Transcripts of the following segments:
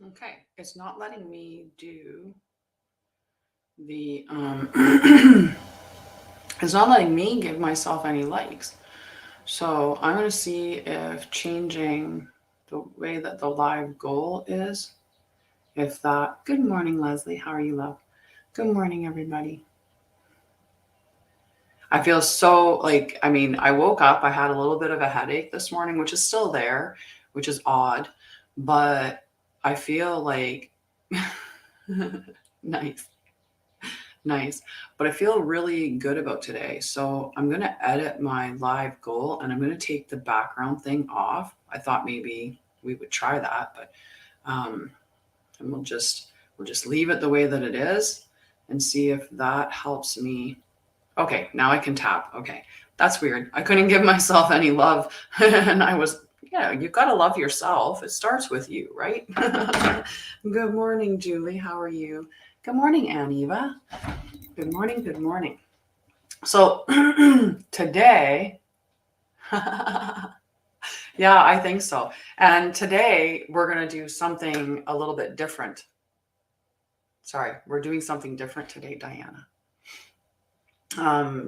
Okay, it's not letting me do the it's not letting me give myself any likes. So I'm going to see if changing the way that the live goal is, if that. Good morning, Leslie. How are you, love? Good morning, everybody. I feel so like, I mean, I woke up, I had a little bit of a headache this morning, which is still there, which is odd, but I feel like nice. Nice. But I feel really good about today. So I'm going to edit my live goal and I'm going to take the background thing off. I thought maybe we would try that, but and we'll just leave it the way that it is and see if that helps me. Okay, now I can tap. Okay. That's weird. I couldn't give myself any love and I was you've got to love yourself. It starts with you, right? Good morning, Julie. How are you? Good morning, Aniva. Good morning. Good morning. So today, yeah, I think so. And today we're going to do something a little bit different. Sorry, we're doing something different today, Diana.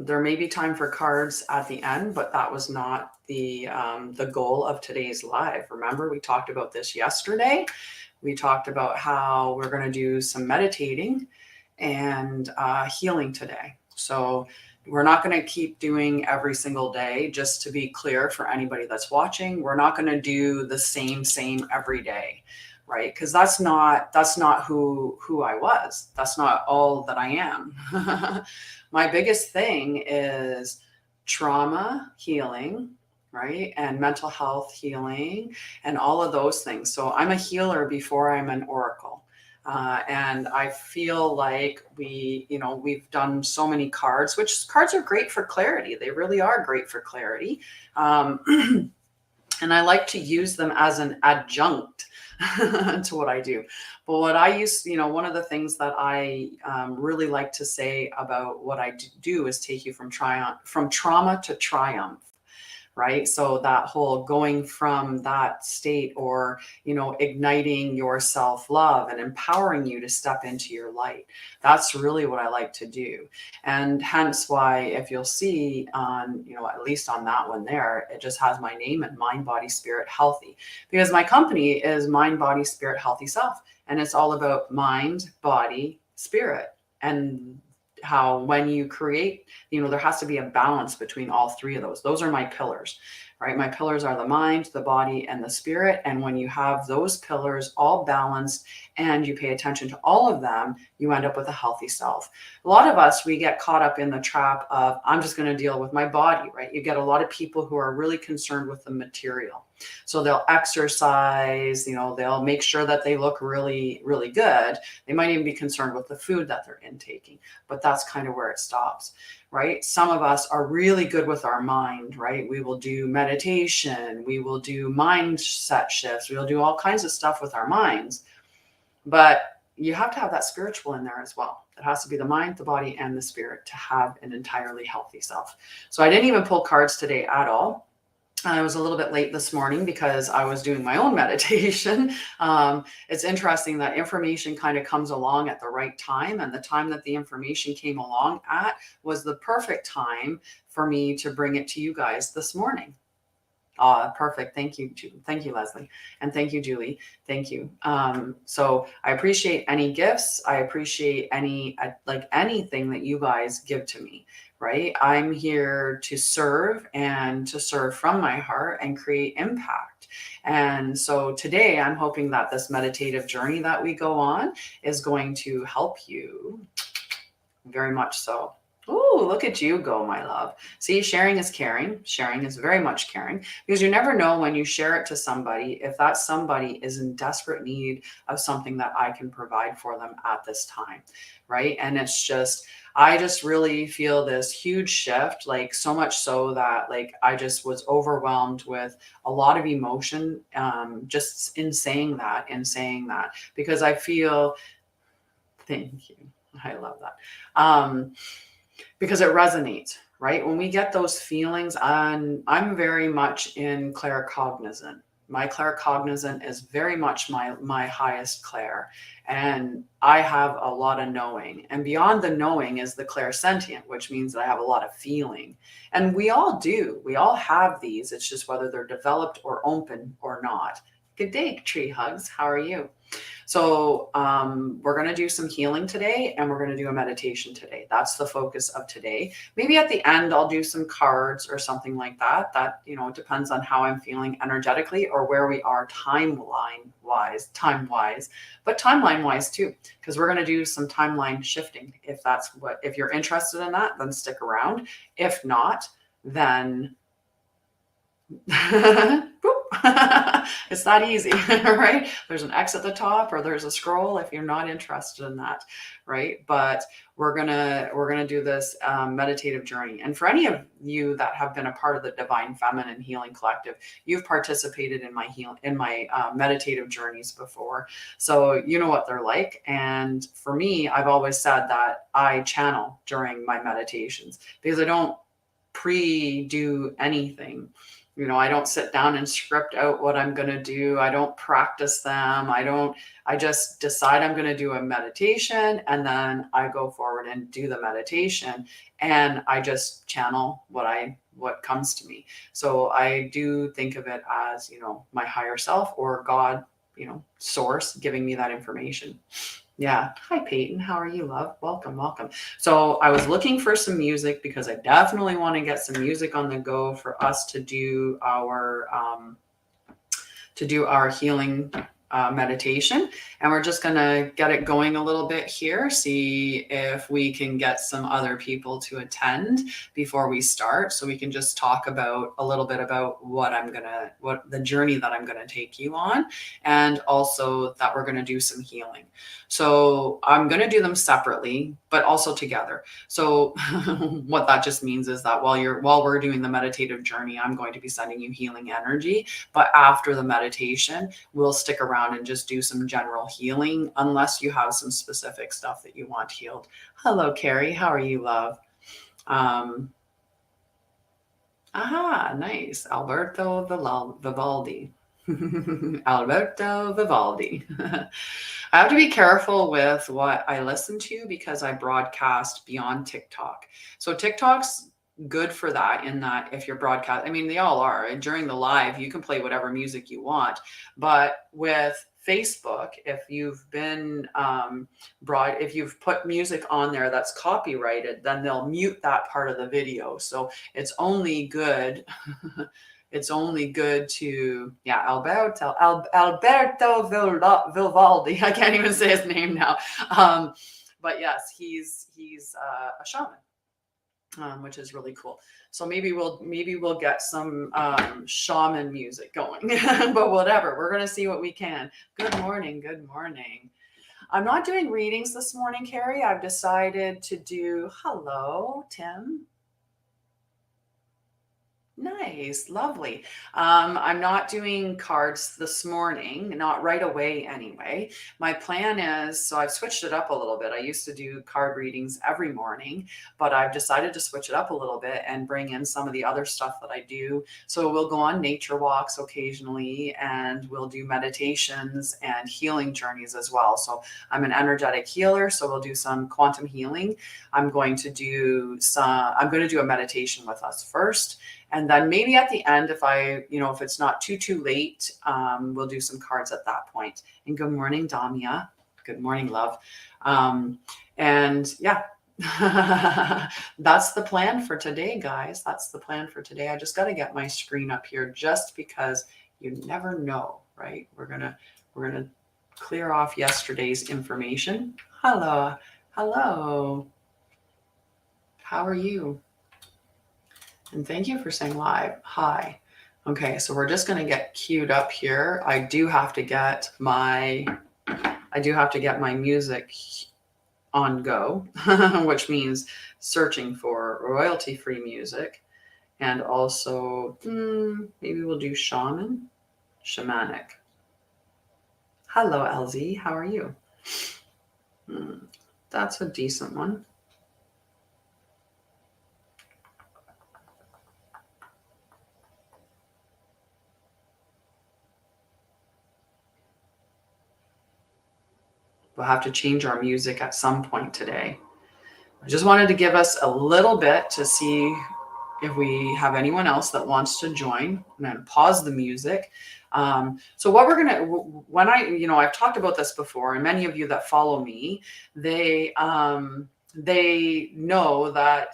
There may be time for cards at the end, but that was not the goal of today's live. Remember, we talked about this yesterday. We talked about how we're going to do some meditating and healing today. So we're not going to keep doing every single day. Just to be clear for anybody that's watching, we're not going to do the same every day, right? Because that's not who I was. That's not all that I am. My biggest thing is trauma healing, right? And mental health healing and all of those things. So I'm a healer before I'm an oracle. And I feel like we've done so many cards, which cards are great for clarity. They really are great for clarity. And I like to use them as an adjunct to what I do. But what I use, one of the things that I really like to say about what I do is take you from trauma to triumph. Right. So that whole going from that state or, igniting your self-love and empowering you to step into your light. That's really what I like to do. And hence why, if you'll see on, at least on that one there, it just has my name and Mind, Body, Spirit, Healthy, because my company is Mind, Body, Spirit, Healthy Self. And it's all about mind, body, spirit. And how when you create, there has to be a balance between all three of those. Those are my pillars, right? My pillars are the mind, the body, and the spirit. And when you have those pillars all balanced and you pay attention to all of them, you end up with a healthy self. A lot of us, we get caught up in the trap of, I'm just going to deal with my body, right? You get a lot of people who are really concerned with the material. So they'll exercise, they'll make sure that they look really, really good. They might even be concerned with the food that they're intaking, but that's kind of where it stops, right? Some of us are really good with our mind, right? We will do meditation. We will do mindset shifts. We'll do all kinds of stuff with our minds, but you have to have that spiritual in there as well. It has to be the mind, the body, and the spirit to have an entirely healthy self. So I didn't even pull cards today at all. I was a little bit late this morning because I was doing my own meditation. It's interesting that information kind of comes along at the right time, and the time that the information came along at was the perfect time for me to bring it to you guys this morning. Perfect. Thank you. Thank you, Leslie. And thank you, Julie. Thank you. So I appreciate any gifts. I appreciate anything that you guys give to me. Right? I'm here to serve and to serve from my heart and create impact. And so today I'm hoping that this meditative journey that we go on is going to help you very much so. Ooh, look at you go, my love. See, sharing is caring. Sharing is very much caring, because you never know when you share it to somebody if that somebody is in desperate need of something that I can provide for them at this time, right? And it's just, I just really feel this huge shift, like so much so that like I just was overwhelmed with a lot of emotion just in saying that, because I feel, thank you. I love that. Because it resonates, right? When we get those feelings on, I'm very much in claircognizant, My claircognizant is very much my highest clair. And I have a lot of knowing. And beyond the knowing is the clairsentient, which means that I have a lot of feeling. And we all do. We all have these. It's just whether they're developed or open or not. Good day, Tree Hugs. How are you? So we're going to do some healing today, and we're going to do a meditation today. That's the focus of today. Maybe at the end, I'll do some cards or something like that. That, it depends on how I'm feeling energetically or where we are time wise, but timeline wise too, because we're going to do some timeline shifting. If you're interested in that, then stick around. If not, then it's that easy, right? There's an X at the top or there's a scroll if you're not interested in that, right? But we're gonna do this meditative journey. And for any of you that have been a part of the Divine Feminine Healing Collective, you've participated in my meditative journeys before, so you know what they're like. And for me, I've always said that I channel during my meditations because I don't pre-do anything. I don't sit down and script out what I'm going to do. I don't practice them. I just decide I'm going to do a meditation, and then I go forward and do the meditation, and I just channel what comes to me. So I do think of it as, my higher self or God, source giving me that information. Yeah. Hi, Peyton. How are you, love? Welcome, welcome. So I was looking for some music because I definitely want to get some music on the go for us to do our healing meditation. And we're just going to get it going a little bit here, see if we can get some other people to attend before we start, so we can just talk about a little bit about what the journey that I'm going to take you on, and also that we're going to do some healing. So I'm going to do them separately, but also together. So what that just means is that while we're doing the meditative journey, I'm going to be sending you healing energy, but after the meditation, we'll stick around and just do some general healing, unless you have some specific stuff that you want healed. Hello, Carrie. How are you, love? Nice. Alberto Vivaldi. Alberto Vivaldi. I have to be careful with what I listen to because I broadcast beyond TikTok. So TikTok's good for that, in that if you're broadcast, they all are. During the live, you can play whatever music you want. But with Facebook, if you've been if you've put music on there that's copyrighted, then they'll mute that part of the video. So it's only good. It's only good to, Alberto Vivaldi. I can't even say his name now. But yes, he's a shaman, which is really cool. So maybe we'll get some shaman music going, but whatever. We're going to see what we can. Good morning. Good morning. I'm not doing readings this morning, Carrie. I've decided to do, hello, Tim. Nice, lovely. I'm not doing cards this morning, not right away anyway. My plan is, so I've switched it up a little bit. I used to do card readings every morning, but I've decided to switch it up a little bit and bring in some of the other stuff that I do. So we'll go on nature walks occasionally, and we'll do meditations and healing journeys as well. So I'm an energetic healer, so we'll do some quantum healing. I'm going to do a meditation with us first. And then maybe at the end, if it's not too late, we'll do some cards at that point. And good morning, Tanya. Good morning, love. And yeah, that's the plan for today, guys. That's the plan for today. I just got to get my screen up here just because you never know, right? We're gonna clear off yesterday's information. Hello. How are you? And thank you for saying live. Hi. Okay, so we're just going to get queued up here. I do have to get my music on go, which means searching for royalty-free music. And also, maybe we'll do shamanic. Hello, LZ. How are you? That's a decent one. We'll have to change our music at some point today. I just wanted to give us a little bit to see if we have anyone else that wants to join. I'm going to pause the music. So what we're going to, when I've talked about this before, and many of you that follow me, they know that,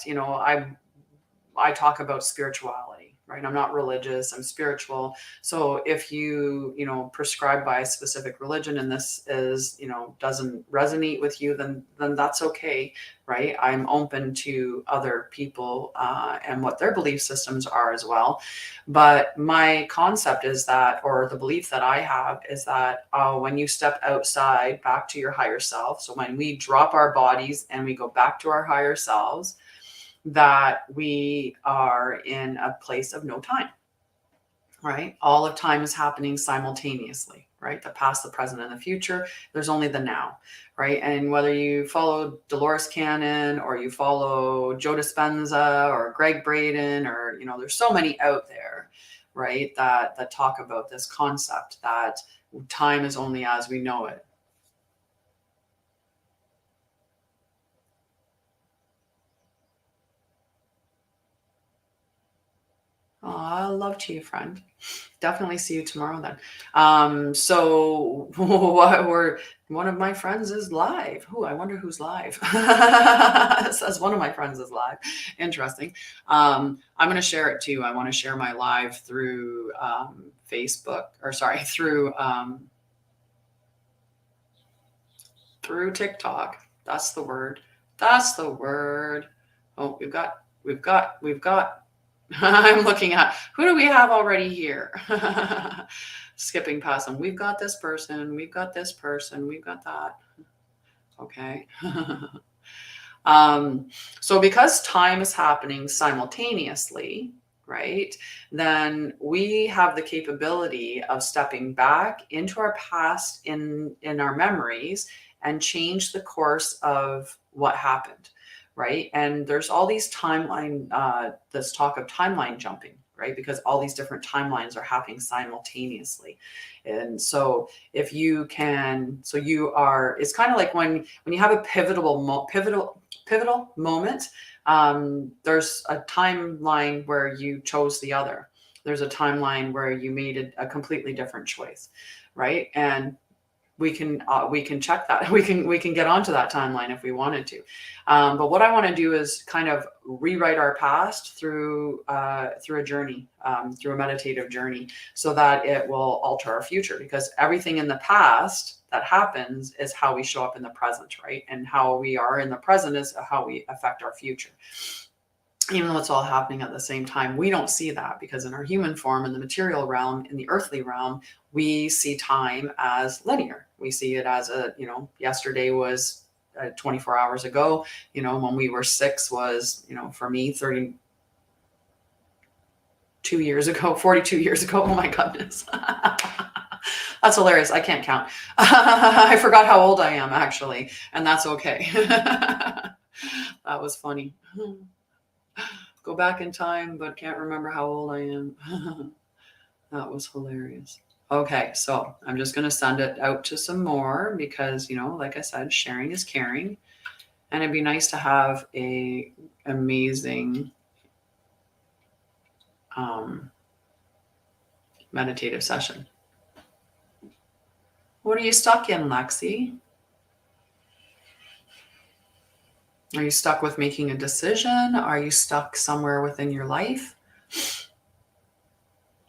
I talk about spirituality, right? I'm not religious, I'm spiritual. So if you prescribe by a specific religion and this is, doesn't resonate with you, then that's okay, right? I'm open to other people and what their belief systems are as well. But my concept is that, or the belief that I have is that when you step outside back to your higher self, so when we drop our bodies and we go back to our higher selves, that we are in a place of no time, right? All of time is happening simultaneously, right? The past, the present, and the future. There's only the now, right? And whether you follow Dolores Cannon or you follow Joe Dispenza or Greg Braden, or, there's so many out there, right? That talk about this concept that time is only as we know it. Love to you, friend. Definitely see you tomorrow then. So one of my friends is live. I wonder who's live. It says one of my friends is live. Interesting. I'm going to share it too. I want to share my live through Facebook, or sorry, through TikTok. That's the word. Oh, we've got I'm looking at, who do we have already here? Skipping past them. We've got this person. We've got this person. We've got that. Okay. So because time is happening simultaneously, right, then we have the capability of stepping back into our past in our memories and change the course of what happened. Right. And there's all these this talk of timeline jumping, right? Because all these different timelines are happening simultaneously. And so if you can, it's kind of like when you have a pivotal moment, there's a timeline where you chose the other. There's a timeline where you made a completely different choice. Right. And we can check that. We can get onto that timeline if we wanted to. But what I want to do is kind of rewrite our past through a journey, through a meditative journey, so that it will alter our future, because everything in the past that happens is how we show up in the present, right? And how we are in the present is how we affect our future. Even though it's all happening at the same time, we don't see that, because in our human form, in the material realm, in the earthly realm, we see time as linear. We see it as yesterday was 24 hours ago. When we were 6 was, for me, 32 years ago, 42 years ago. Oh my goodness. That's hilarious. I can't count. I forgot how old I am, actually, and that's okay. That was funny. Go back in time, but can't remember how old I am. That was hilarious. Okay, so I'm just going to send it out to some more, because, like I said, sharing is caring. And it'd be nice to have a amazing meditative session. What are you stuck in, Lexi? Are you stuck with making a decision? Are you stuck somewhere within your life?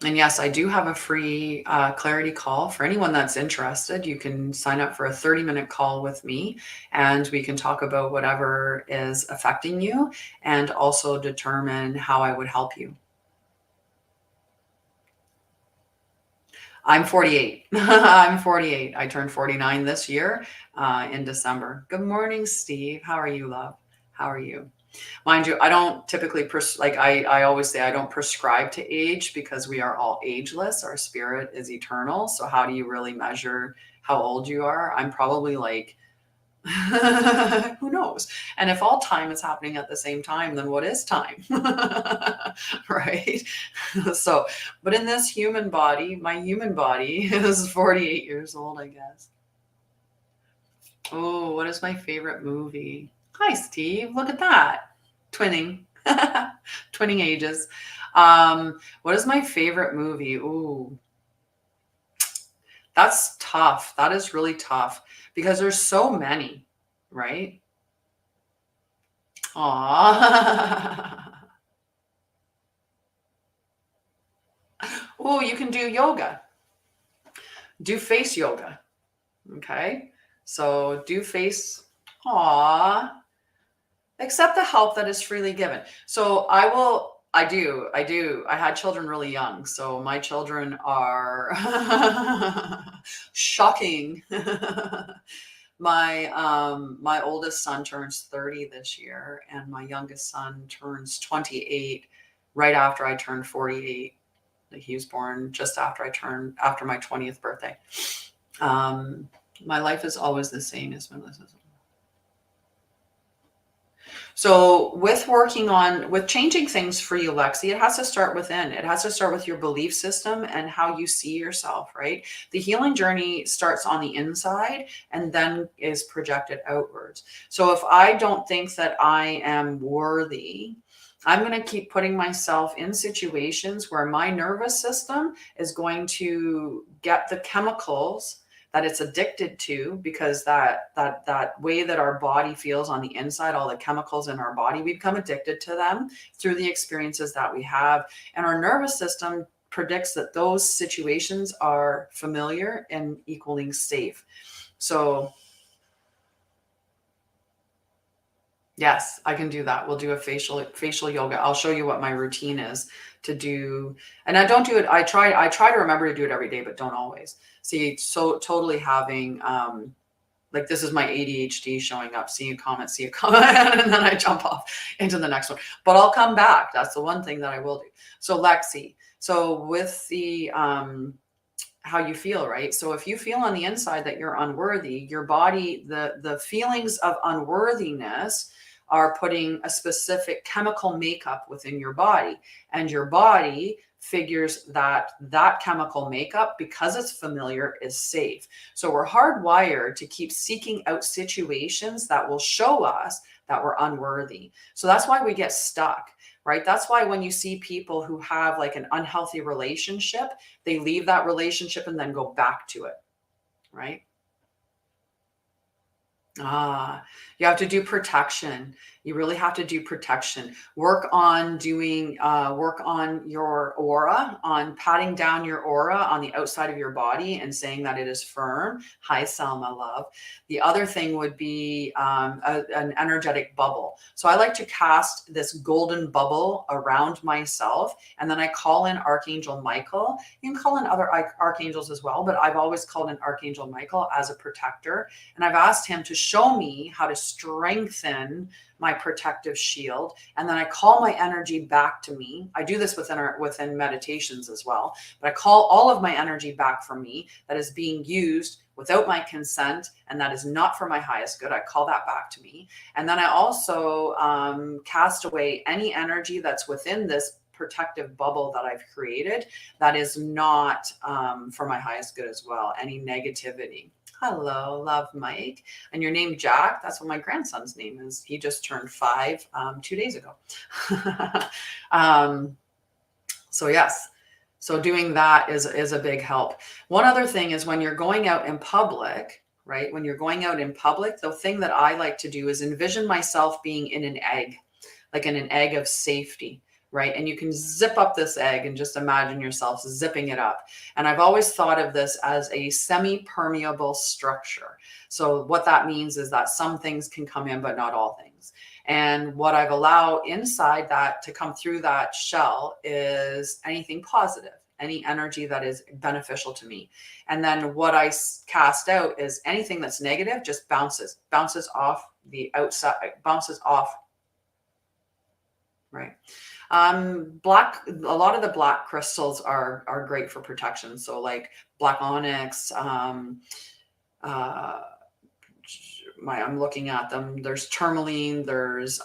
And yes, I do have a free clarity call for anyone that's interested. You can sign up for a 30-minute call with me, and we can talk about whatever is affecting you and also determine how I would help you. I'm 48. I'm 48. I turned 49 this year in December. Good morning, Steve. How are you, love? How are you? Mind you, I don't typically, I always say I don't prescribe to age, because we are all ageless. Our spirit is eternal. So how do you really measure how old you are? I'm probably like, who knows? And if all time is happening at the same time, then what is time? Right? So, but in this human body, my human body is 48 years old, I guess. Oh, what is my favorite movie? Hi, Steve. Look at that. Twinning. Twinning ages. What is my favorite movie? Ooh, that's tough. That is really tough because there's so many, right? Aw. Oh, you can do yoga. Do face yoga. Okay. So do face. Aw. Accept the help that is freely given. So I do. I had children really young. So my children are shocking. My oldest son turns 30 this year, and my youngest son turns 28 right after I turned 48. Like, he was born just after my 20th birthday. Um, my life is always the same as Melissa's. So with changing things for you, Lexi, it has to start within. It has to start with your belief system and how you see yourself, right? The healing journey starts on the inside and then is projected outwards. So if I don't think that I am worthy, I'm going to keep putting myself in situations where my nervous system is going to get the chemicals that it's addicted to, because that way that our body feels on the inside, all the chemicals in our body, we become addicted to them through the experiences that we have. And our nervous system predicts that those situations are familiar and equaling safe. So yes, I can do that. We'll do a facial yoga. I'll show you what my routine is to do. And I don't do it. I try to remember to do it every day, but don't always. See, so totally having like, this is my ADHD showing up. See a comment, and then I jump off into the next one. But I'll come back. That's the one thing that I will do. So Lexi, so with the how you feel, right? So if you feel on the inside that you're unworthy, your body, the feelings of unworthiness are putting a specific chemical makeup within your body, and your body figures that that chemical makeup, because it's familiar, is safe. So we're hardwired to keep seeking out situations that will show us that we're unworthy. So that's why we get stuck, right? That's why when you see people who have like an unhealthy relationship, they leave that relationship and then go back to it, right? You have to do protection. You really have to do protection. Work on your aura, on patting down your aura on the outside of your body and saying that it is firm. Hi, Selma, love. The other thing would be an energetic bubble. So I like to cast this golden bubble around myself, and then I call in Archangel Michael. You can call in other archangels as well, but I've always called in Archangel Michael as a protector. And I've asked him to show me how to strengthen my protective shield. And then I call my energy back to me. I do this within meditations as well, but I call all of my energy back from me that is being used without my consent and that is not for my highest good. I call that back to me. And then I also cast away any energy that's within this protective bubble that I've created that is not for my highest good as well. Any negativity. Hello, love, Mike. And your name, Jack, that's what my grandson's name is. He just turned 5 2 days ago. So yes, so doing that is a big help. One other thing is when you're going out in public, right? When you're going out in public, the thing that I like to do is envision myself being in an egg, like in an egg of safety, right? And you can zip up this egg and just imagine yourself zipping it up. And I've always thought of this as a semi-permeable structure. So what that means is that some things can come in, but not all things. And what I've allowed inside that to come through that shell is anything positive, any energy that is beneficial to me. And then what I cast out is anything that's negative just bounces off the outside, bounces off, right? A lot of the black crystals are great for protection. So like black onyx, I'm looking at them. There's tourmaline, there's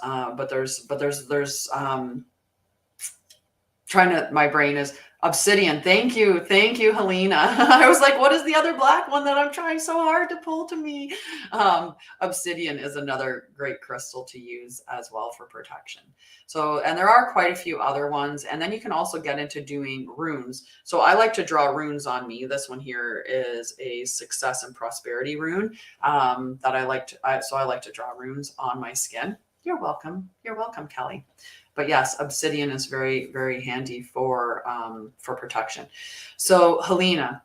My brain is obsidian. Thank you. Thank you, Helena. I was like, what is the other black one that I'm trying so hard to pull to me? Obsidian is another great crystal to use as well for protection. So, and there are quite a few other ones. And then you can also get into doing runes. So I like to draw runes on me. This one here is a success and prosperity rune that I like to, so I like to draw runes on my skin. You're welcome. You're welcome, Kelly. But yes, obsidian is very, very handy for protection. So Helena,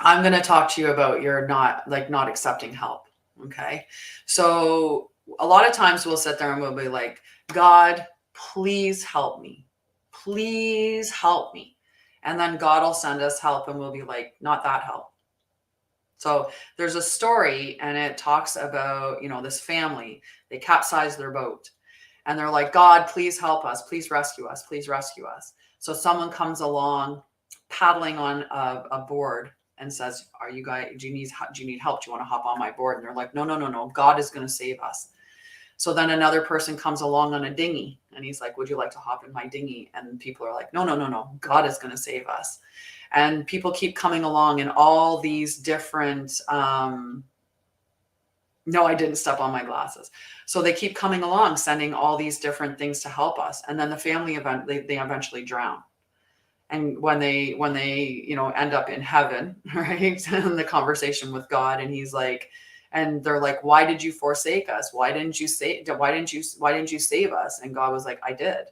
I'm going to talk to you about your not accepting help. Okay. So a lot of times we'll sit there and we'll be like, God, please help me. Please help me. And then God will send us help and we'll be like, not that help. So there's a story and it talks about, this family, they capsized their boat. And they're like, God, please help us. Please rescue us. Please rescue us. So someone comes along paddling on a board and says, do you need help? Do you want to hop on my board? And they're like, no. God is going to save us. So then another person comes along on a dinghy and he's like, would you like to hop in my dinghy? And people are like, no. God is going to save us. And people keep coming along in all these different, no, I didn't step on my glasses. So they keep coming along, sending all these different things to help us. And then the family they eventually drown. And when they end up in heaven, right? And the conversation with God, and he's like, and they're like, why did you forsake us? Why didn't you save us? And God was like, I did.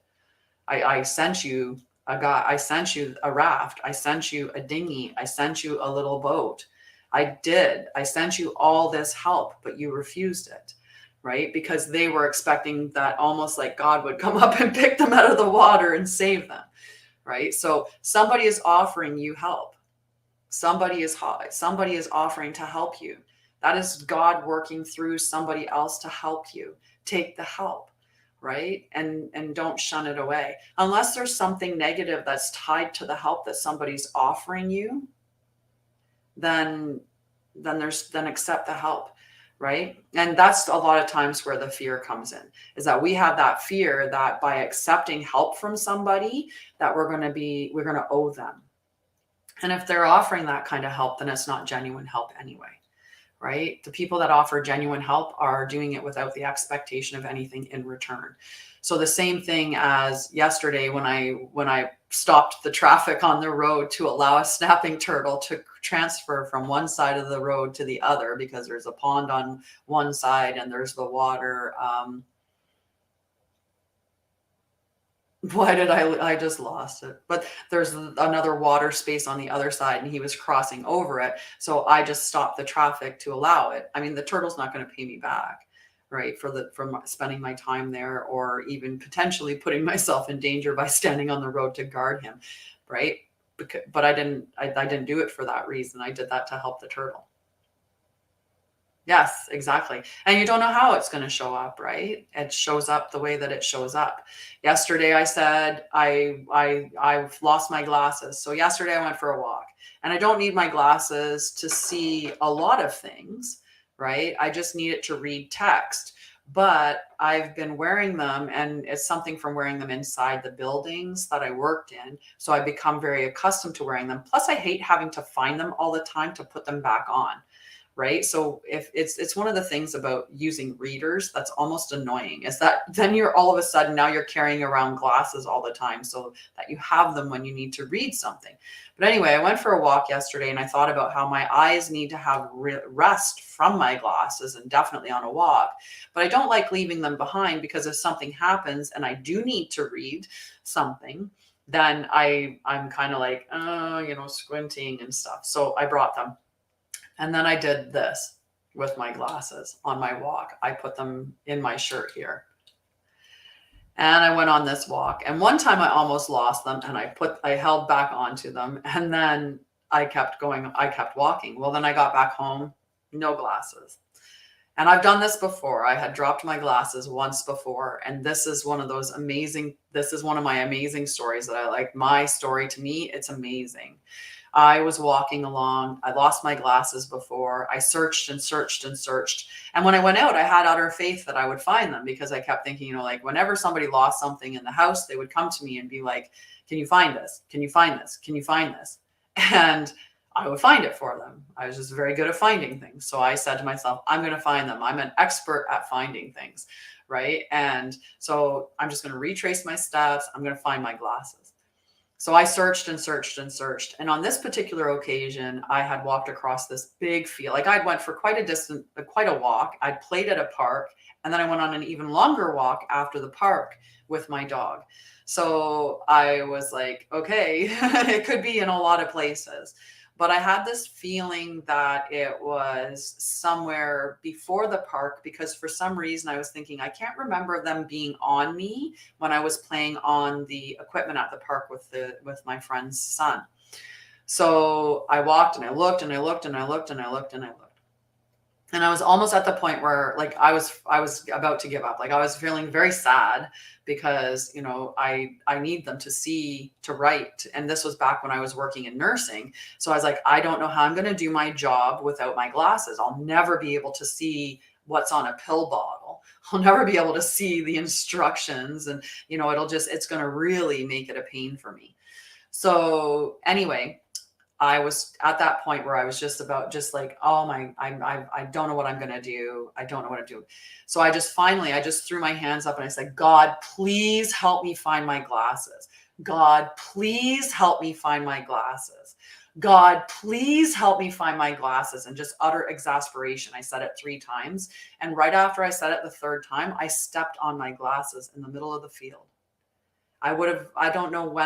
I sent you a guy. I sent you a raft. I sent you a dinghy. I sent you a little boat. I did. I sent you all this help, but you refused it, right? Because they were expecting that almost like God would come up and pick them out of the water and save them, right? So somebody is offering you help. Somebody is offering to help you. That is God working through somebody else to help you. Take the help, right? And don't shun it away. Unless there's something negative that's tied to the help that somebody's offering you, then accept the help, right? And that's a lot of times where the fear comes in, is that we have that fear that by accepting help from somebody that we're going to owe them. And if they're offering that kind of help, then it's not genuine help anyway, right? The people that offer genuine help are doing it without the expectation of anything in return. So the same thing as yesterday when I stopped the traffic on the road to allow a snapping turtle to transfer from one side of the road to the other, because there's a pond on one side and there's the water. Why did I just lost it? But there's another water space on the other side and he was crossing over it. So I just stopped the traffic to allow it. I mean, the turtle's not going to pay me back, right? From spending my time there, or even potentially putting myself in danger by standing on the road to guard him, right? But I didn't do it for that reason. I did that to help the turtle. Yes, exactly. And you don't know how it's going to show up, right? It shows up the way that it shows up. Yesterday, I said I've lost my glasses. So yesterday I went for a walk, and I don't need my glasses to see a lot of things, right? I just need it to read text. But I've been wearing them, and it's something from wearing them inside the buildings that I worked in. So I've become very accustomed to wearing them. Plus, I hate having to find them all the time to put them back on. Right. So if it's one of the things about using readers that's almost annoying, is that then you're all of a sudden now you're carrying around glasses all the time so that you have them when you need to read something. But anyway, I went for a walk yesterday and I thought about how my eyes need to have rest from my glasses, and definitely on a walk. But I don't like leaving them behind, because if something happens and I do need to read something, then I'm kind of like, squinting and stuff. So I brought them. And then I did this with my glasses on my walk. I put them in my shirt here. And I went on this walk. And one time I almost lost them, and I held back onto them. And then I kept going. I kept walking. Well, then I got back home, no glasses. And I've done this before. I had dropped my glasses once before. And this is one of my amazing stories that I like. My story, to me, it's amazing. I was walking along. I lost my glasses before. I searched and searched and searched. And when I went out, I had utter faith that I would find them, because I kept thinking, like whenever somebody lost something in the house, they would come to me and be like, can you find this? Can you find this? Can you find this? And I would find it for them. I was just very good at finding things. So I said to myself, I'm going to find them. I'm an expert at finding things. Right. And so I'm just going to retrace my steps. I'm going to find my glasses. So I searched and searched and searched. And on this particular occasion, I had walked across this big field. Like I'd went for quite a walk. I'd played at a park, and then I went on an even longer walk after the park with my dog. So I was like, okay, it could be in a lot of places. But I had this feeling that it was somewhere before the park, because for some reason I was thinking, I can't remember them being on me when I was playing on the equipment at the park with my friend's son. So I walked and I looked and I looked and I looked and I looked and I looked. And I was almost at the point where like I was about to give up. Like I was feeling very sad because, I need them to see to write. And this was back when I was working in nursing. So I was like, I don't know how I'm going to do my job without my glasses. I'll never be able to see what's on a pill bottle. I'll never be able to see the instructions, and, it's going to really make it a pain for me. So anyway, I was at that point where I was just like, oh my, I don't know what I'm going to do. I don't know what to do. So I just threw my hands up and I said, God, please help me find my glasses. God, please help me find my glasses. God, please help me find my glasses. And just utter exasperation. I said it 3 times. And right after I said it the 3rd time, I stepped on my glasses in the middle of the field. I don't know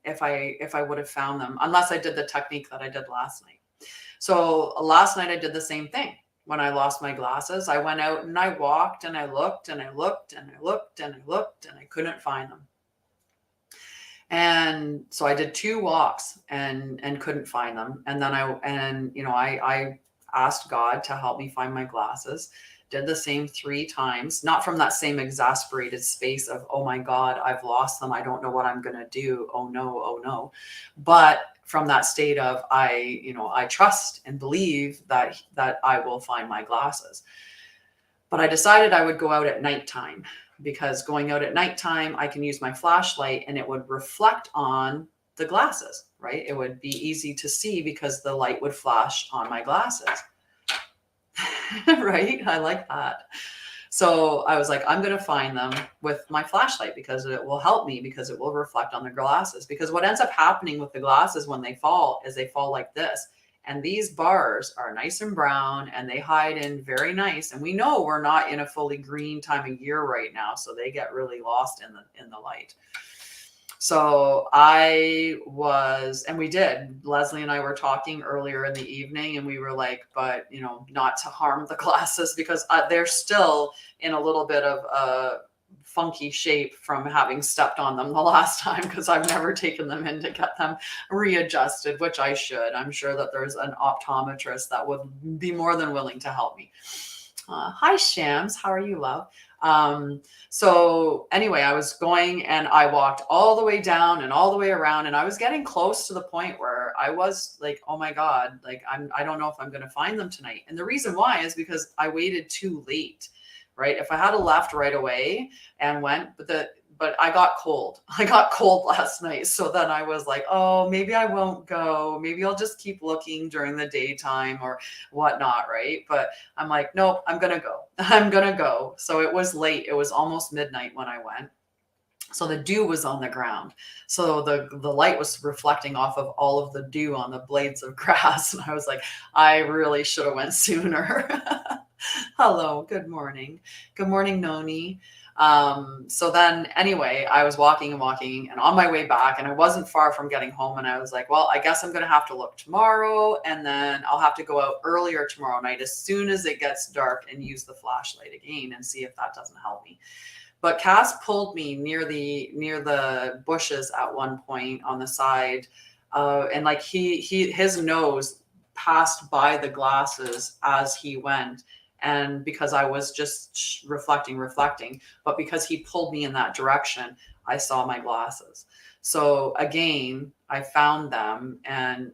if I would have found them unless I did the technique that I did last night. So last night I did the same thing. When I lost my glasses, I went out and I walked and I looked and I looked and I looked and I looked and I couldn't find them. And so I did 2 walks and couldn't find them. And then I asked God to help me find my glasses. Did the same 3 times, not from that same exasperated space of, oh my God, I've lost them. I don't know what I'm going to do. Oh no. But from that state of, I trust and believe that I will find my glasses. But I decided I would go out at nighttime, because going out at nighttime, I can use my flashlight and it would reflect on the glasses, right? It would be easy to see because the light would flash on my glasses. Right? I like that. So I was like, I'm going to find them with my flashlight because it will help me, because it will reflect on the glasses. Because what ends up happening with the glasses when they fall is they fall like this. And these bars are nice and brown and they hide in very nice. And we know we're not in a fully green time of year right now. So they get really lost in the light. So and we did, Leslie and I were talking earlier in the evening and we were like, but, not to harm the glasses, because they're still in a little bit of a funky shape from having stepped on them the last time, because I've never taken them in to get them readjusted, which I should. I'm sure that there's an optometrist that would be more than willing to help me. Hi, Shams. How are you, love? So anyway, I was going and I walked all the way down and all the way around, and I was getting close to the point where I was like, oh my God, like I don't know if I'm going to find them tonight. And the reason why is because I waited too late, right? If I had left right away and went, but I got cold. I got cold last night. So then I was like, oh, maybe I won't go. Maybe I'll just keep looking during the daytime or whatnot, right? But I'm like, nope, I'm going to go. I'm going to go. So it was late. It was almost midnight when I went. So the dew was on the ground. So the light was reflecting off of all of the dew on the blades of grass. And I was like, I really should have went sooner. Hello. Good morning. Good morning, Noni. So then anyway, I was walking and on my way back, and I wasn't far from getting home. And I was like, well, I guess I'm going to have to look tomorrow. And then I'll have to go out earlier tomorrow night as soon as it gets dark and use the flashlight again and see if that doesn't help me. But Cass pulled me near the bushes at one point on the side. And like his nose passed by the glasses as he went. And because I was just reflecting, but because he pulled me in that direction, I saw my glasses. So again, I found them, and,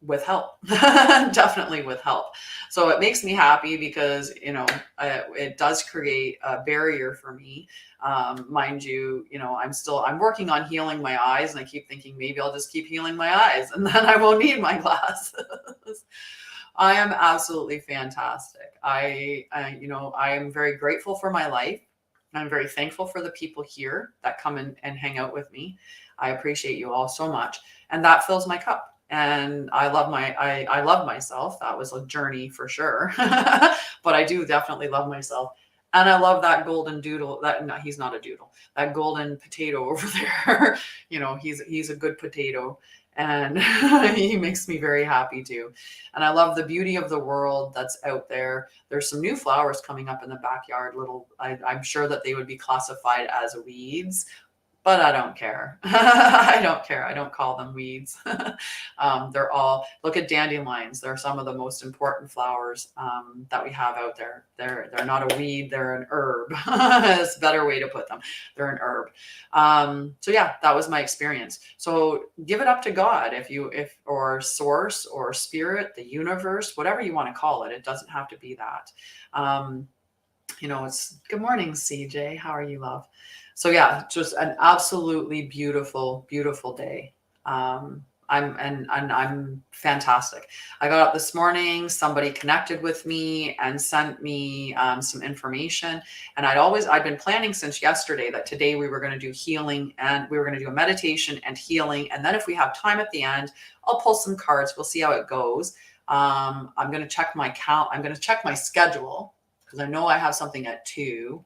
with help, definitely with help. So it makes me happy because, it does create a barrier for me. Mind you, I'm working on healing my eyes, and I keep thinking maybe I'll just keep healing my eyes and then I won't need my glasses. I am absolutely fantastic. I am very grateful for my life. I'm very thankful for the people here that come in and hang out with me. I appreciate you all so much. And that fills my cup. And I love myself. That was a journey for sure. But I do definitely love myself. And I love that golden doodle. That no, he's not a doodle. That golden potato over there. He's a good potato. And he makes me very happy too. And I love the beauty of the world that's out there. There's some new flowers coming up in the backyard. I'm sure that they would be classified as weeds, but I don't care. I don't care. I don't call them weeds. Look at dandelions. They're some of the most important flowers that we have out there. They're not a weed. They're an herb. It's a better way to put them. They're an herb. So yeah, that was my experience. So give it up to God, or source or spirit, the universe, whatever you want to call it. It doesn't have to be that. It's good morning, CJ. How are you, love? So yeah, just an absolutely beautiful, beautiful day. I'm fantastic. I got up this morning, somebody connected with me and sent me some information. And I'd been planning since yesterday that today we were going to do healing, and we were going to do a meditation and healing. And then if we have time at the end, I'll pull some cards. We'll see how it goes. I'm going to check I'm going to check my schedule because I know I have something at 2.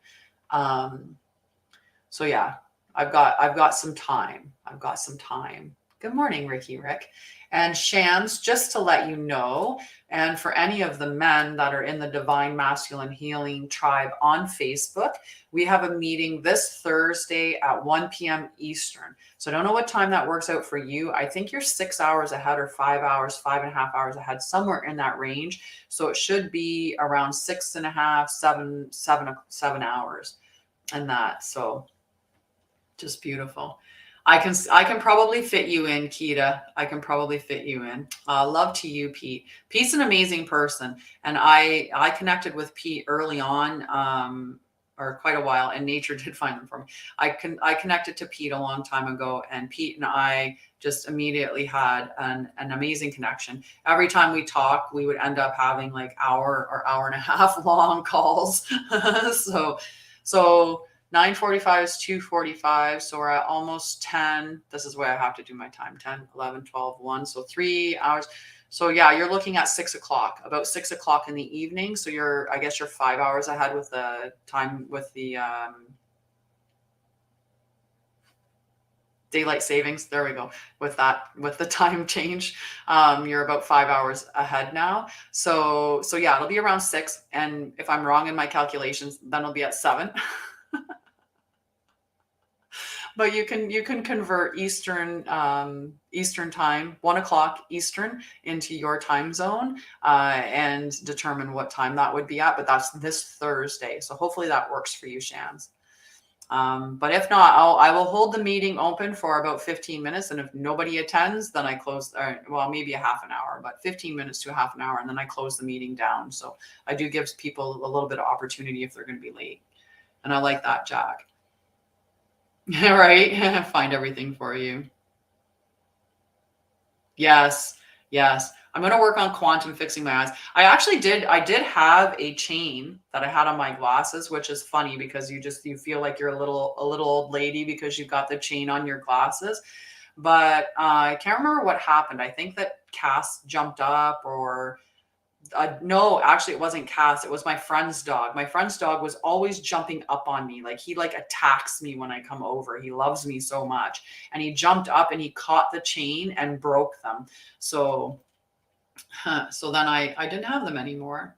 So yeah, I've got some time. I've got some time. Good morning, Rick. And Shams, just to let you know, and for any of the men that are in the Divine Masculine Healing Tribe on Facebook, we have a meeting this Thursday at 1 p.m. Eastern. So I don't know what time that works out for you. I think you're 6 hours ahead, or 5 hours, 5.5 hours ahead, somewhere in that range. So it should be around 6.5, 7 hours and that. So just beautiful. I can probably fit you in, Kita. I can probably fit you in. Love to you, Pete. Pete's an amazing person. And I connected with Pete early on, or quite a while, and nature did find them for me. I connected to Pete a long time ago, and Pete and I just immediately had an amazing connection. Every time we talk, we would end up having like hour or hour and a half long calls. So 9:45 is 2:45. So we're at almost 10. This is where I have to do my time. 10, 11, 12, 1. So 3 hours. So yeah, you're looking at 6 o'clock, about 6 o'clock in the evening. So I guess you're 5 hours ahead with the time, with the daylight savings. There we go. With the time change, you're about 5 hours ahead now. So yeah, it'll be around 6. And if I'm wrong in my calculations, then it'll be at 7. But you can convert Eastern time, 1 o'clock Eastern, into your time zone, and determine what time that would be at. But that's this Thursday, so hopefully that works for you, Shans. But if not, I will hold the meeting open for about 15 minutes, and if nobody attends, then I close. Well, maybe a half an hour, but 15 minutes to a half an hour, and then I close the meeting down. So I do give people a little bit of opportunity if they're going to be late, and I like that, Jack. All right. Find everything for you. Yes. I'm going to work on quantum fixing my eyes. I did have a chain that I had on my glasses, which is funny because you feel like you're a little old lady because you've got the chain on your glasses. But I can't remember what happened. I think that Cass jumped up, or no, actually it wasn't Cass. It was my friend's dog. My friend's dog was always jumping up on me. Like he attacks me when I come over. He loves me so much. And he jumped up and he caught the chain and broke them. So then I didn't have them anymore.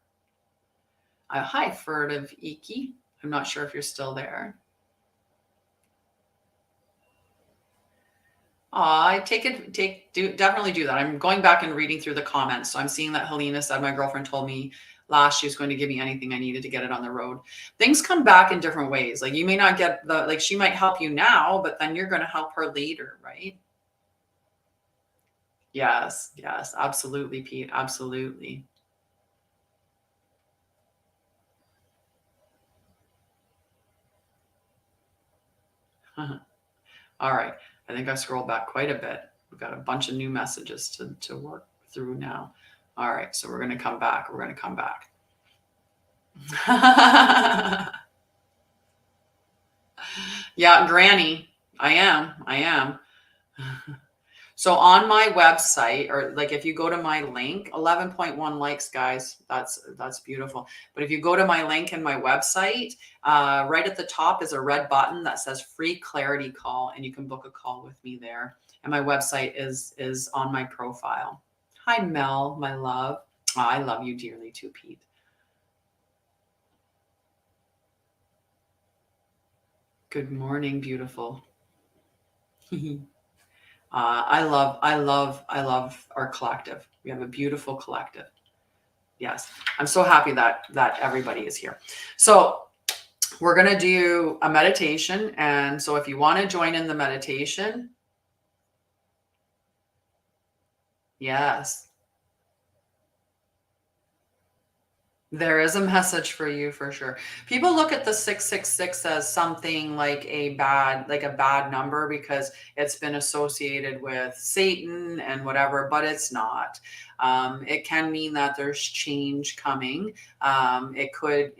Hi, Furtive Iki. I'm not sure if you're still there. Definitely do that. I'm going back and reading through the comments. So I'm seeing that Helena said, my girlfriend told me Last, she was going to give me anything I needed to get it on the road. Things come back in different ways. Like you may not get like she might help you now, but then you're going to help her later, right? Yes, yes, absolutely, Pete. Absolutely. All right. I think I scrolled back quite a bit. We've got a bunch of new messages to work through now. All right. So we're going to come back. We're going to come back. Yeah, Granny. I am. So on my website, or like if you go to my link, 11.1 likes, guys, that's beautiful. But if you go to my link in my website, right at the top is a red button that says free clarity call, and you can book a call with me there. And my website is on my profile. Hi, Mel, my love. Oh, I love you dearly too, Pete. Good morning, beautiful. I love our collective. We have a beautiful collective. Yes, I'm so happy that everybody is here. So we're going to do a meditation. And so if you want to join in the meditation, yes, there is a message for you for sure. People look at the 666 as something like a bad number because it's been associated with Satan and whatever, but it's not. It can mean that there's change coming. It could,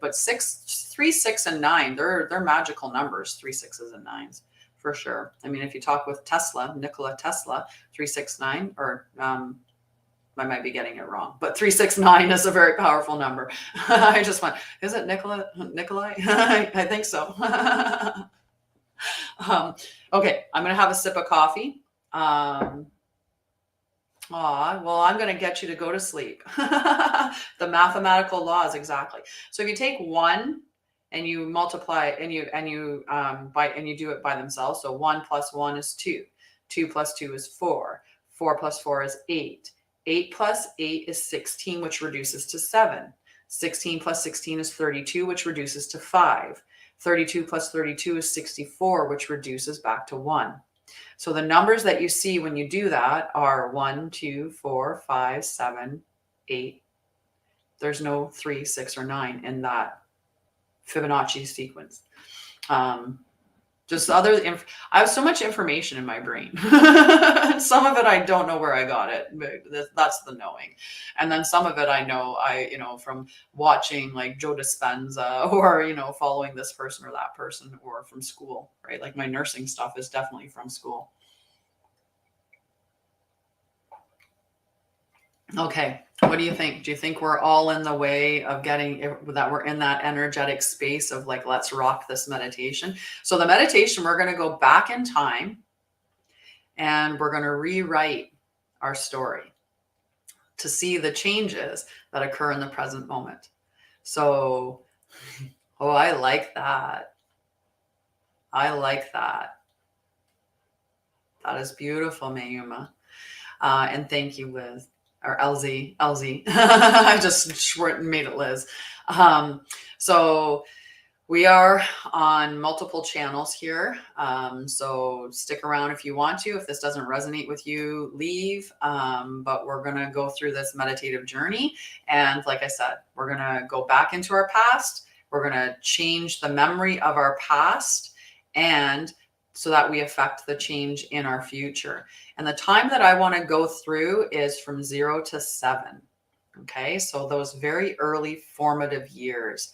but 3, 6, and 9, they're magical numbers, 3, 6s, and 9s for sure. I mean, if you talk with Nikola Tesla, 369, or I might be getting it wrong, but 369 is a very powerful number. I just went, is it Nikolai? I think so. Okay, I'm going to have a sip of coffee. Well, I'm going to get you to go to sleep. The mathematical laws, exactly. So if you take 1 and you multiply and you do it by themselves. So 1 + 1 is 2. 2 + 2 is 4. 4 + 4 is 8. 8 + 8 is 16, which reduces to 7. 16 + 16 is 32, which reduces to 5. 32 + 32 is 64, which reduces back to 1. So the numbers that you see when you do that are 1, 2, 4, 5, 7, 8. There's no 3, 6, or 9 in that Fibonacci sequence. Just I have so much information in my brain. Some of it I don't know where I got it, but that's the knowing. And then some of it I know from watching like Joe Dispenza or following this person or that person, or from school, right? Like my nursing stuff is definitely from school. Okay, what do you think? Do you think we're all in the way of that we're in that energetic space of like, let's rock this meditation? So the meditation, we're going to go back in time and we're going to rewrite our story to see the changes that occur in the present moment. So, oh, I like that. I like that. That is beautiful, Mayuma. And thank you, Liz. Or LZ. I just made it Liz. So we are on multiple channels here. So stick around if you want to. If this doesn't resonate with you, leave. But we're going to go through this meditative journey. And like I said, we're going to go back into our past. We're going to change the memory of our past, and so that we affect the change in our future. And the time that I want to go through is from 0 to 7. Okay. So those very early formative years.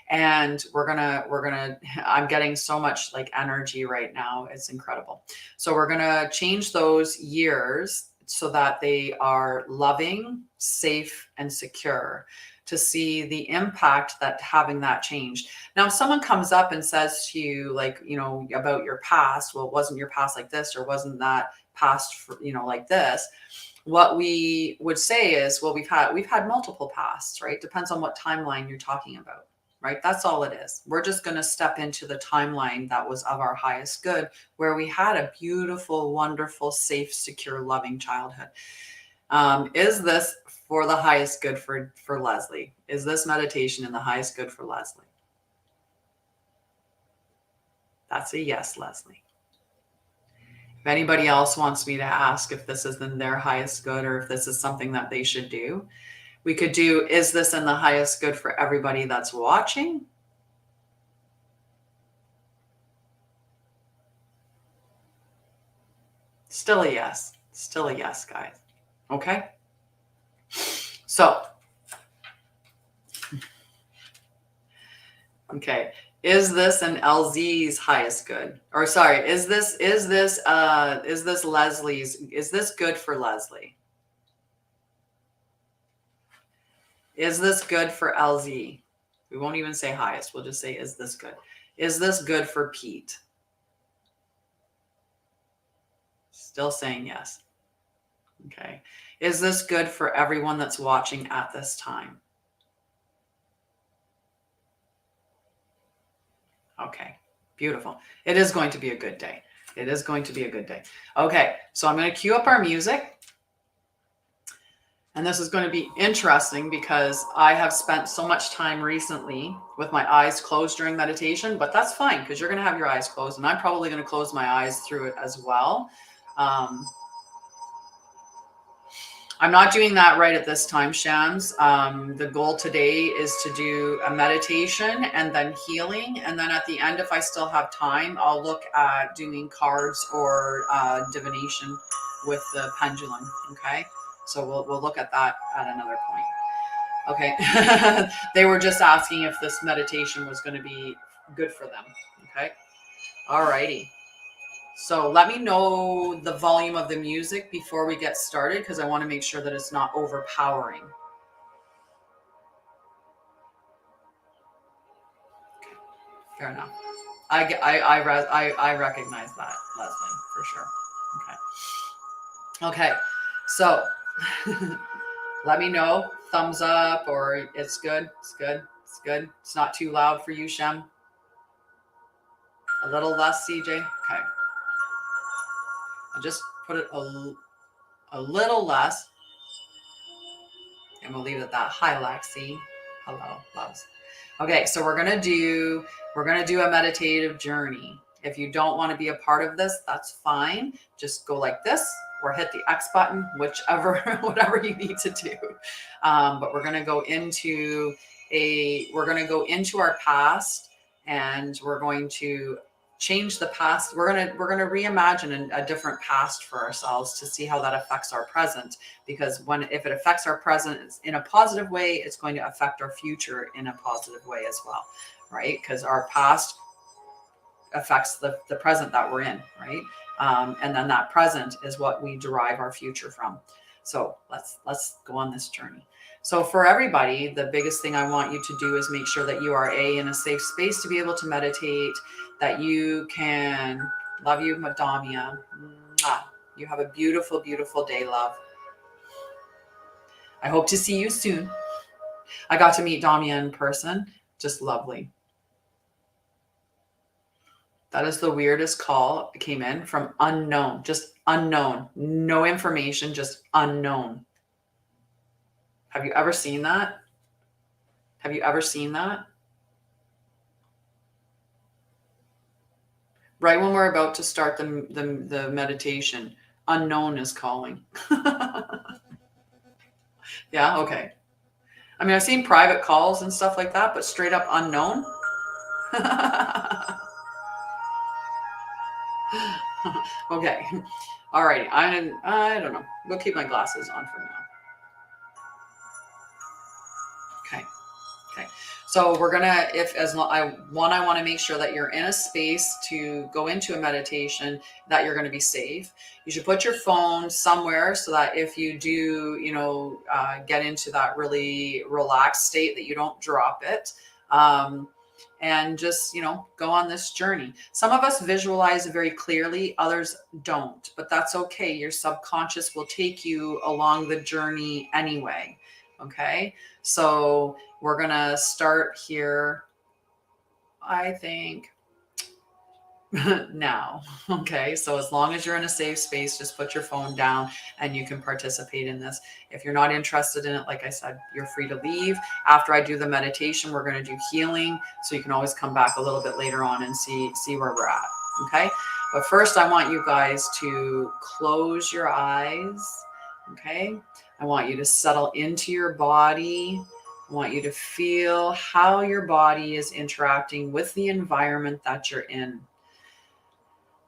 And I'm getting so much like energy right now. It's incredible. So we're going to change those years so that they are loving, safe, and secure, to see the impact that having that change. Now, if someone comes up and says to you, like, about your past, well, wasn't your past like this, or wasn't that past, like this? What we would say is, well, we've had multiple pasts, right? Depends on what timeline you're talking about, right? That's all it is. We're just going to step into the timeline that was of our highest good, where we had a beautiful, wonderful, safe, secure, loving childhood. Is this for the highest good for Leslie? Is this meditation in the highest good for Leslie? That's a yes, Leslie. If anybody else wants me to ask if this is in their highest good or if this is something that they should do, we could do, is this in the highest good for everybody that's watching? Still a yes. Still a yes, guys. Okay. So, okay. Is this an LZ's highest good? Or sorry, is this Leslie's, is this good for Leslie? Is this good for LZ? We won't even say highest. We'll just say, is this good? Is this good for Pete? Still saying yes. Okay. Is this good for everyone that's watching at this time? Okay. Beautiful. It is going to be a good day. It is going to be a good day. Okay. So I'm going to cue up our music. And this is going to be interesting because I have spent so much time recently with my eyes closed during meditation, but that's fine because you're going to have your eyes closed, and I'm probably going to close my eyes through it as well. I'm not doing that right at this time, Shams. The goal today is to do a meditation and then healing. And then at the end, if I still have time, I'll look at doing cards or divination with the pendulum. Okay. So we'll look at that at another point. Okay. They were just asking if this meditation was going to be good for them. Okay. All righty. So let me know the volume of the music before we get started, because I want to make sure that it's not overpowering. Okay. Fair enough. I recognize that, Leslie, for sure. Okay. Okay. So let me know, thumbs up, or it's good. It's good. It's good. It's not too loud for you, Shem. A little less, CJ. Okay. I'll just put it a little less, and we'll leave it at that. Hi, Lexi. Hello, loves. Okay, so we're gonna do a meditative journey. If you don't want to be a part of this, that's fine. Just go like this, or hit the X button, whichever, whatever you need to do. But we're gonna go into our past, and we're going to change the past. We're gonna reimagine a different past for ourselves to see how that affects our present. Because if it affects our present in a positive way, it's going to affect our future in a positive way as well, right? Because our past affects the present that we're in, right? And then that present is what we derive our future from. So let's go on this journey. So for everybody, the biggest thing I want you to do is make sure that you are in a safe space to be able to meditate, that you can, love you, Madamia. You have a beautiful, beautiful day, love. I hope to see you soon. I got to meet Damia in person. Just lovely. That is the weirdest call. It came in from unknown, just unknown. No information, just unknown. Have you ever seen that? Have you ever seen that? Right when we're about to start the meditation, unknown is calling. Yeah, okay. I mean, I've seen private calls and stuff like that, but straight up unknown. Okay. All right. I don't know. We'll keep my glasses on for now. Okay. Okay. So we're gonna, I want to make sure that you're in a space to go into a meditation, that you're going to be safe. You should put your phone somewhere so that if you do, get into that really relaxed state, that you don't drop it. And just, go on this journey. Some of us visualize very clearly, others don't, but that's okay. Your subconscious will take you along the journey anyway. Okay. So we're going to start here. I think now. Okay. So as long as you're in a safe space, just put your phone down and you can participate in this. If you're not interested in it, like I said, you're free to leave. After I do the meditation, we're going to do healing. So you can always come back a little bit later on and see where we're at. Okay. But first, I want you guys to close your eyes. Okay. I want you to settle into your body. I want you to feel how your body is interacting with the environment that you're in.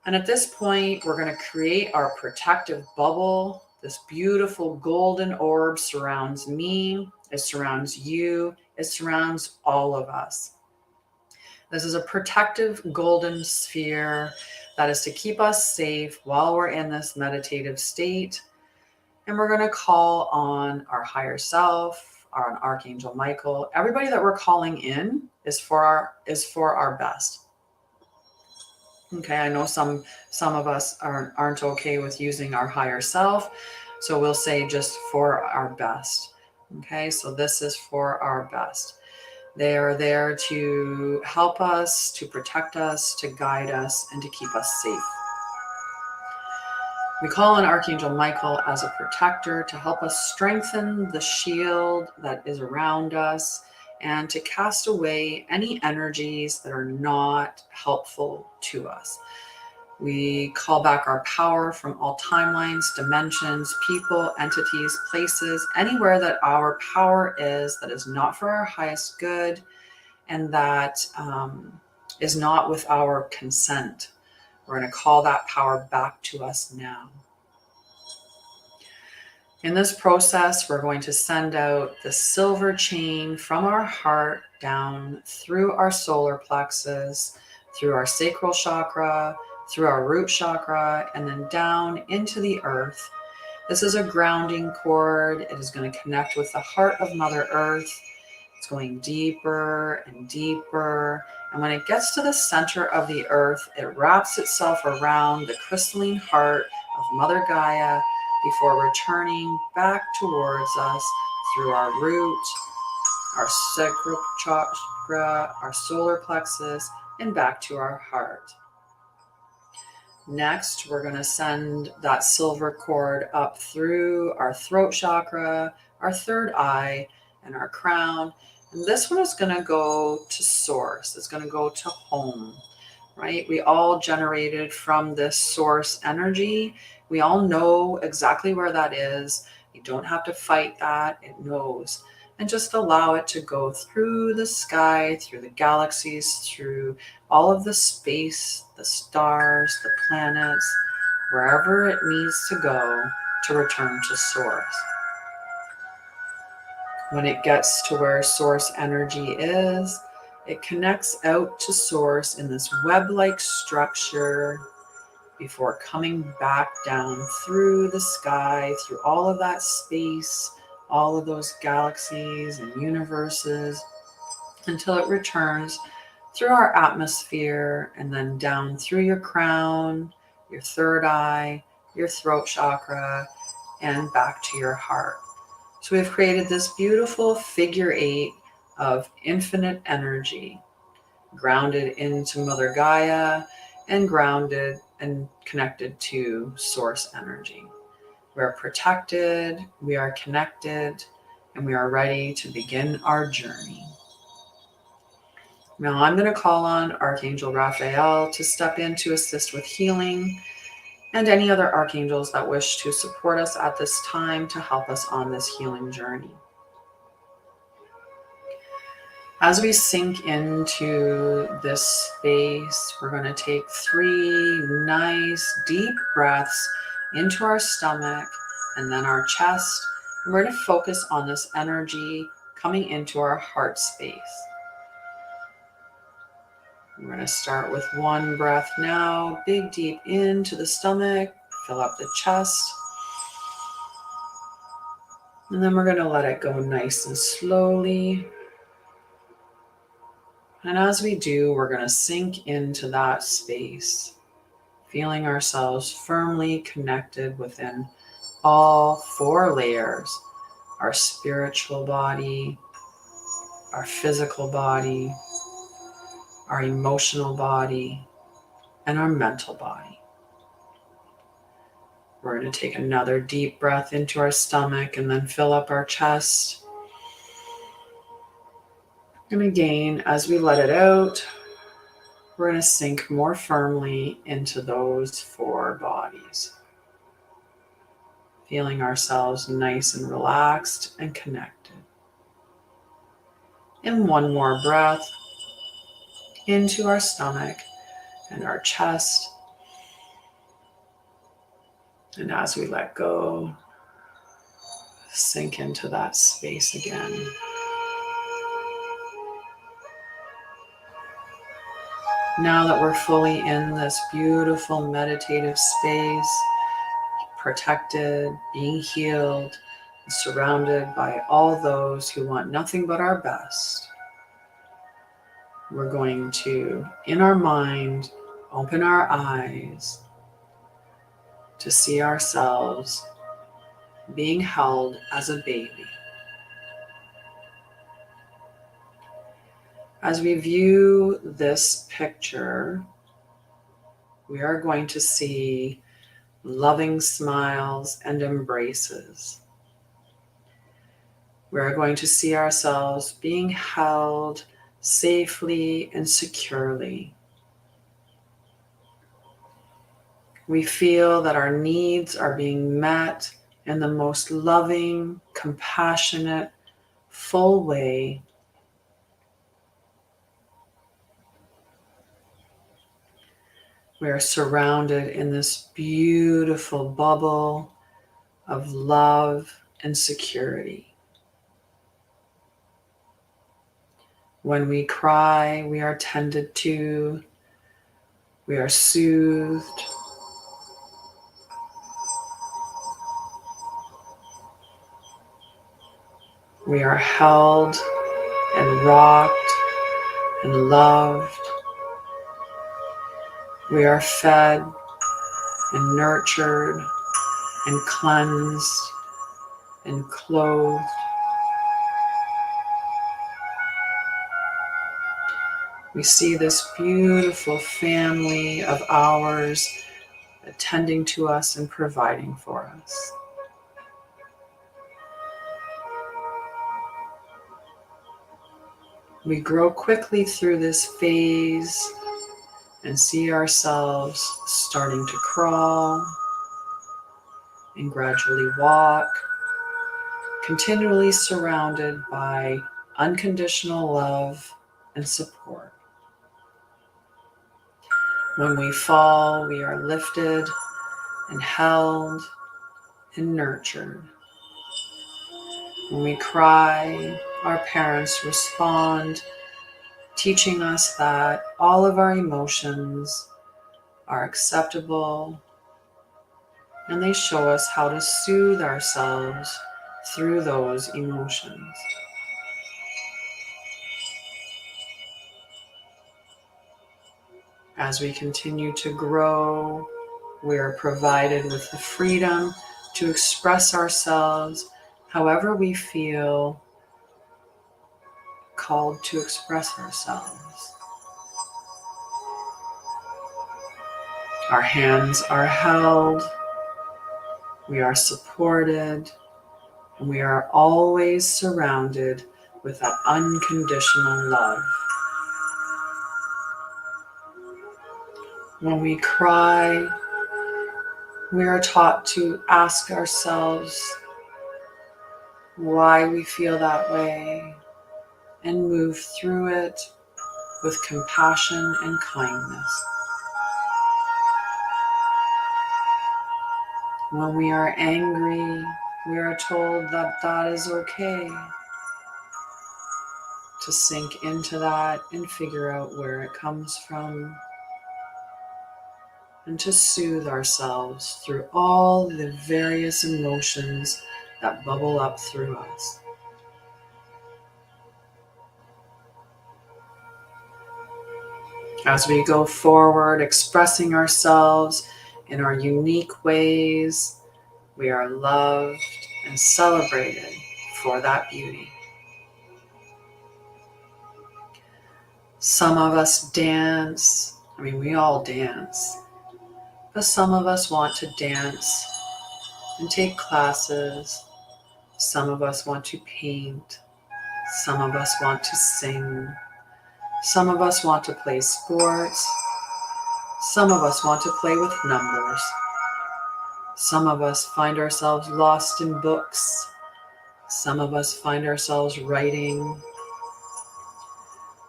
And at this point, we're going to create our protective bubble. This beautiful golden orb surrounds me. It surrounds you. It surrounds all of us. This is a protective golden sphere that is to keep us safe while we're in this meditative state. And we're going to call on our higher self, our Archangel Michael. Everybody that we're calling in is for our best. Okay, I know some of us aren't okay with using our higher self, so we'll say just for our best. Okay, so this is for our best. They are there to help us, to protect us, to guide us, and to keep us safe. We call on Archangel Michael as a protector to help us strengthen the shield that is around us and to cast away any energies that are not helpful to us. We call back our power from all timelines, dimensions, people, entities, places, anywhere that our power is that is not for our highest good and that is not with our consent. We're going to call that power back to us now. In this process, we're going to send out the silver chain from our heart down through our solar plexus, through our sacral chakra, through our root chakra, and then down into the earth. This is a grounding cord. It is going to connect with the heart of Mother Earth. It's going deeper and deeper. And when it gets to the center of the earth, it wraps itself around the crystalline heart of Mother Gaia before returning back towards us through our root, our sacral chakra, our solar plexus, and back to our heart. Next, we're going to send that silver cord up through our throat chakra, our third eye, and our crown. And this one is going to go to source. It's going to go to home, right? We all generated from this source energy. We all know exactly where that is. You don't have to fight that. It knows. And just allow it to go through the sky, through the galaxies, through all of the space, the stars, the planets, wherever it needs to go to return to source. When it gets to where source energy is, it connects out to source in this web-like structure before coming back down through the sky, through all of that space, all of those galaxies and universes, until it returns through our atmosphere and then down through your crown, your third eye, your throat chakra, and back to your heart. So we've created this beautiful figure 8 of infinite energy, grounded into Mother Gaia and grounded and connected to source energy. We're protected, we are connected, and we are ready to begin our journey. Now I'm going to call on Archangel Raphael to step in to assist with healing and any other archangels that wish to support us at this time to help us on this healing journey. As we sink into this space, we're going to take 3 nice deep breaths into our stomach and then our chest. And we're going to focus on this energy coming into our heart space. We're going to start with 1 breath now, big deep into the stomach, fill up the chest. And then we're going to let it go nice and slowly. And as we do, we're going to sink into that space, feeling ourselves firmly connected within all 4 layers, our spiritual body, our physical body, our emotional body, and our mental body. We're going to take another deep breath into our stomach and then fill up our chest. And again, as we let it out, we're going to sink more firmly into those 4 bodies, feeling ourselves nice and relaxed and connected. And one more breath into our stomach and our chest. And as we let go, sink into that space again. Now that we're fully in this beautiful meditative space, protected, being healed, and surrounded by all those who want nothing but our best, we're going to, in our mind, open our eyes to see ourselves being held as a baby. As we view this picture, we are going to see loving smiles and embraces. We are going to see ourselves being held safely and securely. We feel that our needs are being met in the most loving, compassionate, full way. We are surrounded in this beautiful bubble of love and security. When we cry, we are tended to, we are soothed. We are held and rocked and loved. We are fed and nurtured and cleansed and clothed. We see this beautiful family of ours attending to us and providing for us. We grow quickly through this phase and see ourselves starting to crawl and gradually walk, continually surrounded by unconditional love and support. When we fall, we are lifted and held and nurtured. When we cry, our parents respond, teaching us that all of our emotions are acceptable, and they show us how to soothe ourselves through those emotions. As we continue to grow, we are provided with the freedom to express ourselves however we feel called to express ourselves. Our hands are held, we are supported, and we are always surrounded with that unconditional love. When we cry, we are taught to ask ourselves why we feel that way and move through it with compassion and kindness. When we are angry, we are told that that is okay, to sink into that and figure out where it comes from, and to soothe ourselves through all the various emotions that bubble up through us. As we go forward, expressing ourselves in our unique ways, we are loved and celebrated for that beauty. Some of us dance I mean, we all dance, but some of us want to dance and take classes. Some of us want to paint. Some of us want to sing. Some of us want to play sports. Some of us want to play with numbers. Some of us find ourselves lost in books. Some of us find ourselves writing.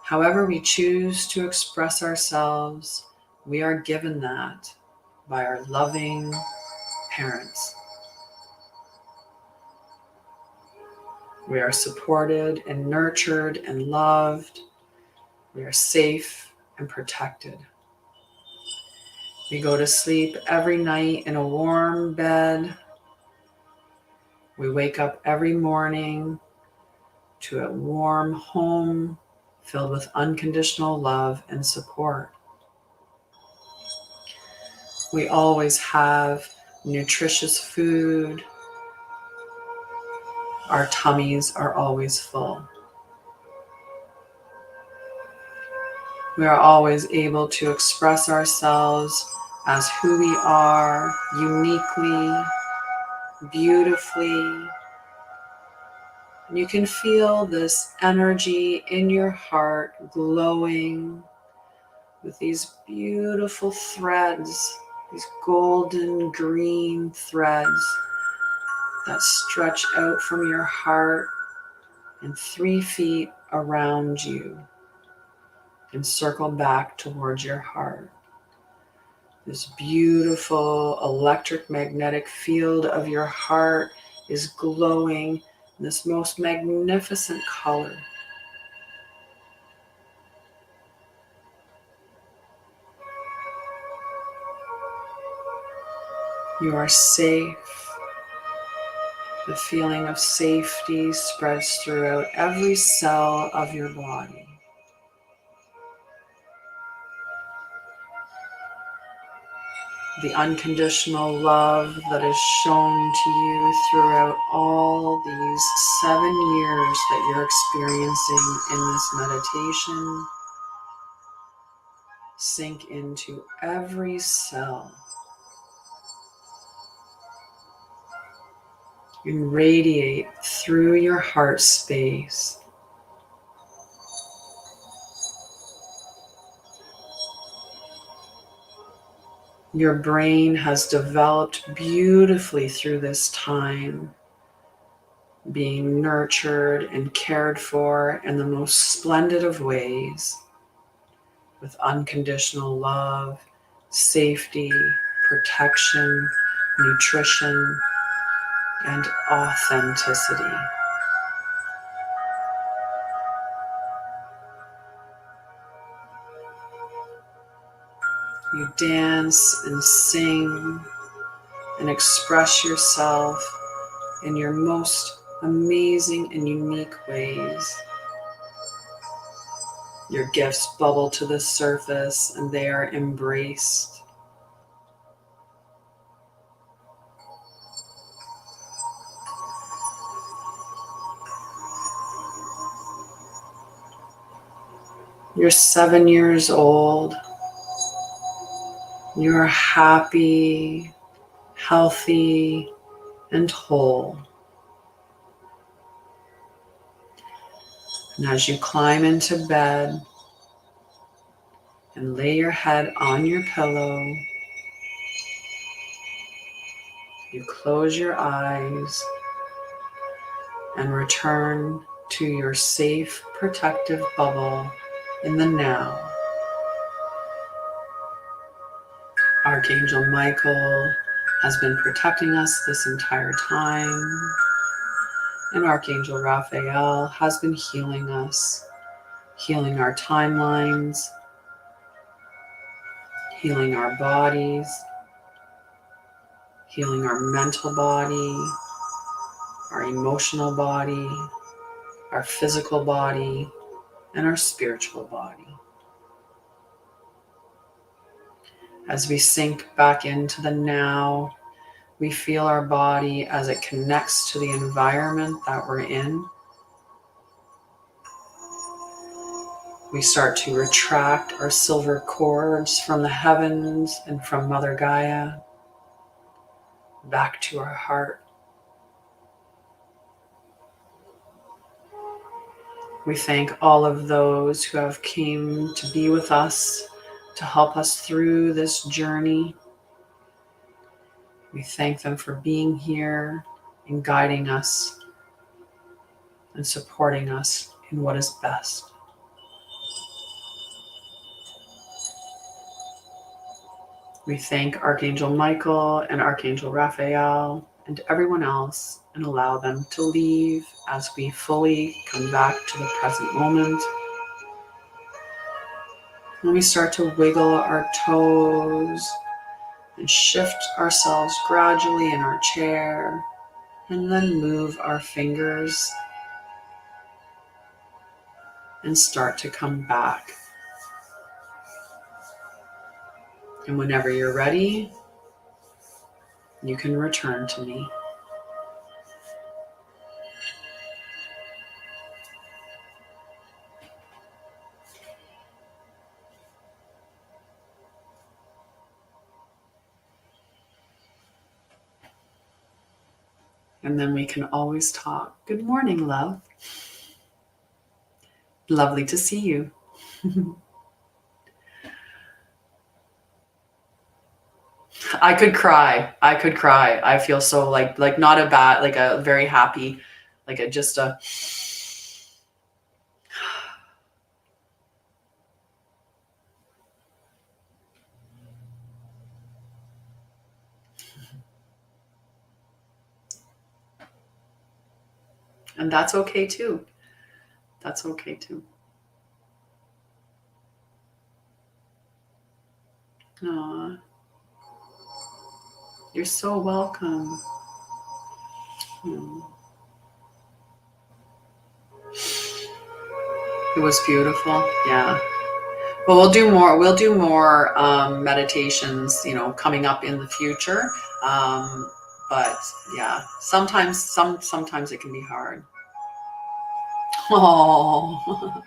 However we choose to express ourselves, we are given that by our loving parents. We are supported and nurtured and loved. We are safe and protected. We go to sleep every night in a warm bed. We wake up every morning to a warm home filled with unconditional love and support. We always have nutritious food. Our tummies are always full. We are always able to express ourselves as who we are, uniquely, beautifully. And you can feel this energy in your heart glowing with these beautiful threads, these golden green threads that stretch out from your heart and 3 feet around you and circle back towards your heart. This beautiful electric magnetic field of your heart is glowing in this most magnificent color. You are safe. The feeling of safety spreads throughout every cell of your body. The unconditional love that is shown to you throughout all these 7 years that you're experiencing in this meditation sink into every cell. And radiate through your heart space. Your brain has developed beautifully through this time, being nurtured and cared for in the most splendid of ways, with unconditional love, safety, protection, nutrition, and authenticity. You dance and sing and express yourself in your most amazing and unique ways. Your gifts bubble to the surface and they are embraced. You're 7 years old. You're happy, healthy, and whole. And as you climb into bed and lay your head on your pillow, you close your eyes and return to your safe, protective bubble in the now. Archangel Michael has been protecting us this entire time, and Archangel Raphael has been healing us, healing our timelines, healing our bodies, healing our mental body, our emotional body, our physical body, and our spiritual body. As we sink back into the now, we feel our body as it connects to the environment that we're in. We start to retract our silver cords from the heavens and from Mother Gaia back to our heart. We thank all of those who have came to be with us, to help us through this journey. We thank them for being here and guiding us and supporting us in what is best. We thank Archangel Michael and Archangel Raphael and everyone else and allow them to leave as we fully come back to the present moment. And we start to wiggle our toes and shift ourselves gradually in our chair, and then move our fingers and start to come back. And whenever you're ready, you can return to me. And then we can always talk. Good morning, love. Lovely to see you. I could cry. I feel so like not a bad, like a very happy, like a just a. And that's okay too. That's okay too. Aw. You're so welcome. It was beautiful. Yeah. But we'll do more. We'll do more meditations, coming up in the future. But yeah, sometimes it can be hard. Oh,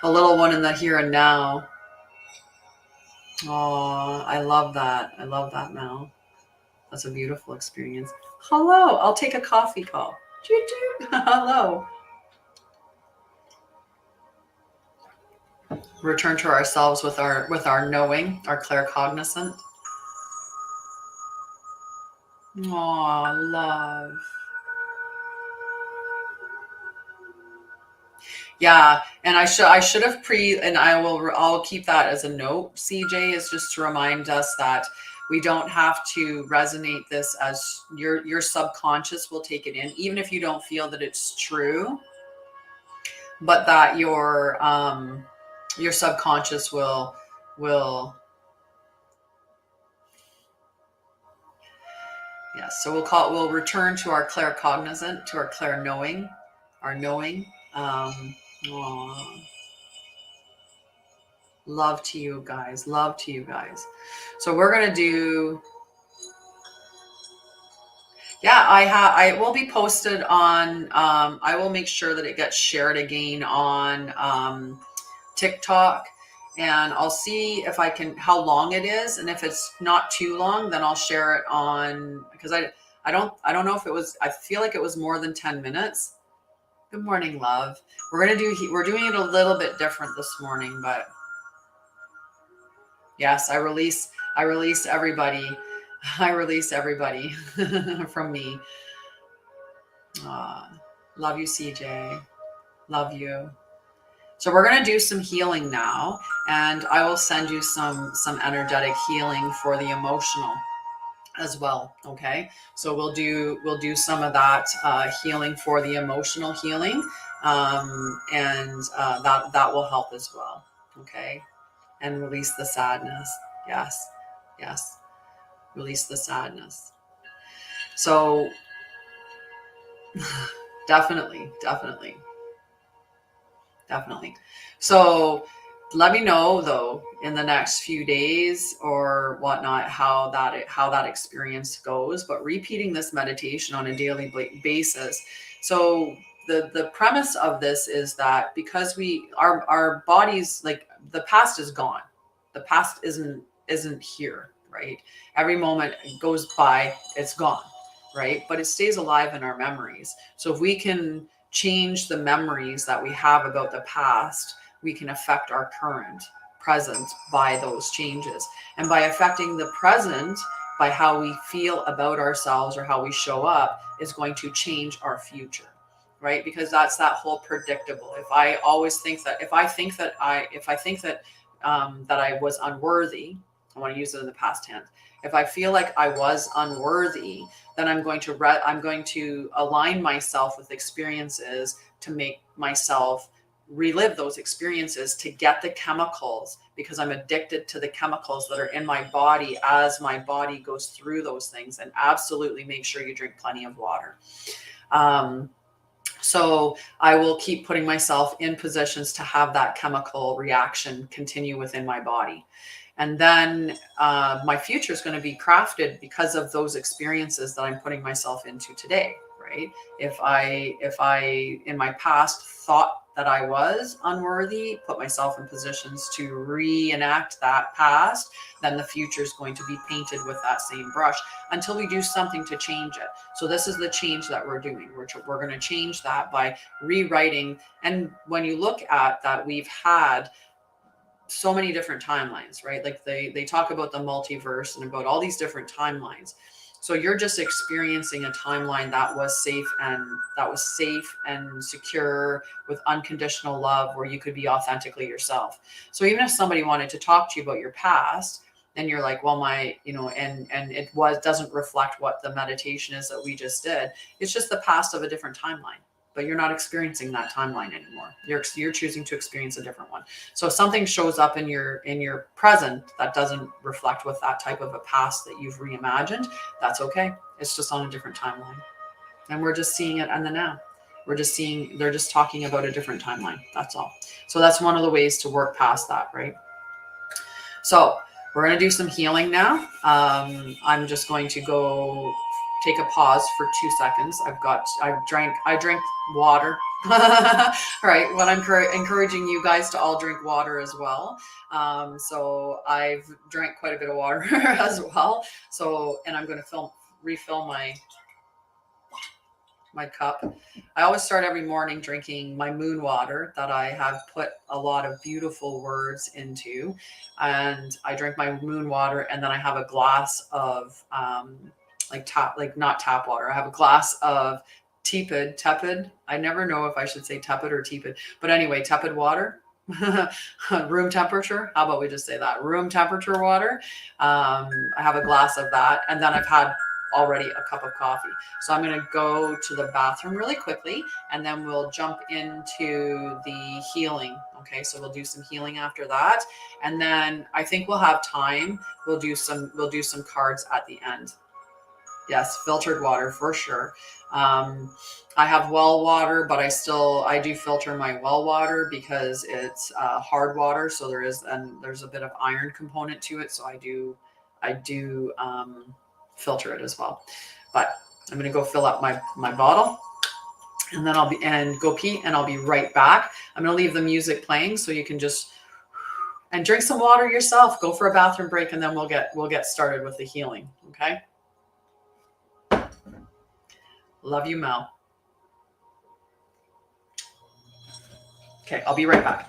a little one in the here and now. Oh, I love that. I love that, Mel. That's a beautiful experience. Hello, I'll take a coffee call. Hello. Return to ourselves with our knowing, our claircognizant. Oh, love. Yeah, and I should have and I'll keep that as a note. CJ, is just to remind us that we don't have to resonate this as your subconscious will take it in, even if you don't feel that it's true, but that your subconscious will. Yes, so we'll return to our claircognizant, to our clair knowing, our knowing. Love to you guys. Love to you guys. So we're gonna do. Yeah, I will be posted on. I will make sure that it gets shared again on TikTok, and I'll see if I can how long it is, and if it's not too long, then I'll share it on, because I don't know if it was. I feel like it was more than 10 minutes. Good morning, love. We're doing it a little bit different this morning, but yes, I release everybody. I release everybody from me. Love you, CJ. Love you. So we're going to do some healing now, and I will send you some energetic healing for the emotional as well. Okay, so we'll do some of that healing for the emotional healing, and that will help as well. Okay, and release the sadness. Yes, release the sadness. So definitely. So let me know though in the next few days or whatnot how that experience goes. But repeating this meditation on a daily basis. So the premise of this is that because our bodies, like, the past is gone. The past isn't here, right? Every moment goes by, it's gone, right? But it stays alive in our memories. So if we can change the memories that we have about the past, we can affect our current present by those changes. And by affecting the present, by how we feel about ourselves or how we show up, is going to change our future, right? Because that's that whole predictable. If I always think that, if I think that that I was unworthy, I want to use it in the past tense. If I feel like I was unworthy, then I'm going to align myself with experiences to make myself relive those experiences, to get the chemicals, because I'm addicted to the chemicals that are in my body as my body goes through those things. And absolutely make sure you drink plenty of water. So I will keep putting myself in positions to have that chemical reaction continue within my body. And then my future is going to be crafted because of those experiences that I'm putting myself into today, right? If I in my past thought that I was unworthy, put myself in positions to reenact that past, then the future is going to be painted with that same brush until we do something to change it. So this is the change that we're doing. We're going to change that by rewriting. And when you look at that, we've had so many different timelines, right? Like they talk about the multiverse and about all these different timelines. So you're just experiencing a timeline that was safe and secure, with unconditional love, where you could be authentically yourself. So even if somebody wanted to talk to you about your past, and you're like, well, and it doesn't reflect what the meditation is that we just did. It's just the past of a different timeline, but you're not experiencing that timeline anymore. You're choosing to experience a different one. So if something shows up in your present that doesn't reflect with that type of a past that you've reimagined, that's okay. It's just on a different timeline. And we're just seeing it in the now. They're just talking about a different timeline. That's all. So that's one of the ways to work past that, right? So we're going to do some healing now. I'm just going to go take a pause for 2 seconds. I drank water. All right. Well, I'm encouraging you guys to all drink water as well. So I've drank quite a bit of water as well. So, and I'm going to refill my cup. I always start every morning drinking my moon water that I have put a lot of beautiful words into. And I drink my moon water, and then I have a glass of not tap water. I have a glass of tepid. I never know if I should say tepid or tepid, but anyway, tepid water. Room temperature. How about we just say that? Room temperature water. I have a glass of that, and then I've had already a cup of coffee. So I'm going to go to the bathroom really quickly, and then we'll jump into the healing. Okay, so we'll do some healing after that, and then I think we'll have time. We'll do some cards at the end. Yes, filtered water for sure. I have well water, but I do filter my well water because it's hard water. So there's a bit of iron component to it. So I do filter it as well. But I'm going to go fill up my bottle, and then go pee, and I'll be right back. I'm going to leave the music playing so you can just and drink some water yourself. Go for a bathroom break, and then we'll get started with the healing. Okay. Love you, Mel. Okay, I'll be right back.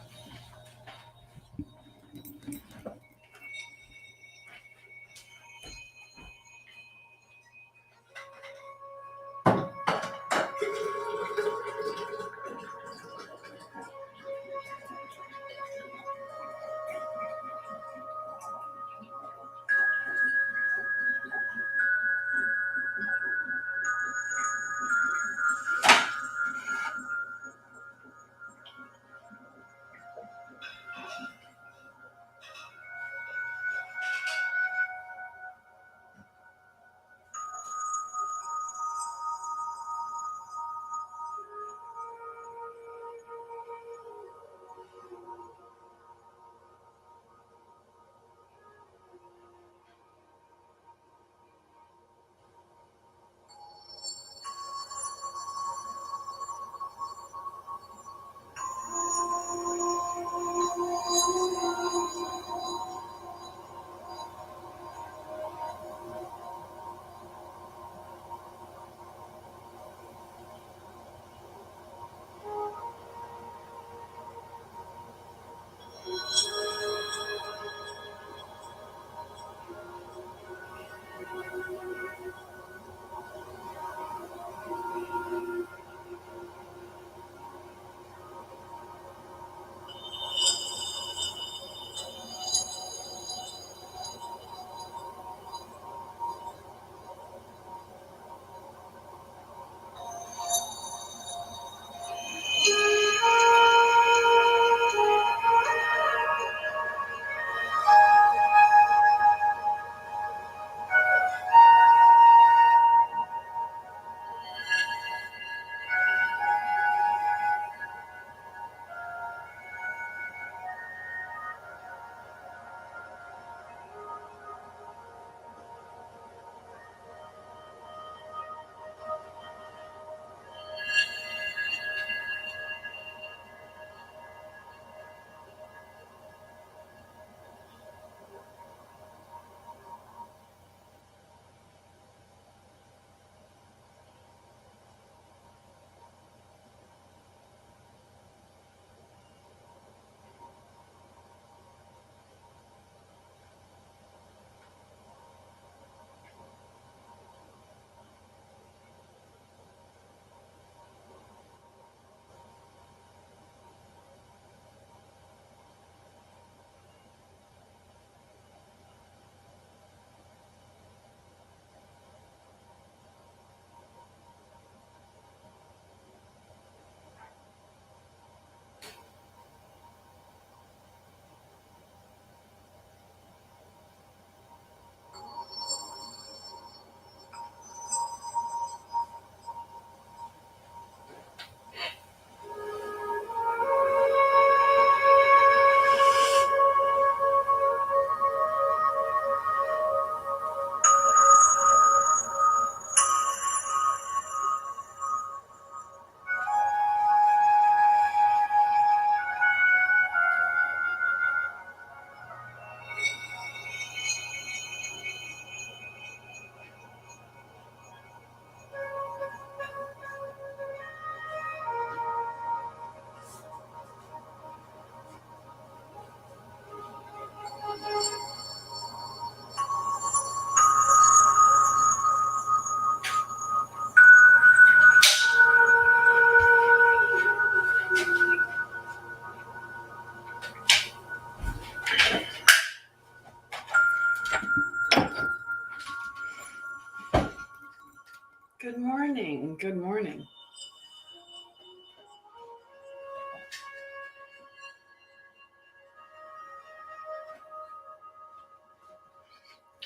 Good morning. Good morning.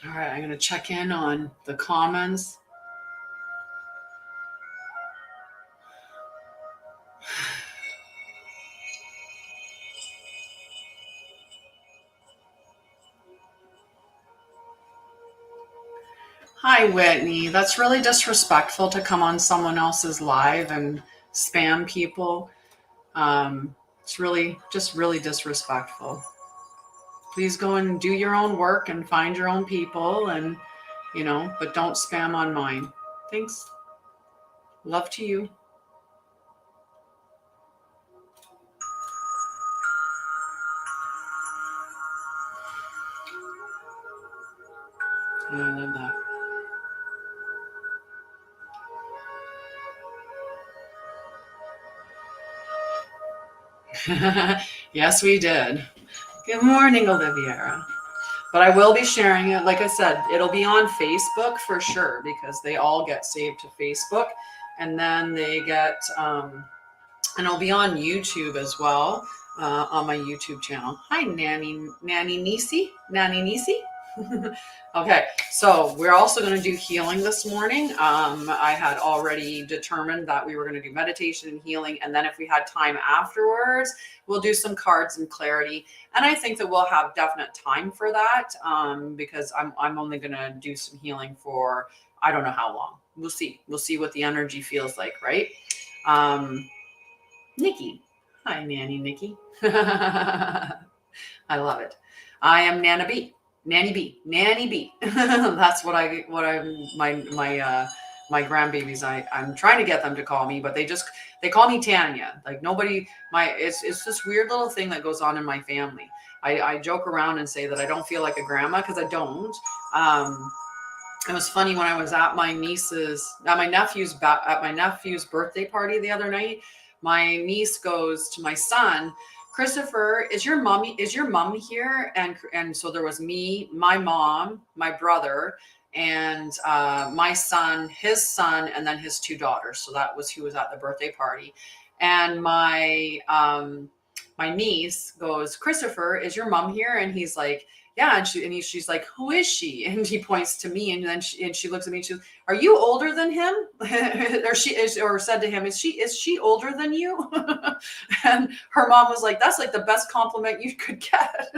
All right, I'm going to check in on the comments. Hi, Whitney. That's really disrespectful to come on someone else's live and spam people. It's really, just really disrespectful. Please go and do your own work and find your own people and, but don't spam on mine. Thanks. Love to you. Oh, I love that. Yes, we did. Good morning, Oliviera. But I will be sharing it. Like I said, it'll be on Facebook for sure because they all get saved to Facebook. And then they get, and it'll be on YouTube as well, on my YouTube channel. Hi, Nanny Nisi. Okay, so we're also going to do healing this morning. I had already determined that we were going to do meditation and healing, and then if we had time afterwards, we'll do some cards and clarity. And I think that we'll have definite time for that, because I'm only going to do some healing for I don't know how long. We'll see. We'll see what the energy feels like, right? Nikki. Hi, Nanny Nikki. I love it. I am Nana B. Nanny B. That's what my grandbabies, I'm trying to get them to call me, but they call me Tanya. Like nobody, it's this weird little thing that goes on in my family. I joke around and say that I don't feel like a grandma because I don't. It was funny when I was at my nephew's birthday party the other night. My niece goes to my son, Christopher, is your mom here? And so there was me, my mom, my brother, and my son, his son, and then his two daughters. So that was who was at the birthday party. And my niece goes, Christopher, is your mom here? And he's like, yeah. And she's like, who is she? And he points to me, and then she looks at me. And she goes, are you older than him? or said to him, is she older than you? And her mom was like, that's like the best compliment you could get.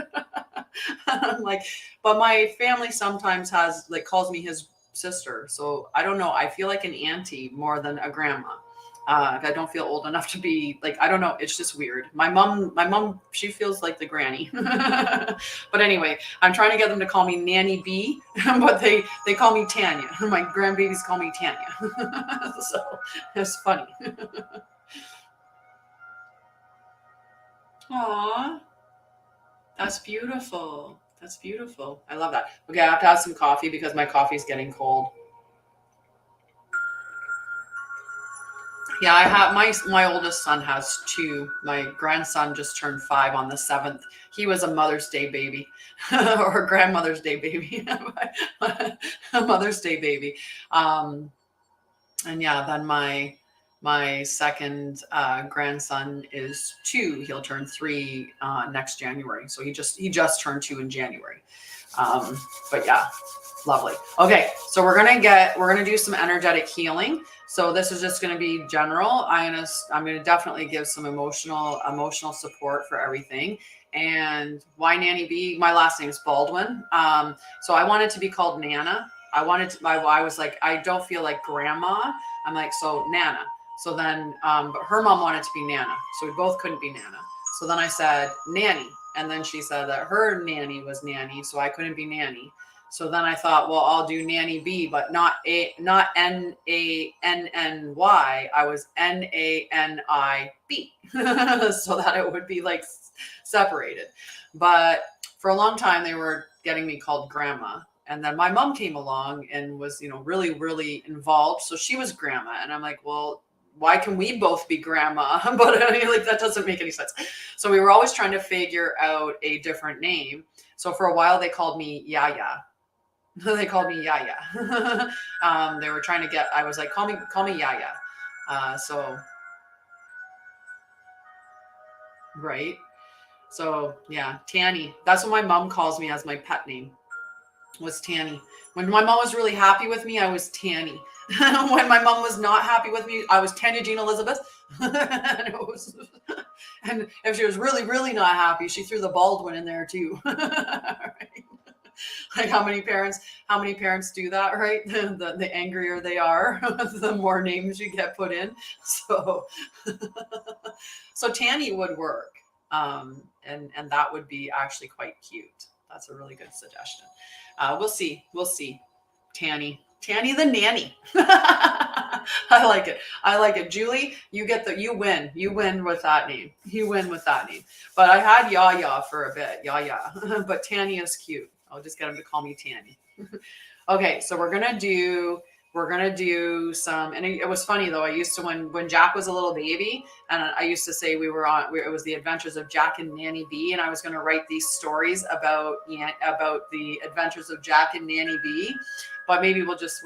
I'm like, but my family sometimes calls me his sister. So I don't know. I feel like an auntie more than a grandma. I don't feel old enough to be like, I don't know. It's just weird. My mom, she feels like the granny. But anyway, I'm trying to get them to call me Nanny B, but they call me Tanya. My grandbabies call me Tanya. So it's funny. Aw, that's beautiful. That's beautiful. I love that. Okay, I have to have some coffee because my coffee's getting cold. Yeah, I have my oldest son has two. My grandson just turned 5 on the 7th. He was a Mother's Day baby or a grandmother's day baby, a Mother's Day baby. And yeah, then my second grandson is 2. He'll turn 3 next January. So he just turned 2 in January. But yeah, lovely. Okay, so we're gonna do some energetic healing. So this is just going to be general. I'm going to definitely give some emotional support for everything. And why Nanny B? My last name is Baldwin. So I wanted to be called Nana. I was like, I don't feel like grandma. I'm like, so Nana. So then, but her mom wanted to be Nana. So we both couldn't be Nana. So then I said Nanny. And then she said that her nanny was Nanny. So I couldn't be Nanny. So then I thought, well, I'll do Nanny B, but not Nanny. I was NANIB, so that it would be like separated. But for a long time, they were getting me called grandma. And then my mom came along and was, really, really involved. So she was grandma. And I'm like, well, why can we both be grandma? But I mean, like, that doesn't make any sense. So we were always trying to figure out a different name. So for a while, they called me Yaya. They called me Yaya. They were trying to get, I was like, call me Yaya. So, right. So yeah, Tanny. That's what my mom calls me as my pet name, was Tanny. When my mom was really happy with me, I was Tanny. When my mom was not happy with me, I was Tanya Jean Elizabeth. and, and if she was really, really not happy, she threw the Baldwin in there too. Right? Like how many parents do that, right? The angrier they are, the more names you get put in. So so Tanny would work. And that would be actually quite cute. That's a really good suggestion. We'll see. We'll see. Tanny the nanny. I like it. I like it. Julie, you win. You win with that name. You win with that name. But I had Yaya for a bit. Yaya. But Tanny is cute. I'll just get him to call me Tanny. Okay, so we're gonna do some, and it was funny though. I used to, when Jack was a little baby, and I used to say it was the adventures of Jack and Nanny B, and I was going to write these stories about the adventures of Jack and Nanny B, but maybe we'll just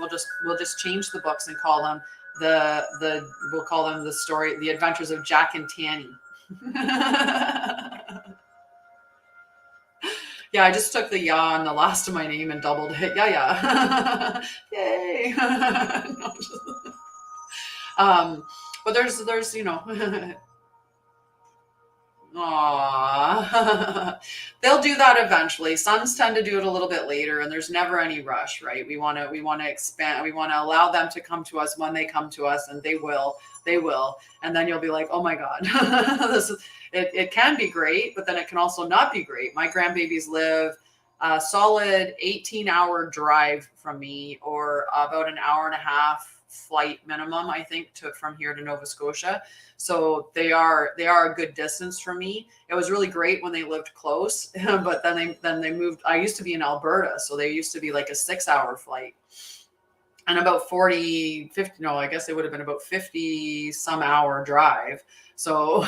change the books and call them we'll call them the adventures of Jack and Tanny. Yeah, I just took the ya on the last of my name and doubled it. Yeah. Yay. But there's Aww. They'll do that eventually. Sons tend to do it a little bit later, and there's never any rush, right? We want to expand. We want to allow them to come to us when they come to us, and they will. And then you'll be like, oh my God, it can be great, but then it can also not be great. My grandbabies live a solid 18-hour drive from me, or about an hour and a half flight minimum, I think, from here to Nova Scotia. So they are a good distance from me. It was really great when they lived close, but then they moved. I used to be in Alberta, so they used to be like a 6-hour flight. And about 40, 50, no, I guess it would have been about 50 some hour drive. So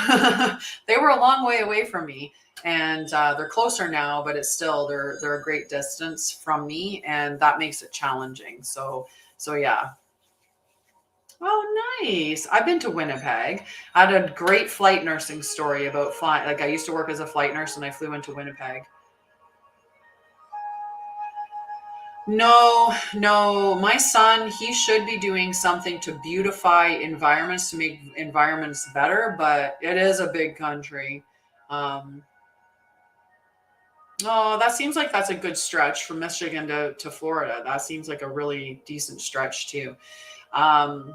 they were a long way away from me, and they're closer now, but it's still, they're a great distance from me, and that makes it challenging. So yeah. Oh, nice. I've been to Winnipeg. I had a great flight nursing story about flying. Like, I used to work as a flight nurse and I flew into Winnipeg. No, my son, he should be doing something to beautify environments, to make environments better, but it is a big country. Um, oh, that seems like that's a good stretch from Michigan to Florida. That seems like a really decent stretch too. Um,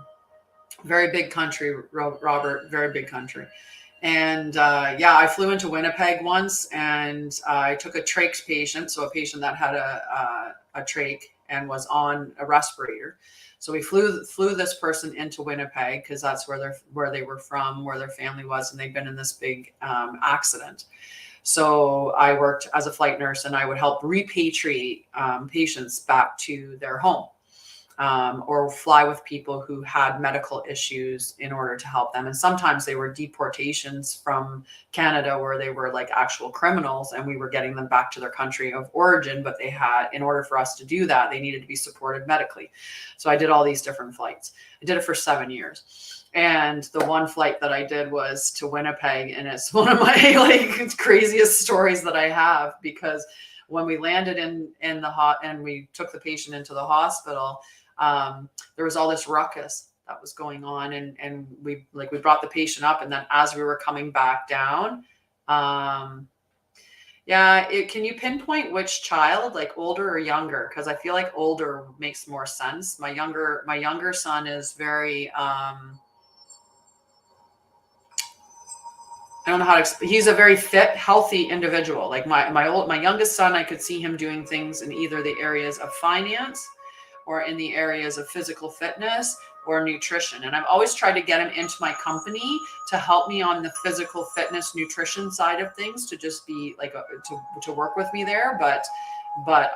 Very big country, Robert, very big country. And yeah, I flew into Winnipeg once, and I took a trach patient, so a patient that had a trach and was on a respirator. So we flew this person into Winnipeg because that's where they were from, where their family was, and they'd been in this big accident. So I worked as a flight nurse, and I would help repatriate patients back to their home. Or fly with people who had medical issues in order to help them. And sometimes they were deportations from Canada, where they were like actual criminals, and we were getting them back to their country of origin. But in order for us to do that, they needed to be supported medically. So I did all these different flights. I did it for 7 years. And the one flight that I did was to Winnipeg. And it's one of my craziest stories that I have, because when we landed in and we took the patient into the hospital, there was all this ruckus that was going on, and we brought the patient up, and then as we were coming back down, can you pinpoint which child, like older or younger? Because I feel like older makes more sense. My younger son is very I don't know how to. He's a very fit, healthy individual. Like my youngest son, I could see him doing things in either the areas of finance, or in the areas of physical fitness or nutrition. And I've always tried to get him into my company to help me on the physical fitness, nutrition side of things, to just be like to work with me there. But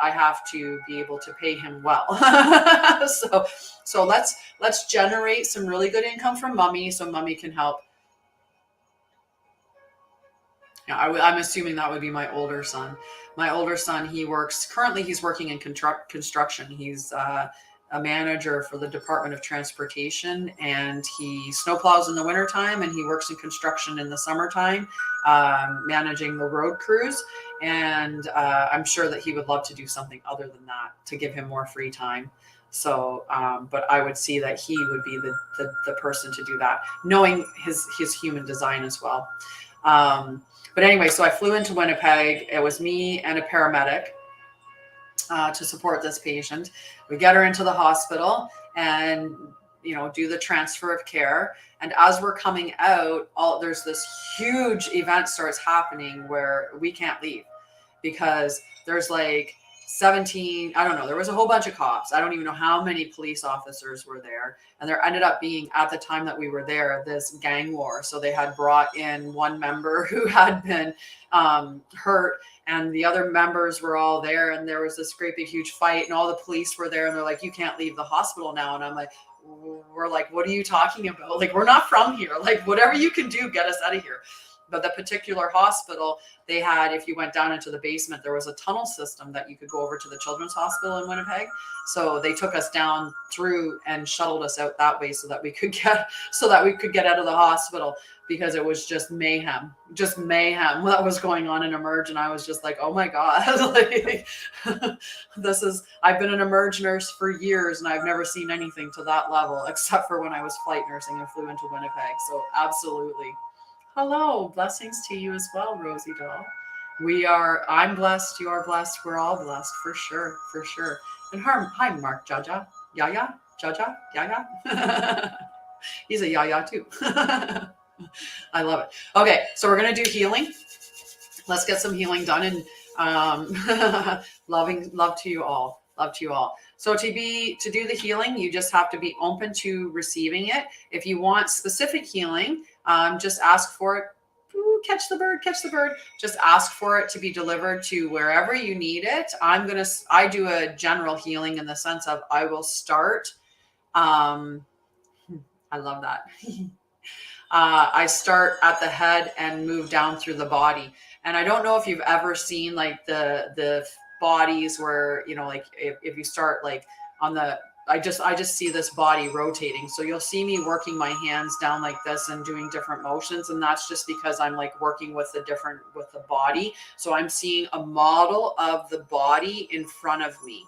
I have to be able to pay him well. So let's generate some really good income from mommy, so mommy can help. Yeah, I'm assuming that would be my older son. My older son, currently he's working in construction. He's a manager for the Department of Transportation, and he snowplows in the wintertime and he works in construction in the summertime, managing the road crews. And I'm sure that he would love to do something other than that to give him more free time. So, but I would see that he would be the person to do that, knowing his human design as well. Um, but anyway, so I flew into Winnipeg. It was me and a paramedic to support this patient. We get her into the hospital and, do the transfer of care. And as we're coming out, there's this huge event starts happening where we can't leave because there's like 17, I don't know, there was a whole bunch of cops. I don't even know how many police officers were there. And there ended up being, at the time that we were there, this gang war. So they had brought in one member who had been hurt, and the other members were all there, and there was this great big huge fight, and all the police were there, and they're like, you can't leave the hospital now. And I'm like, we're like, what are you talking about? Like, we're not from here. Like, whatever you can do, get us out of here. But the particular hospital, they had, if you went down into the basement, there was a tunnel system that you could go over to the Children's Hospital in Winnipeg. So they took us down through and shuttled us out that way so that we could get out of the hospital, because it was just mayhem that was going on in Emerge. And I was just like, oh my God, like, I've been an Emerge nurse for years and I've never seen anything to that level, except for when I was flight nursing and flew into Winnipeg. So absolutely. Hello, blessings to you as well, Rosie doll. I'm blessed, you're blessed, we're all blessed, for sure, for sure. And hi, Mark Jaja, Yaya, Jaja, Yaya. He's a Yaya too. I love it. Okay, so we're going to do healing. Let's get some healing done, and love to you all. Love to you all. So to do the healing, you just have to be open to receiving it. If you want specific healing, just ask for it. Ooh, catch the bird. Just ask for it to be delivered to wherever you need it. I do a general healing in the sense of I will start. I love that. I start at the head and move down through the body. And I don't know if you've ever seen like the bodies where, like if you start like on the, I just see this body rotating. So you'll see me working my hands down like this and doing different motions. And that's just because I'm like working with the body. So I'm seeing a model of the body in front of me.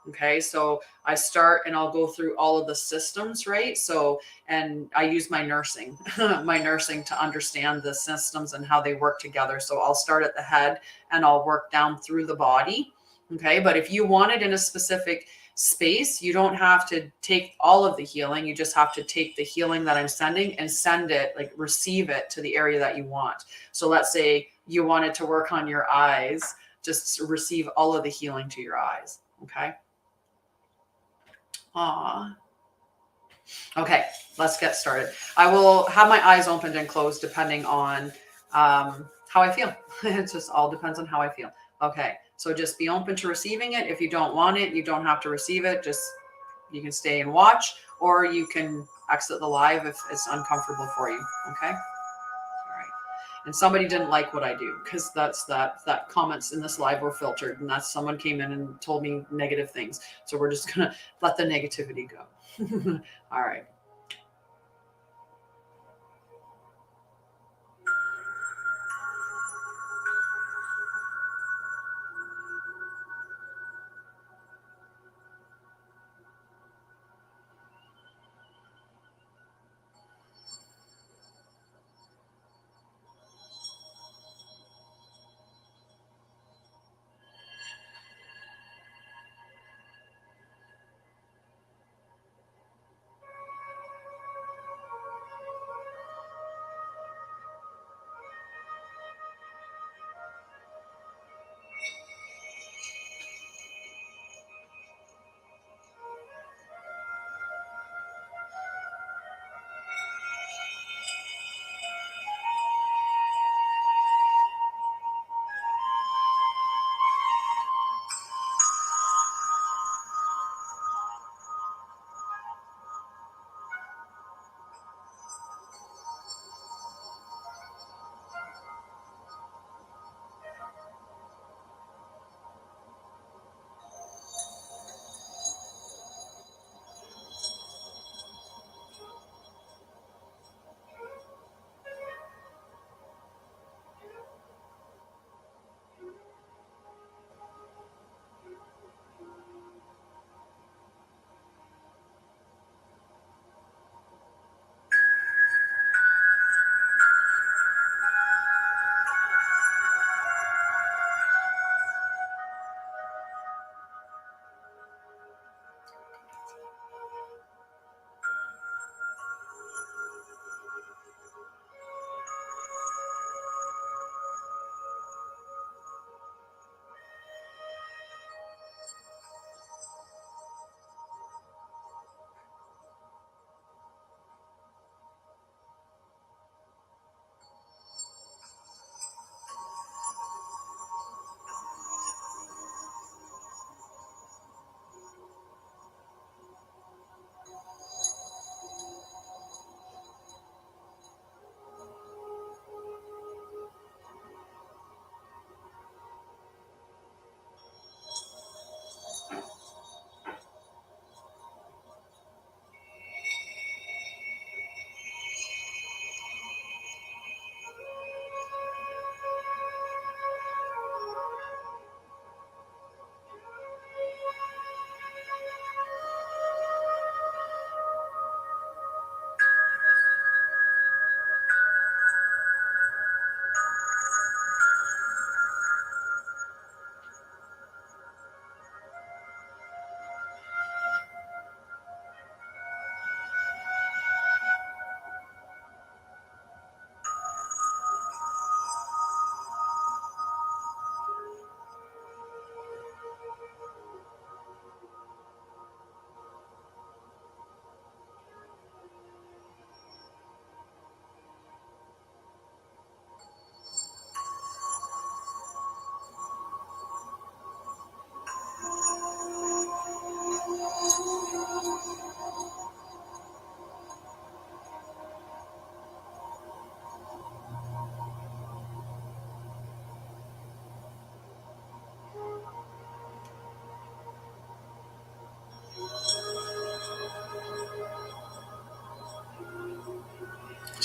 Okay, so I start and I'll go through all of the systems, right? So, and I use my nursing, to understand the systems and how they work together. So I'll start at the head and I'll work down through the body. Okay, but if you want it in a specific space, you don't have to take all of the healing. You just have to take the healing that I'm sending and send it, like receive it to the area that you want. So let's say you wanted to work on your eyes, just receive all of the healing to your eyes. Okay. Aw. Okay, let's get started. I will have my eyes opened and closed depending on how I feel. It just all depends on how I feel. Okay, so just be open to receiving it. If you don't want it, you don't have to receive it. Just, you can stay and watch, or you can exit the live if it's uncomfortable for you. Okay. And somebody didn't like what I do, because that comments in this live were filtered, and that's someone came in and told me negative things. So we're just gonna let the negativity go. All right.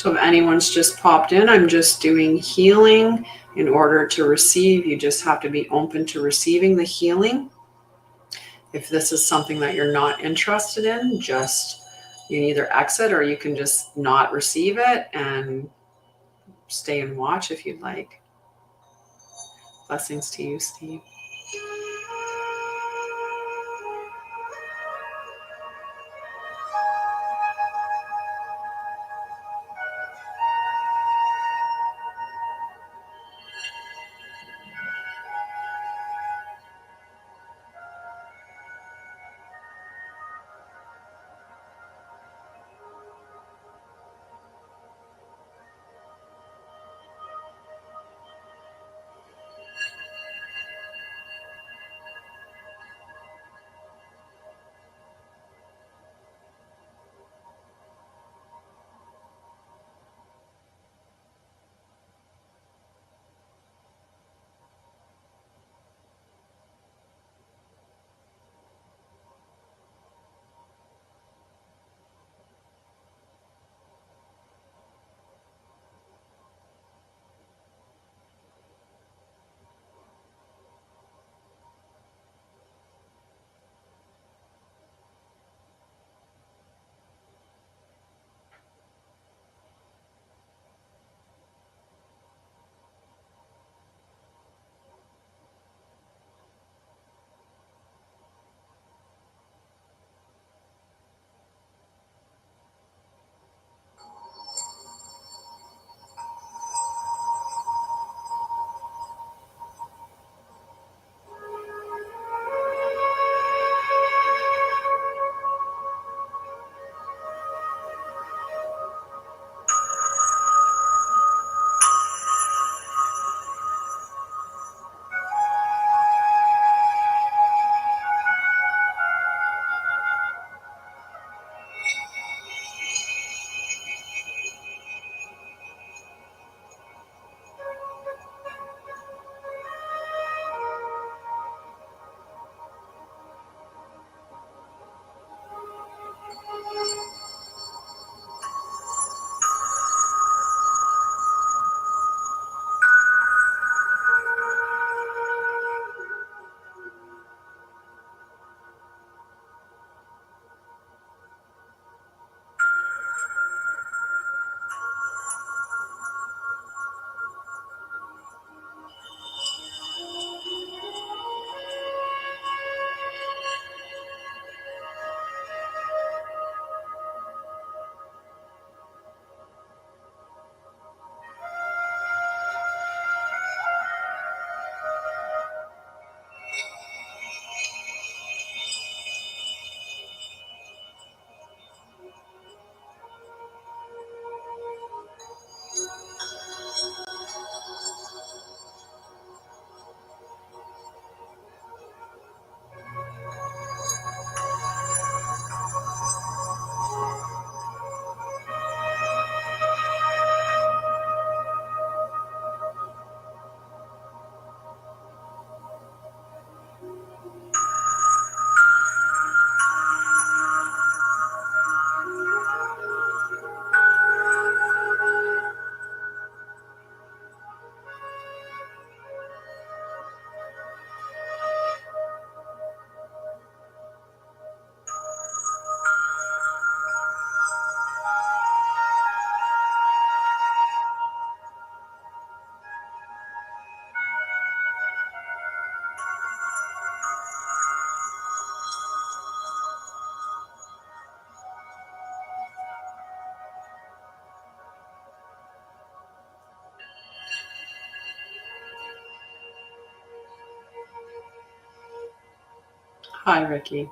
So if anyone's just popped in, I'm just doing healing. In order to receive, you just have to be open to receiving the healing. If this is something that you're not interested in, just you can either exit or you can just not receive it and stay and watch if you'd like. Blessings to you, Steve. Hi, Ricky.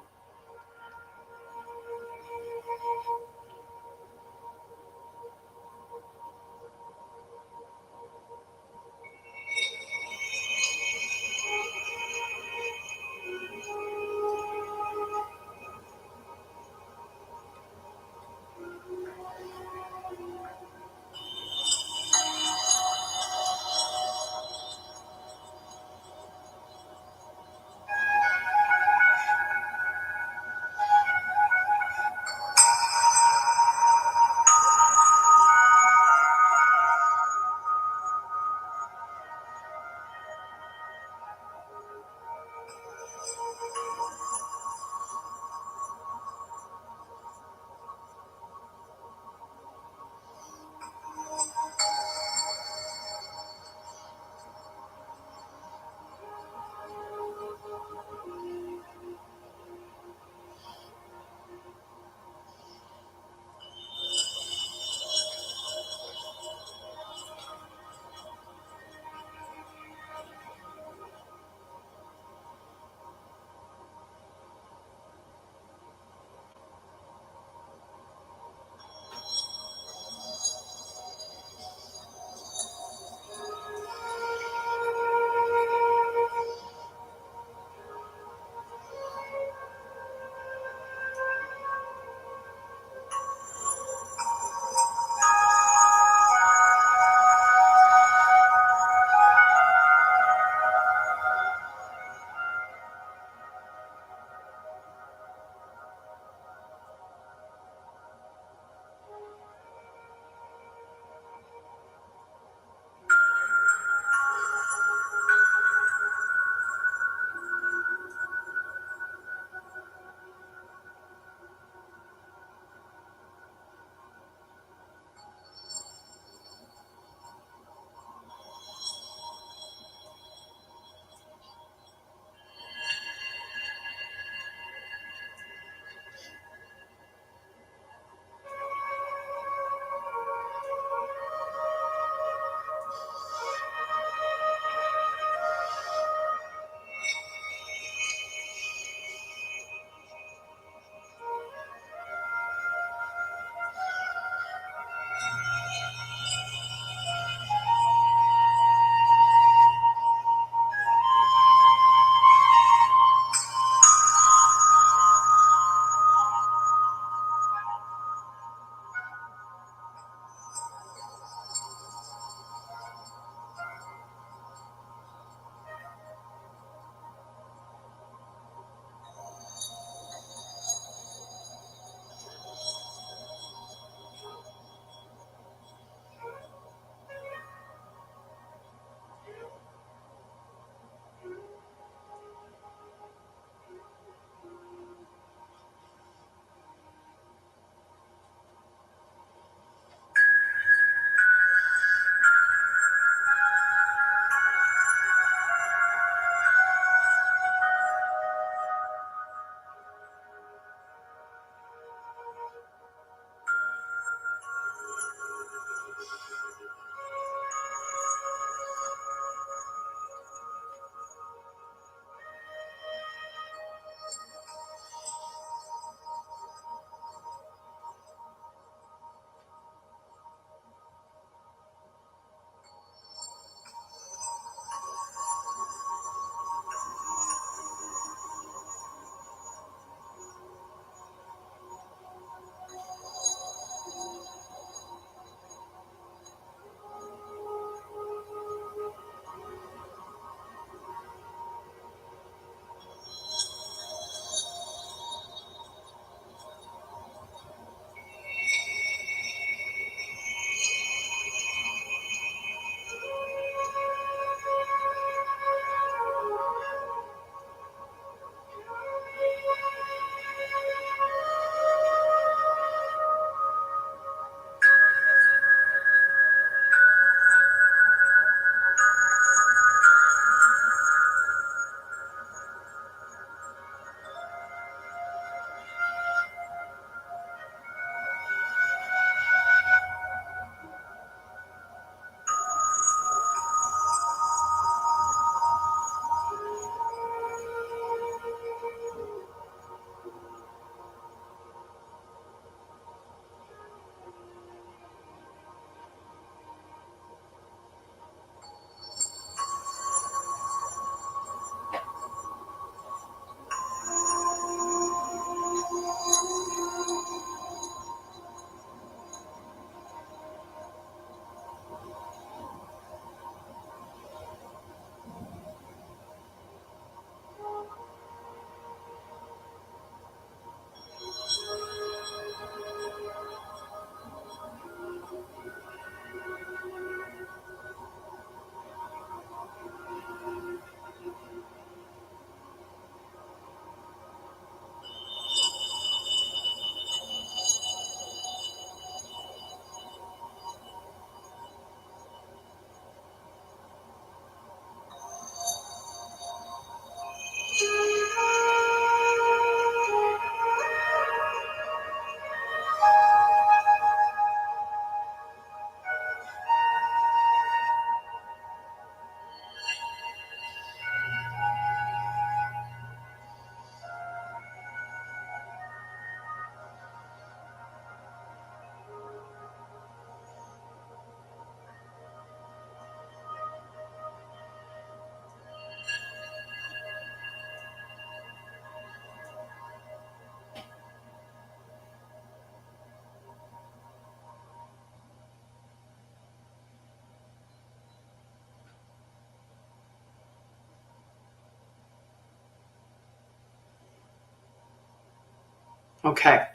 Okay.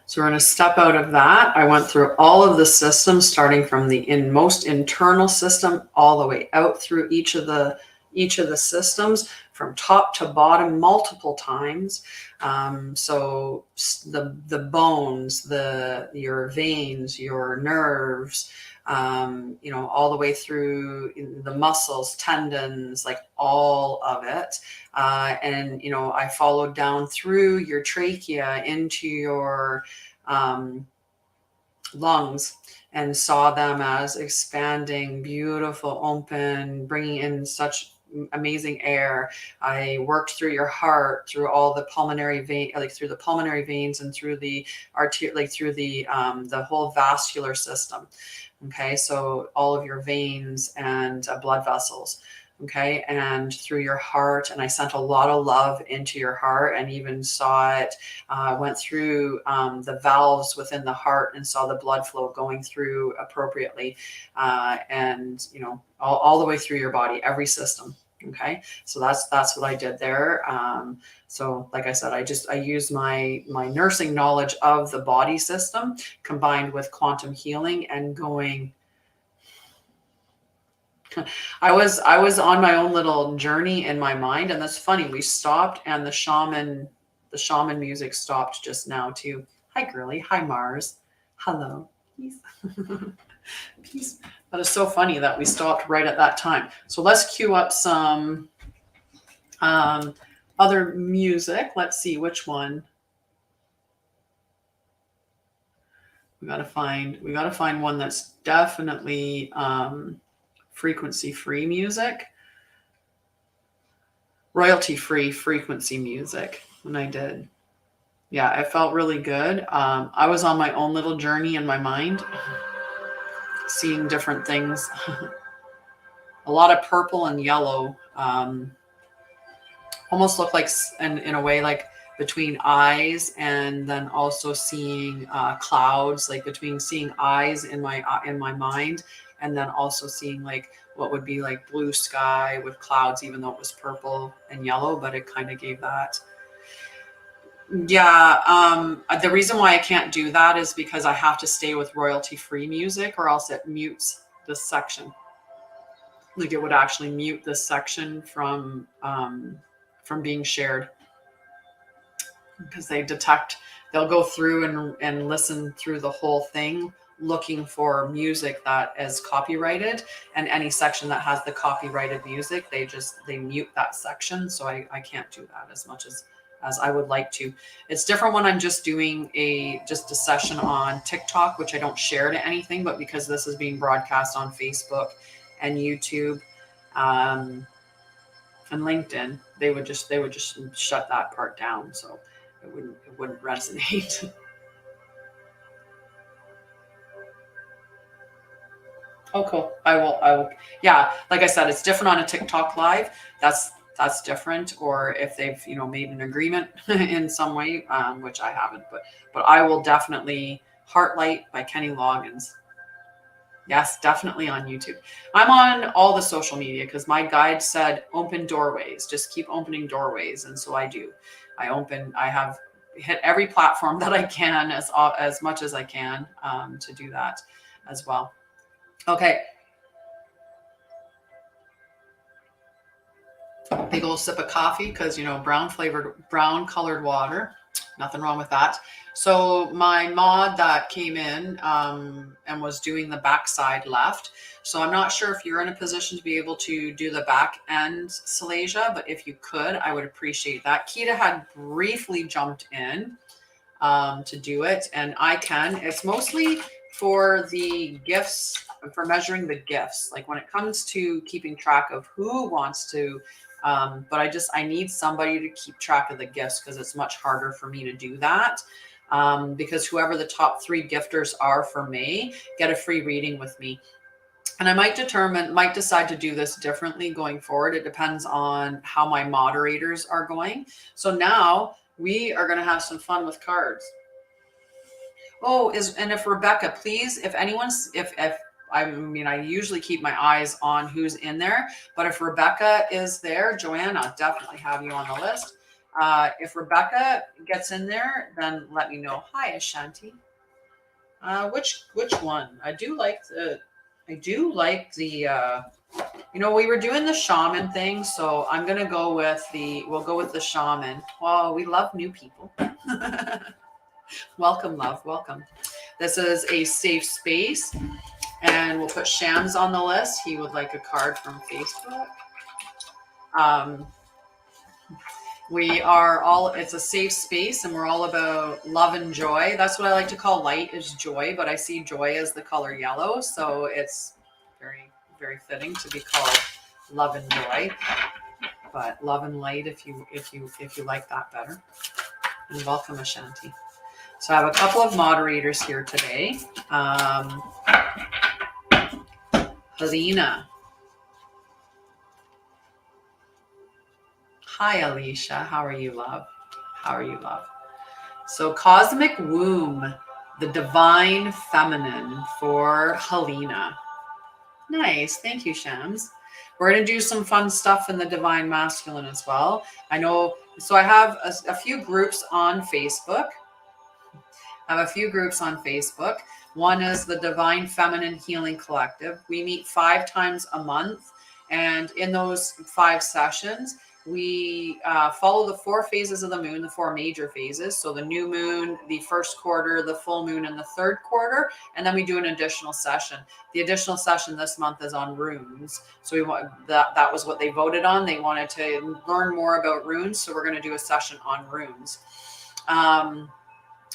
So we're going to step out of that. I went through all of the systems, starting from the most internal system all the way out through each of the systems, from top to bottom, multiple times. So the bones, your veins, your nerves, all the way through the muscles, tendons, like all of it. And I followed down through your trachea into your lungs and saw them as expanding, beautiful, open, bringing in such amazing air. I worked through your heart, through all the pulmonary vein, like through the pulmonary veins and through the like through the whole vascular system. Okay, so all of your veins and blood vessels. Okay, and through your heart, and I sent a lot of love into your heart, and even saw it, went through the valves within the heart and saw the blood flow going through appropriately, and all the way through your body, every system. Okay, so that's what I did there. So like I said, I used my nursing knowledge of the body system combined with quantum healing and going. I was on my own little journey in my mind, and that's funny. We stopped, and the shaman music stopped just now too. Hi, girly. Hi, Mars. Hello. Peace. Peace. That is so funny that we stopped right at that time. So let's cue up some other music. Let's see which one. We gotta find one that's definitely frequency-free music, royalty-free frequency music. When I did, yeah, it felt really good. I was on my own little journey in my mind, seeing different things. A lot of purple and yellow, almost look like, in a way, like between eyes, and then also seeing clouds, like between seeing eyes in my mind, and then also seeing like what would be like blue sky with clouds, even though it was purple and yellow, but it kind of gave that. Yeah, the reason why I can't do that is because I have to stay with royalty-free music, or else it mutes this section. Like it would actually mute this section from being shared, because they'll go through and listen through the whole thing, looking for music that is copyrighted, and any section that has the copyrighted music, they mute that section. So I can't do that as much as I would like to. It's different when I'm just doing a session on TikTok, which I don't share to anything, but because this is being broadcast on Facebook and YouTube, and LinkedIn, they would just shut that part down. So it wouldn't resonate. Oh, cool. I will. Yeah. Like I said, it's different on a TikTok live. That's different. Or if they've, made an agreement in some way, which I haven't, but I will definitely. Heartlight by Kenny Loggins. Yes, definitely on YouTube. I'm on all the social media because my guide said open doorways, just keep opening doorways. And so I do. I have hit every platform that I can as much as I can to do that as well. Okay. Big old sip of coffee because, brown colored water. Nothing wrong with that. So my mod that came in and was doing the backside left. So I'm not sure if you're in a position to be able to do the back end, Salasia, but if you could, I would appreciate that. Kita had briefly jumped in to do it, and I can. It's mostly for the gifts, for measuring the gifts. Like when it comes to keeping track of who wants to, but I need somebody to keep track of the gifts, because it's much harder for me to do that. Because whoever the top 3 gifters are for May get a free reading with me. And I might decide to do this differently going forward. It depends on how my moderators are going. So now we are going to have some fun with cards. Oh, and if Rebecca, please, if anyone's, I usually keep my eyes on who's in there, but if Rebecca is there, Joanna, definitely have you on the list. If Rebecca gets in there, then let me know. Hi, Ashanti. Which one? I do like the we were doing the shaman thing, so I'm gonna go with we'll go with the shaman. Well, we love new people. Welcome, love, welcome. This is a safe space, and we'll put Shams on the list. He would like a card from Facebook. It's a safe space, and we're all about love and joy. That's what I like to call light, is joy, but I see joy as the color yellow, so it's very, very fitting to be called love and joy. But love and light, if you like that better. And welcome, Ashanti. So I have a couple of moderators here today. Helena. Hi, Alicia. How are you, love? How are you, love? So Cosmic Womb, the Divine Feminine for Helena. Nice. Thank you, Shams. We're going to do some fun stuff in the Divine Masculine as well. I know. So I have a few groups on Facebook. One is the Divine Feminine Healing Collective. We meet 5 times a month. And in those 5 sessions, we follow the 4 phases of the moon, the 4 major phases. So the new moon, the first quarter, the full moon, and the third quarter. And then we do an additional session. The additional session this month is on runes. So we want that was what they voted on. They wanted to learn more about runes. So we're going to do a session on runes.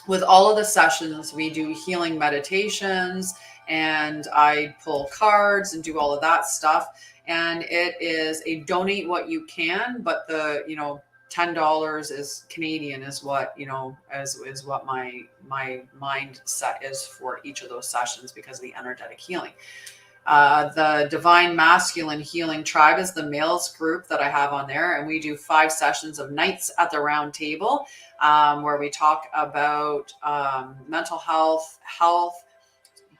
With all of the sessions, we do healing meditations, and I pull cards and do all of that stuff. And it is a donate what you can, but the $10 is Canadian, is what is what my mindset is for each of those sessions, because of the energetic healing. The Divine Masculine Healing Tribe is the males group that I have on there, and we do 5 sessions of Nights at the Round Table, where we talk about mental health,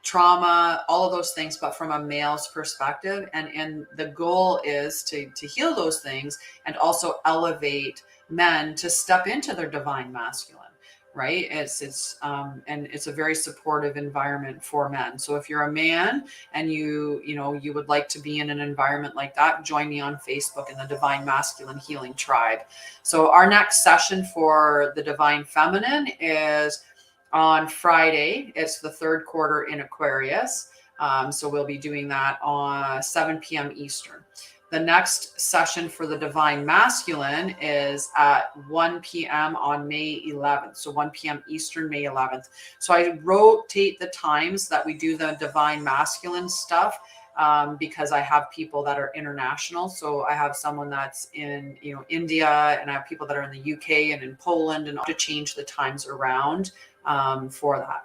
trauma, all of those things, but from a male's perspective. And the goal is to heal those things and also elevate men to step into their divine masculine. Right? It's a very supportive environment for men. So if you're a man and you would like to be in an environment like that, join me on Facebook in the Divine Masculine Healing Tribe. So our next session for the Divine Feminine is on Friday. It's the 3rd quarter in Aquarius. So we'll be doing that on 7 p.m. Eastern. The next session for the Divine Masculine is at 1 p.m. on May 11th. So 1 p.m. Eastern, May 11th. So I rotate the times that we do the Divine Masculine stuff, because I have people that are international. So I have someone that's in India, and I have people that are in the UK and in Poland, and to change the times around for that.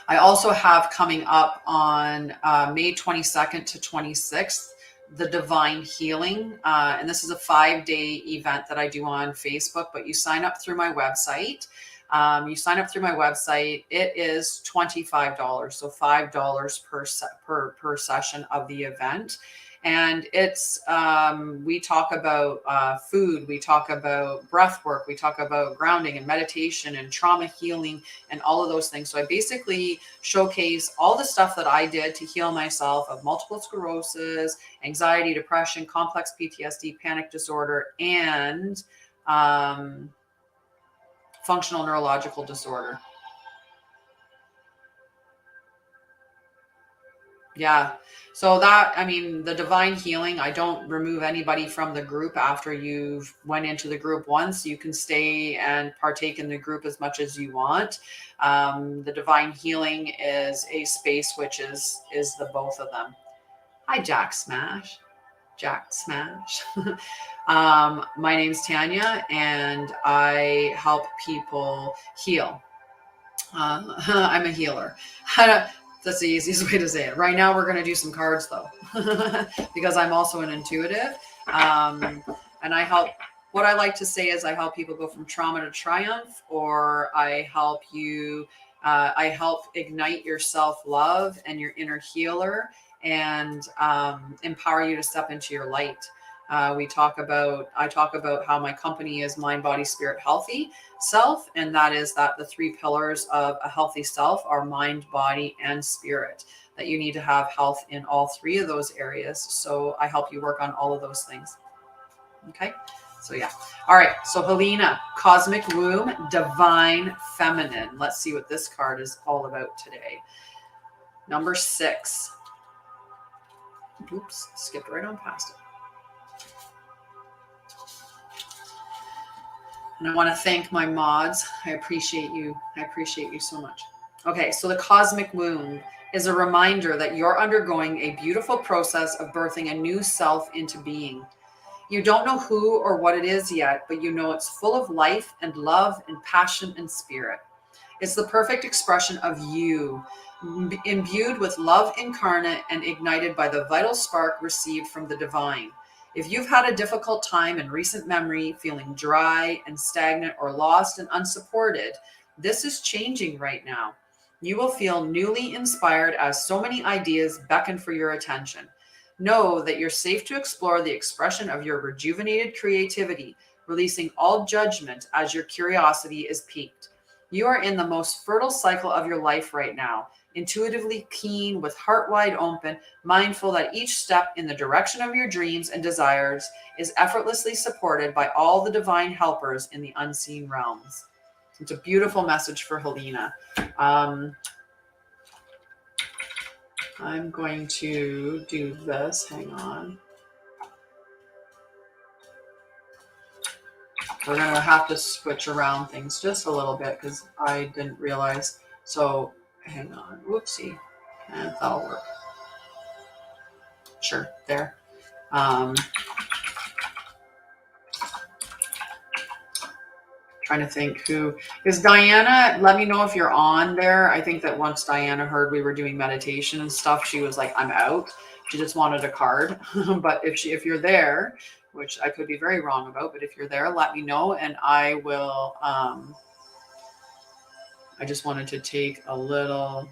I also have coming up on May 22nd to 26th, the Divine Healing. And this is a 5-day event that I do on Facebook, but you sign up through my website. It is $25. So $5 per session of the event. And it's, we talk about food, we talk about breath work, we talk about grounding and meditation and trauma healing and all of those things. So I basically showcase all the stuff that I did to heal myself of multiple sclerosis, anxiety, depression, complex PTSD, panic disorder, and functional neurological disorder. Yeah. So the Divine Healing, I don't remove anybody from the group after you've went into the group once. You can stay and partake in the group as much as you want. The Divine Healing is a space which is the both of them. Hi, Jack Smash. My name's Tanya, and I help people heal. I'm a healer. That's the easiest way to say it. Right now, we're going to do some cards, though, because I'm also an intuitive. And I help, what I like to say is I help people go from trauma to triumph, or I help ignite your self-love and your inner healer, and empower you to step into your light. I talk about how my company is mind, body, spirit, healthy self. And that is that the three pillars of a healthy self are mind, body, and spirit, that you need to have health in all three of those areas. So I help you work on all of those things. Okay. So yeah. All right. So Helena, Cosmic Womb, Divine Feminine. Let's see what this card is all about today. Number 6. Oops, skipped right on past it. And I want to thank my mods. I appreciate you. I appreciate you so much. Okay, so the Cosmic Womb is a reminder that you're undergoing a beautiful process of birthing a new self into being. You don't know who or what it is yet, but you know it's full of life and love and passion and spirit. It's the perfect expression of you, imbued with love incarnate and ignited by the vital spark received from the divine. If you've had a difficult time in recent memory, feeling dry and stagnant or lost and unsupported, this is changing right now. You will feel newly inspired as so many ideas beckon for your attention. Know that you're safe to explore the expression of your rejuvenated creativity, releasing all judgment as your curiosity is piqued. You are in the most fertile cycle of your life right now, intuitively keen, with heart wide open, mindful that each step in the direction of your dreams and desires is effortlessly supported by all the divine helpers in the unseen realms. It's a beautiful message for Helena. I'm going to do this. Hang on. We're going to have to switch around things just a little bit because I didn't realize. So hang on. Whoopsie. And that'll work. Sure. There. Trying to think who is Diana. Let me know if you're on there. I think that once Diana heard we were doing meditation and stuff, she was like, I'm out. She just wanted a card. But if you're there, which I could be very wrong about, but if you're there, let me know and I will. I just wanted to take a little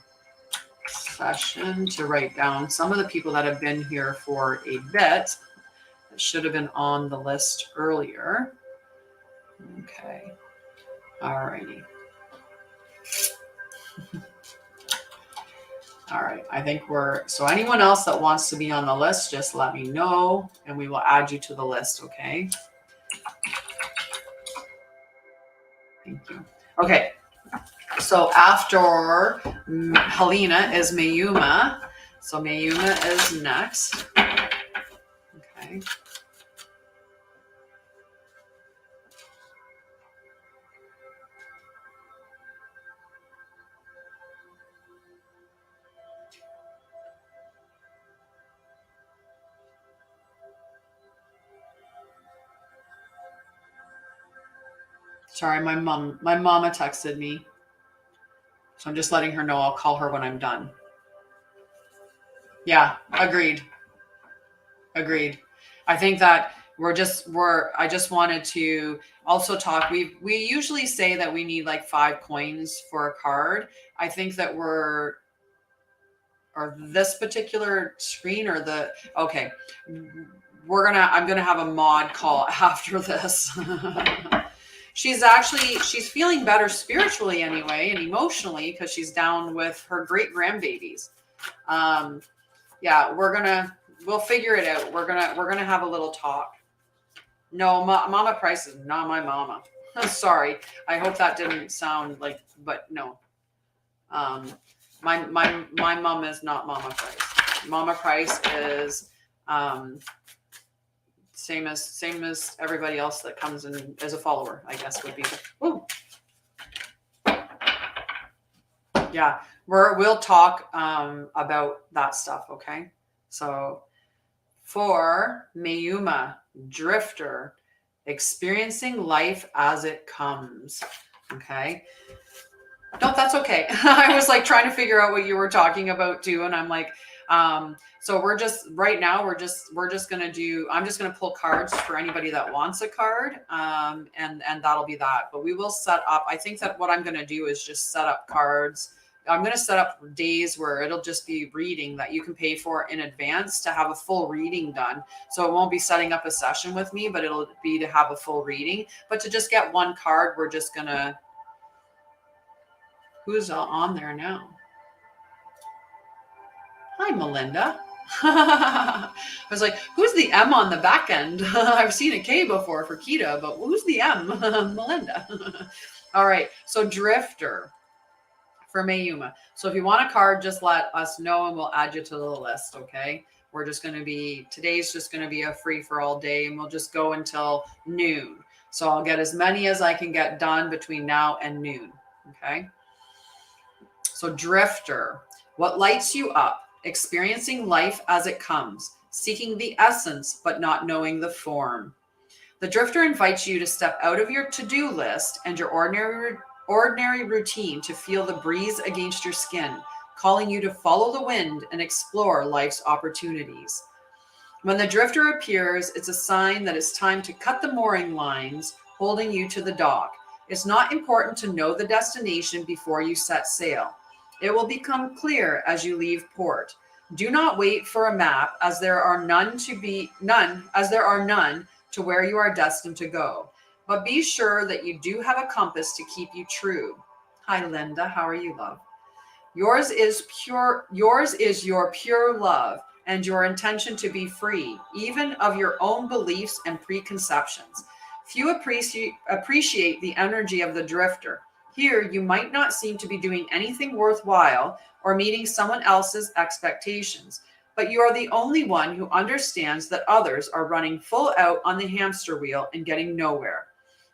session to write down some of the people that have been here for a bit that should have been on the list earlier. Okay. All righty. All right. I think so anyone else that wants to be on the list, just let me know and we will add you to the list. Okay. Thank you. Okay. So after Helena is Mayuma. So Mayuma is next. Okay. Sorry, my mama texted me. So I'm just letting her know I'll call her when I'm done. Yeah, agreed. I think that I just wanted to also talk. We usually say that we need like 5 coins for a card. I think that or this particular screen okay. I'm gonna have a mod call after this. She's feeling better spiritually anyway and emotionally because she's down with her great grandbabies. Yeah, we'll figure it out. We're gonna have a little talk. No, Mama Price is not my mama. Sorry. I hope that didn't sound like, but no. My mom is not Mama Price. Mama Price is same as everybody else that comes in as a follower, I guess would be. Ooh. Yeah, we'll talk about that stuff, okay? So for Mayuma, Drifter, experiencing life as it comes, okay? No, that's okay. I was like trying to figure out what you were talking about too, and I'm like, so I'm just gonna pull cards for anybody that wants a card, and that'll be that. But we will set up. I think that what I'm gonna do is just set up cards I'm going to set up days where it'll just be reading that you can pay for in advance to have a full reading done. So it won't be setting up a session with me, but it'll be to have a full reading. But to just get one card, we're just going to, who's on there now? Hi, Melinda. I was like, who's the M on the back end? I've seen a K before for Kita, but who's the M? Melinda. All right. So Drifter for Mayuma. So if you want a card, just let us know and we'll add you to the list. Okay. We're just going to be, today's just going to be a free for all day and we'll just go until noon. So I'll get as many as I can get done between now and noon. Okay. So Drifter, what lights you up? Experiencing life as it comes, seeking the essence, but not knowing the form. The Drifter invites you to step out of your to-do list and your ordinary routine to feel the breeze against your skin, calling you to follow the wind and explore life's opportunities. When the Drifter appears, it's a sign that it's time to cut the mooring lines holding you to the dock. It's not important to know the destination before you set sail. It will become clear as you leave port. Do not wait for a map, as there are none to where you are destined to go. But be sure that you do have a compass to keep you true. Hi, Linda. How are you, love? Yours is your pure love and your intention to be free, even of your own beliefs and preconceptions. Few appreciate the energy of the Drifter. Here, you might not seem to be doing anything worthwhile or meeting someone else's expectations, but you are the only one who understands that others are running full out on the hamster wheel and getting nowhere.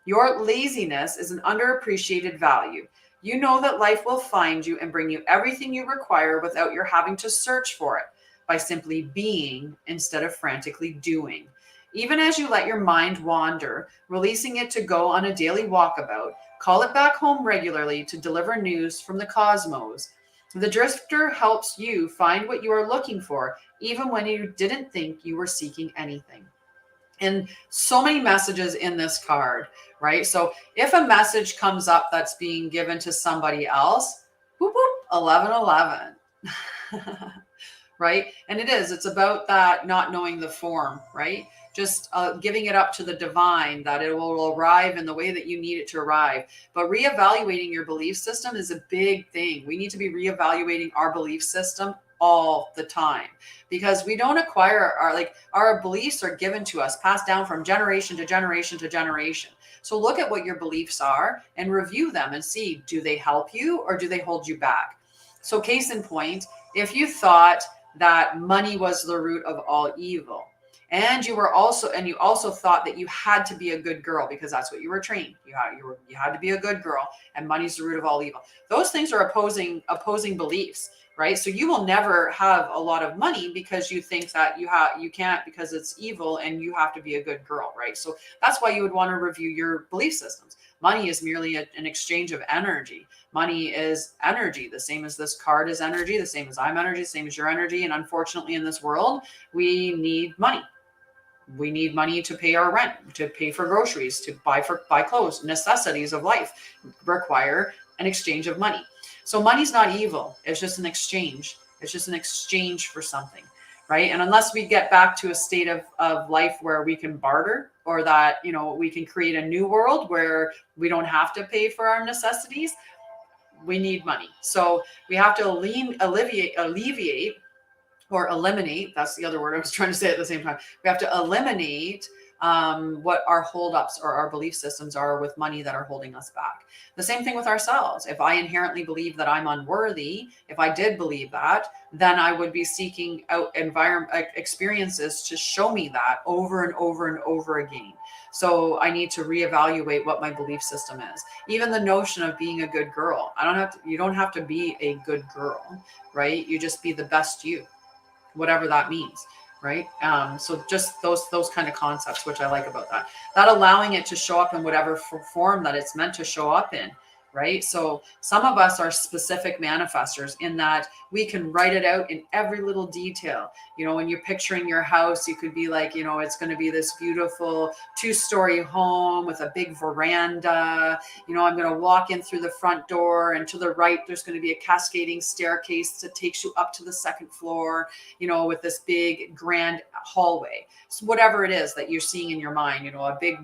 Your laziness is an underappreciated value. You know that life will find you and bring you everything you require without your having to search for it, by simply being instead of frantically doing. Even as you let your mind wander, releasing it to go on a daily walkabout, call it back home regularly to deliver news from the cosmos. The Drifter helps you find what you are looking for, even when you didn't think you were seeking anything. And so many messages in this card, right? So if a message comes up that's being given to somebody else, whoop, whoop, 1111. Right? And it's about that not knowing the form, right? Just giving it up to the divine, that it will arrive in the way that you need it to arrive. But reevaluating your belief system is a big thing. We need to be reevaluating our belief system all the time, because we don't acquire our beliefs are given to us, passed down from generation to generation to generation. So look at what your beliefs are and review them and see, do they help you or do they hold you back? So case in point, if you thought that money was the root of all evil, and you also thought that you had to be a good girl because that's what you were trained. You had to be a good girl, and money's the root of all evil. Those things are opposing beliefs, right? So you will never have a lot of money because you think that you can't because it's evil and you have to be a good girl, right? So that's why you would want to review your belief systems. Money is merely an exchange of energy. Money is energy, the same as this card is energy, the same as I'm energy, the same as your energy. And unfortunately, in this world, we need money. We need money to pay our rent, to pay for groceries, to buy clothes. Necessities of life require an exchange of money. So money's not evil. It's just an exchange. It's just an exchange for something, right? And unless we get back to a state of life where we can barter, or that, we can create a new world where we don't have to pay for our necessities, we need money. So we have to alleviate or eliminate, that's the other word I was trying to say at the same time. We have to eliminate what our holdups or our belief systems are with money that are holding us back. The same thing with ourselves. If I inherently believe that I'm unworthy, if I did believe that, then I would be seeking out experiences to show me that over and over and over again. So I need to reevaluate what my belief system is. Even the notion of being a good girl. You don't have to be a good girl, right? You just be the best you, whatever that means. Right. So just those kind of concepts, which I like about that allowing it to show up in whatever form that it's meant to show up in. right? So some of us are specific manifestors in that we can write it out in every little detail. You know, when you're picturing your house, you could be like, you know, it's going to be this beautiful 2-story home with a big veranda. You know, I'm going to walk in through the front door, and to the right, there's going to be a cascading staircase that takes you up to the second floor, you know, with this big grand hallway. So whatever it is that you're seeing in your mind, you know, a big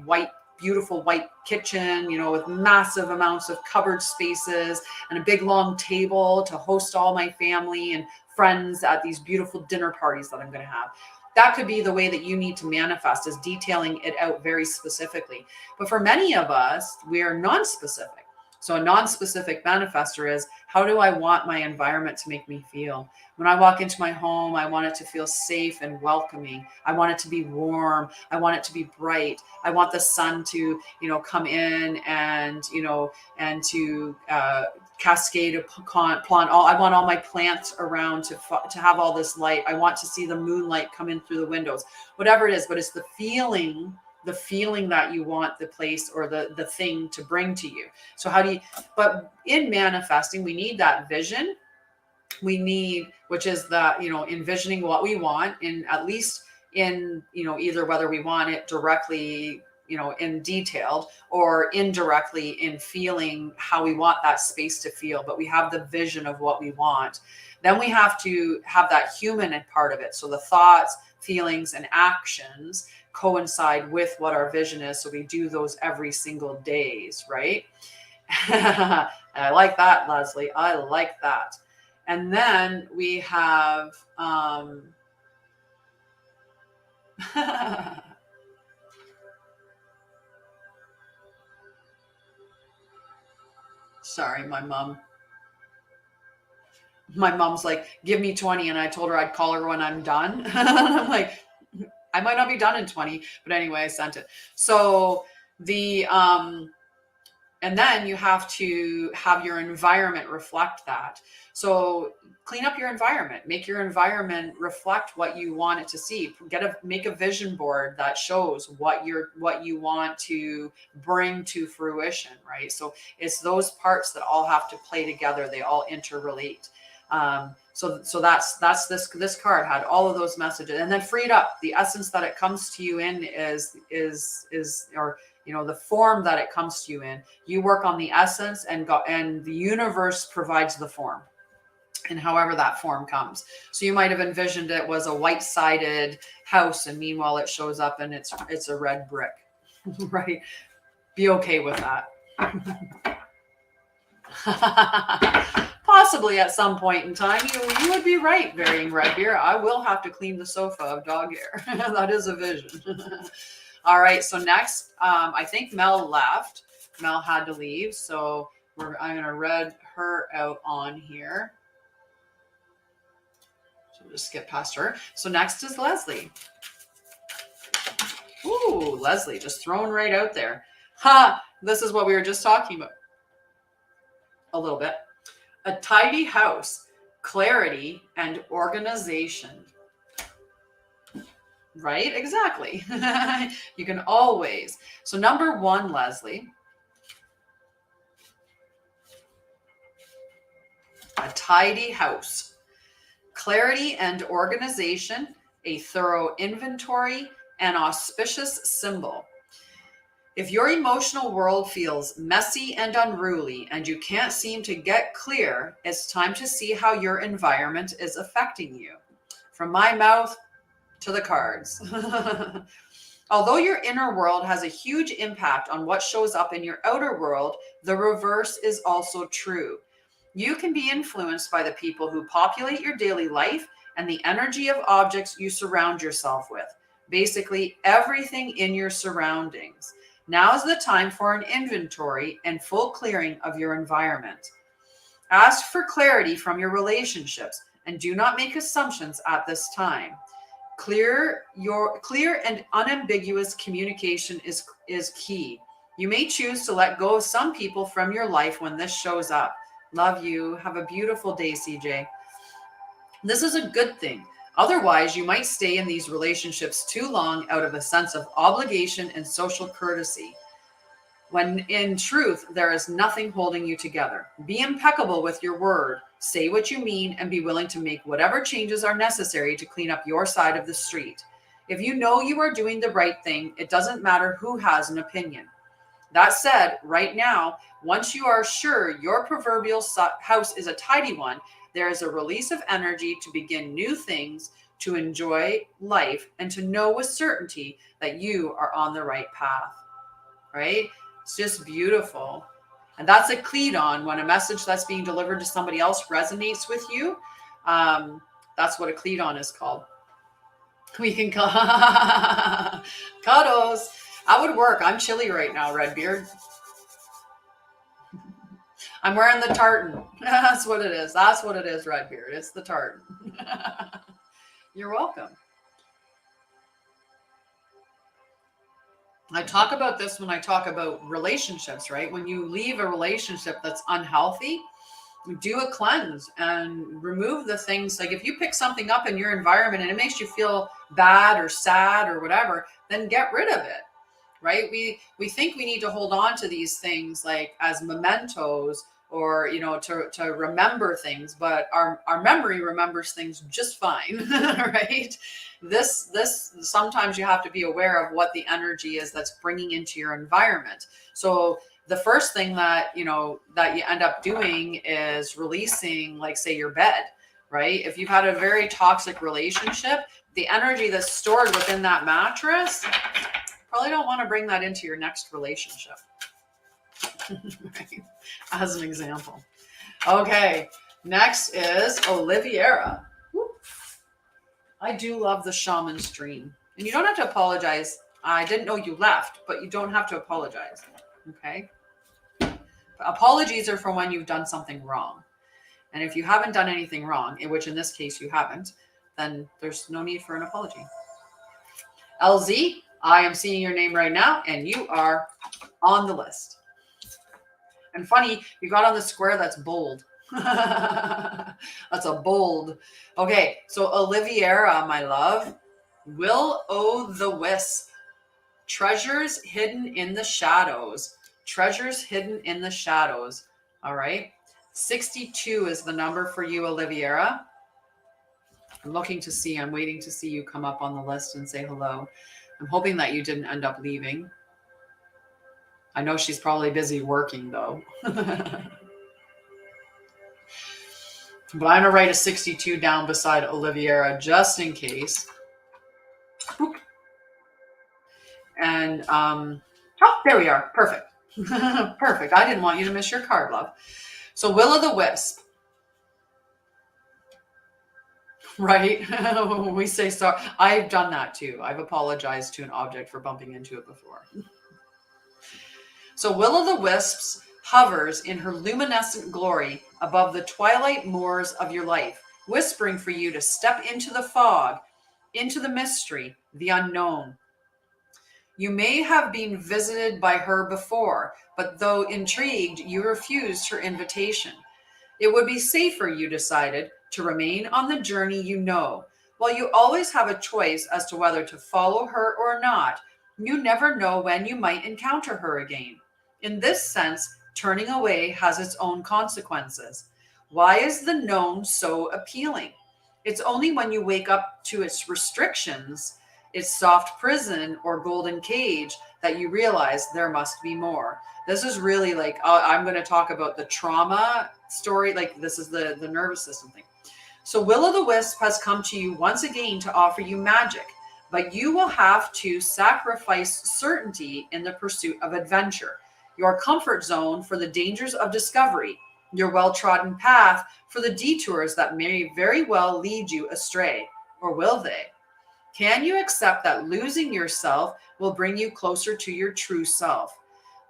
beautiful white kitchen, you know, with massive amounts of cupboard spaces and a big long table to host all my family and friends at these beautiful dinner parties that I'm going to have. That could be the way that you need to manifest, is detailing it out very specifically. But for many of us, we are non-specific. So a non-specific manifestor is, how do I want my environment to make me feel? When I walk into my home, I want it to feel safe and welcoming. I want it to be warm. I want it to be bright. I want the sun to, you know, come in and, you know, and to cascade upon all. I want all my plants around to have all this light. I want to see the moonlight come in through the windows, whatever it is, but it's the feeling that you want the place or the thing to bring to you. So but in manifesting, we need that vision. We need, which is you know, envisioning what we want, in at least in, you know, either whether we want it directly, you know, in detailed, or indirectly in feeling how we want that space to feel. But we have the vision of what we want. Then we have to have that human part of it. So the thoughts, feelings, and actions coincide with what our vision is. So we do those every single days, right? I like that, Leslie. I like that. And then we have sorry, my mom's like, give me 20, and I told her I'd call her when I'm done. I'm like, I might not be done in 20, but anyway, I sent it. So and then you have to have your environment reflect that. So clean up your environment, make your environment reflect what you want it to see. Make a vision board that shows what you want to bring to fruition, right? So it's those parts that all have to play together. They all interrelate. So that's this card had all of those messages, and then freed up. The essence that it comes to you in is or, you know, the form that it comes to you in. You work on the essence, and the universe provides the form, and however that form comes. So you might have envisioned it was a white-sided house, and meanwhile it shows up and it's a red brick, right? Be okay with that. Possibly at some point in time, you would be right, Varying Red Beer. I will have to clean the sofa of dog hair. That is a vision. All right, so next, I think Mel left. Mel had to leave, so I'm going to read her out on here. So we'll just skip past her. So next is Leslie. Ooh, Leslie, just thrown right out there. Ha! This is what we were just talking about a little bit. A tidy house, clarity, and organization. Right? Exactly. You can always. So number 1, Leslie. A tidy house, clarity and organization, a thorough inventory, an auspicious symbol. If your emotional world feels messy and unruly and you can't seem to get clear, it's time to see how your environment is affecting you. From my mouth to the cards. Although your inner world has a huge impact on what shows up in your outer world, the reverse is also true. You can be influenced by the people who populate your daily life and the energy of objects you surround yourself with. Basically, everything in your surroundings. Now is the time for an inventory and full clearing of your environment. Ask for clarity from your relationships and do not make assumptions at this time. Clear and unambiguous communication is key. You may choose to let go of some people from your life when this shows up. Love you. Have a beautiful day, CJ. This is a good thing. Otherwise, you might stay in these relationships too long out of a sense of obligation and social courtesy. when in truth, there is nothing holding you together. Be impeccable with your word. Say what you mean and be willing to make whatever changes are necessary to clean up your side of the street. If you know you are doing the right thing, it doesn't matter who has an opinion. That said, right now, once you are sure your proverbial house is a tidy one, there is a release of energy to begin new things, to enjoy life, and to know with certainty that you are on the right path. Right? It's just beautiful. And that's a Cleat-on. When a message that's being delivered to somebody else resonates with you, that's what a Cleat-on is called. We can call cuddles. That would work. I'm chilly right now, Redbeard. I'm wearing the tartan. That's what it is. That's what it is, Redbeard. It's the tartan. You're welcome. I talk about this when I talk about relationships, right? When you leave a relationship that's unhealthy, do a cleanse and remove the things. Like if you pick something up in your environment and it makes you feel bad or sad or whatever, then get rid of it, right? We think we need to hold on to these things like as mementos or, you know, to remember things, but our memory remembers things just fine, right? This sometimes you have to be aware of what the energy is that's bringing into your environment. So the first thing that you end up doing is releasing, like say your bed, right? If you've had a very toxic relationship, the energy that's stored within that mattress, probably don't want to bring that into your next relationship. Right? As an example. Okay, next is Oliviera. I do love the shaman's dream. And you don't have to apologize. I didn't know you left, but you don't have to apologize. Okay? Apologies are for when you've done something wrong. And if you haven't done anything wrong, in which in this case you haven't, then there's no need for an apology. LZ, I am seeing your name right now, and you are on the list. And funny, you got on the square that's bold. That's a bold. Okay, so Oliviera, my love, Will-o'-the-wisp. Treasures hidden in the shadows. Treasures hidden in the shadows. All right. 62 is the number for you, Oliviera. I'm waiting to see you come up on the list and say hello. I'm hoping that you didn't end up leaving. I know she's probably busy working though. But I'm going to write a 62 down beside Oliviera just in case. And, there we are. Perfect. Perfect. I didn't want you to miss your card, love. So Will-o'-the-wisp. Right? We say sorry. I've done that too. I've apologized to an object for bumping into it before. So Will-o'-the-wisp hovers in her luminescent glory above the twilight moors of your life, whispering for you to step into the fog, into the mystery, the unknown. You may have been visited by her before, but though intrigued, you refused her invitation. It would be safer, you decided, to remain on the journey you know. While you always have a choice as to whether to follow her or not, you never know when you might encounter her again. In this sense, turning away has its own consequences. Why is the known so appealing? It's only when you wake up to its restrictions, its soft prison or golden cage, that you realize there must be more. This is really like, I'm going to talk about the trauma story. Like this is the nervous system thing. So Will-o'-the-wisp has come to you once again to offer you magic, but you will have to sacrifice certainty in the pursuit of adventure, your comfort zone for the dangers of discovery, your well-trodden path for the detours that may very well lead you astray, or will they? Can you accept that losing yourself will bring you closer to your true self?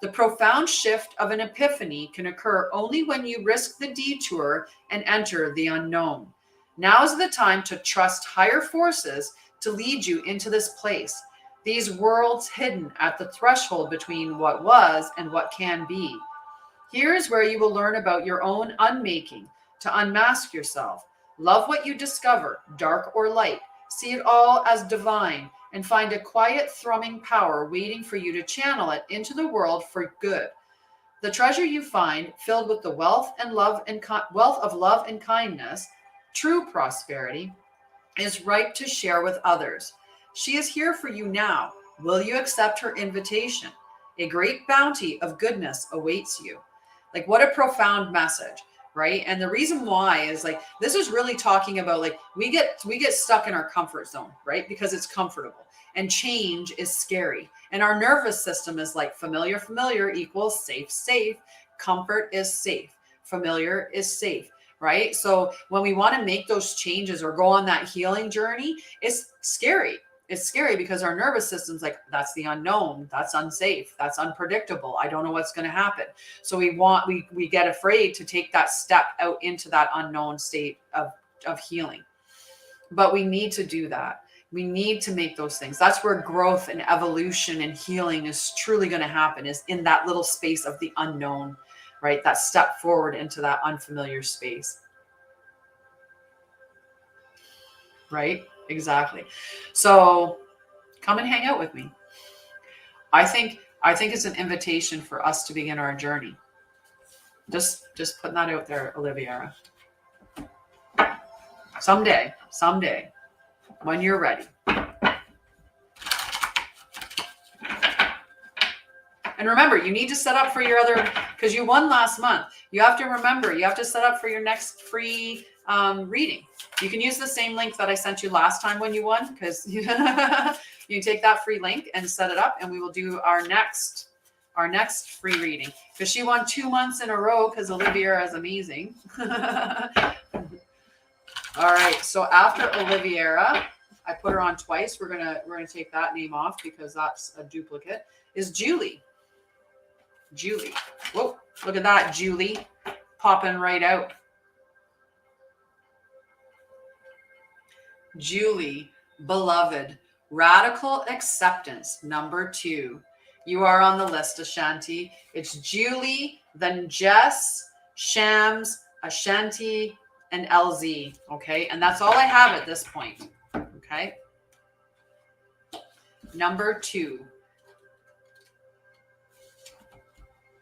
The profound shift of an epiphany can occur only when you risk the detour and enter the unknown. Now is the time to trust higher forces to lead you into this place, these worlds hidden at the threshold between what was and what can be. Here is where you will learn about your own unmaking, to unmask yourself. Love what you discover, dark or light. See it all as divine, and find a quiet, thrumming power waiting for you to channel it into the world for good. The treasure you find, filled with the wealth of love and kindness, true prosperity, is ripe to share with others. She is here for you now. Will you accept her invitation? A great bounty of goodness awaits you. Like, what a profound message, right? And the reason why is, like, this is really talking about, like, we get stuck in our comfort zone, right? Because it's comfortable, and change is scary. And our nervous system is like, familiar equals safe. Comfort is safe. Familiar is safe, right? So when we want to make those changes or go on that healing journey, it's scary. It's scary because our nervous system's like, that's the unknown, that's unsafe, that's unpredictable, I don't know what's going to happen. So we get afraid to take that step out into that unknown state of healing. But we need to do that. We need to make those things. That's where growth and evolution and healing is truly going to happen, is in that little space of the unknown, right? That step forward into that unfamiliar space. Right? Exactly. So come and hang out with me. I think it's an invitation for us to begin our journey. Just putting that out there, Olivia. Someday, when you're ready. And remember, you need to set up for your other, because you won last month. You have to remember, you have to set up for your next free reading. You can use the same link that I sent you last time when you won, because you can take that free link and set it up, and we will do our next free reading, because she won 2 months in a row, because Olivia is amazing. All right, so after Olivia, I put her on twice. We're gonna take that name off because that's a duplicate. Is Julie. Whoa, look at that, Julie, popping right out. Julie, beloved, radical acceptance, number 2. You are on the list, Ashanti. It's Julie, then Jess, Shams, Ashanti, and LZ. Okay, and that's all I have at this point. Okay. Number 2.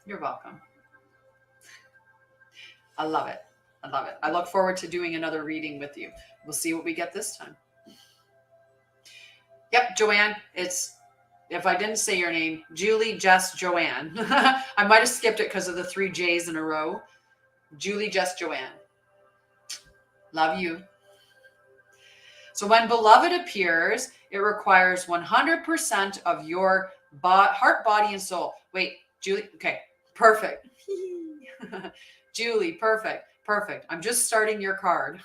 You're welcome. I love it. I look forward to doing another reading with you. We'll see what we get this time. Yep, Joanne. It's, if I didn't say your name, Julie, Jess, Joanne. I might have skipped it because of the 3 J's in a row. Julie, Jess, Joanne. Love you. So when beloved appears, it requires 100% of your heart, body, and soul. Wait, Julie. Okay, perfect. Julie, perfect. I'm just starting your card.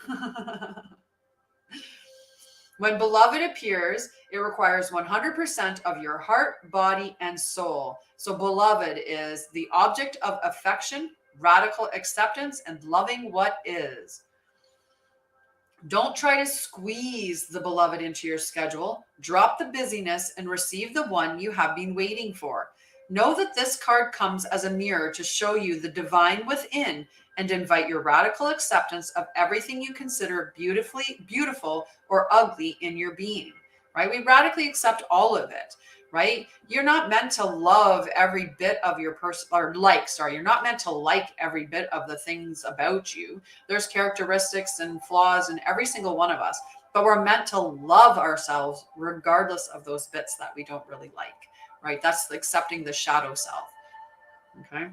When beloved appears, it requires 100% of your heart, body, and soul. So beloved is the object of affection, radical acceptance, and loving what is. Don't try to squeeze the beloved into your schedule. Drop the busyness and receive the one you have been waiting for. Know that this card comes as a mirror to show you the divine within and invite your radical acceptance of everything you consider beautiful or ugly in your being, right? We radically accept all of it, right? You're not meant to love every bit of your you're not meant to like every bit of the things about you. There's characteristics and flaws in every single one of us, but we're meant to love ourselves regardless of those bits that we don't really like, right? That's accepting the shadow self, okay?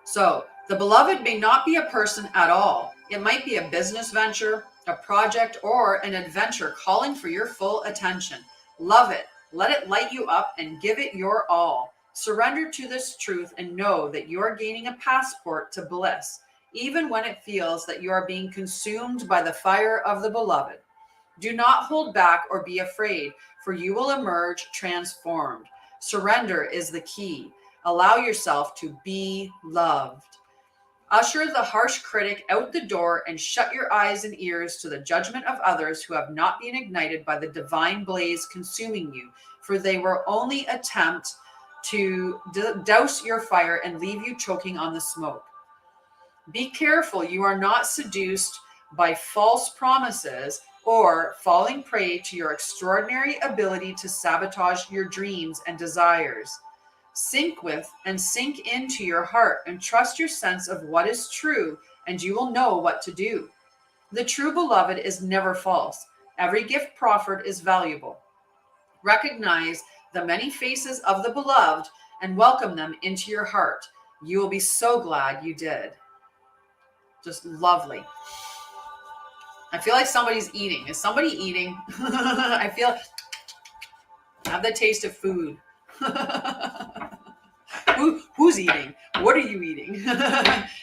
So the beloved may not be a person at all. It might be a business venture, a project, or an adventure calling for your full attention. Love it. Let it light you up and give it your all. Surrender to this truth and know that you are gaining a passport to bliss, even when it feels that you are being consumed by the fire of the beloved. Do not hold back or be afraid, for you will emerge transformed. Surrender is the key. Allow yourself to be loved. Usher the harsh critic out the door and shut your eyes and ears to the judgment of others who have not been ignited by the divine blaze consuming you, for they will only attempt to douse your fire and leave you choking on the smoke. Be careful you are not seduced by false promises or falling prey to your extraordinary ability to sabotage your dreams and desires. Sink with and sink into your heart and trust your sense of what is true, and you will know what to do. The true beloved is never false. Every gift proffered is valuable. Recognize the many faces of the beloved and welcome them into your heart. You will be so glad you did. Just lovely. I feel like somebody's eating. Is somebody eating? I have the taste of food. Who's eating? What are you eating?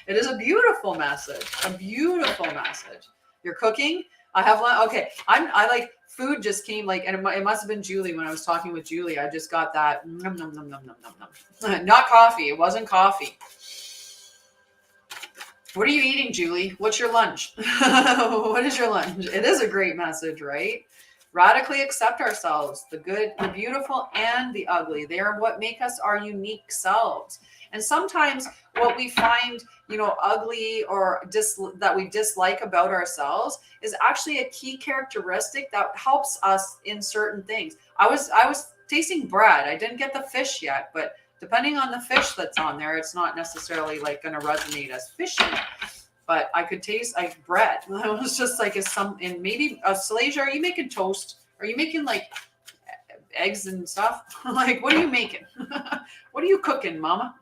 It is a beautiful message. A beautiful message. You're cooking? I have one. Okay. I like food just came like, and it must have been Julie when I was talking with Julie. I just got that. Nom, nom, nom, nom, nom, nom, nom. Not coffee. It wasn't coffee. What are you eating, Julie? What's your lunch? What is your lunch? It is a great message, right? Radically accept ourselves, the good, the beautiful, and the ugly. They are what make us our unique selves. And sometimes what we find, ugly or that we dislike about ourselves is actually a key characteristic that helps us in certain things. I was tasting bread. I didn't get the fish yet, but depending on the fish that's on there, it's not necessarily like going to resonate as fishy. But I could taste like bread. I was just like, and maybe Salasia, are you making toast? Are you making like eggs and stuff? Like, what are you making? What are you cooking, Mama?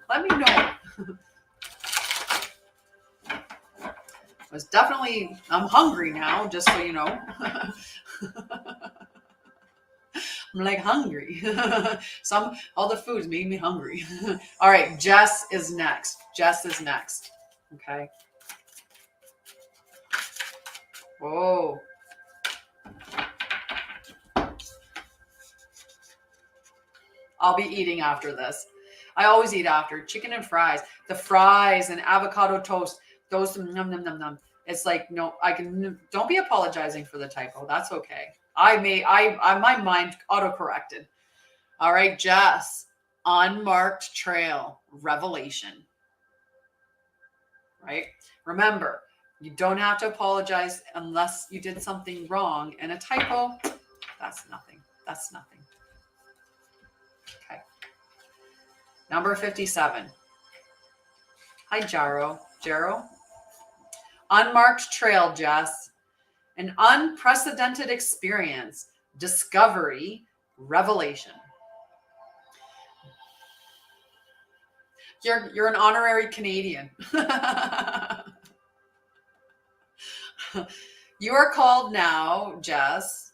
Let me know. I'm hungry now, just so you know. I'm like hungry. All the foods made me hungry. All right, Jess is next. Okay. Whoa. I'll be eating after this. I always eat after. Chicken and fries. The fries and avocado toast. Those num num num num. It's like, no, don't be apologizing for the typo. That's okay. My mind auto-corrected. All right, Jess. Unmarked trail. Revelation. Right? Remember, you don't have to apologize unless you did something wrong. And a typo, that's nothing. Okay. Number 57. Hi, Jaro. Unmarked trail, Jess. An unprecedented experience, discovery, revelation. You're an honorary Canadian. You are called now, Jess.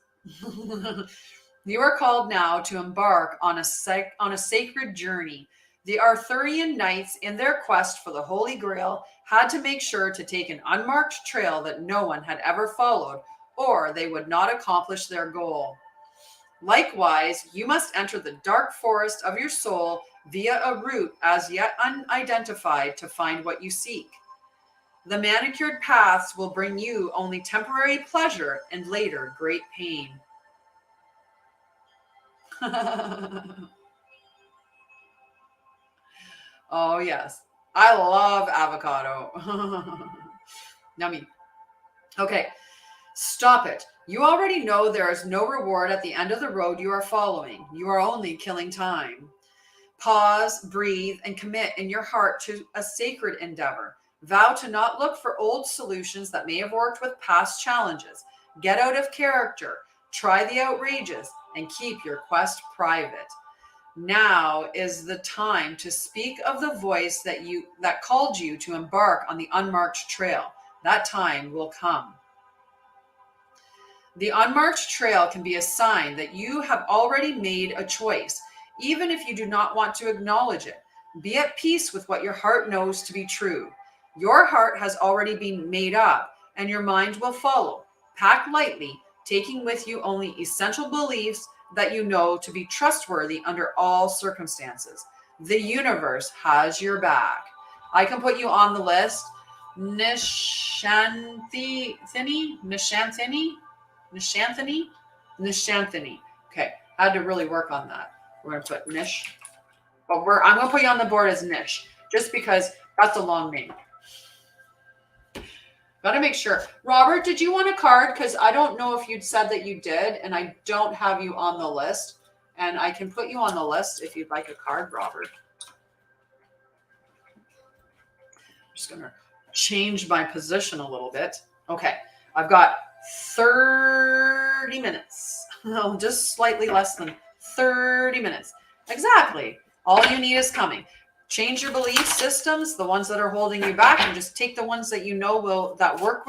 You are called now to embark on a sacred journey. The Arthurian knights, in their quest for the Holy Grail, had to make sure to take an unmarked trail that no one had ever followed, or they would not accomplish their goal. Likewise, you must enter the dark forest of your soul via a route as yet unidentified to find what you seek. The manicured paths will bring you only temporary pleasure and later great pain. Oh, yes. I love avocado. Yummy. Okay. Stop it. You already know there is no reward at the end of the road you are following. You are only killing time. Pause, breathe, and commit in your heart to a sacred endeavor. Vow to not look for old solutions that may have worked with past challenges. Get out of character. Try the outrageous and keep your quest private. Now is the time to speak of the voice that called you to embark on the unmarked trail. That time will come. The unmarked trail can be a sign that you have already made a choice, even if you do not want to acknowledge it. Be at peace with what your heart knows to be true. Your heart has already been made up, and your mind will follow. Pack lightly, taking with you only essential beliefs that you know to be trustworthy under all circumstances. The universe has your back. I can put you on the list. Nishanthini. Okay, I had to really work on that. We're going to put Nish. But I'm going to put you on the board as Nish, just because that's a long name. Got to make sure. Robert, did you want a card? Because I don't know if you'd said that you did, and I don't have you on the list. And I can put you on the list if you'd like a card, Robert. I'm just going to change my position a little bit. Okay. I've got 30 minutes. No, just slightly less than 30 minutes. Exactly. All you need is coming. Change your belief systems, the ones that are holding you back, and just take the ones that you know that work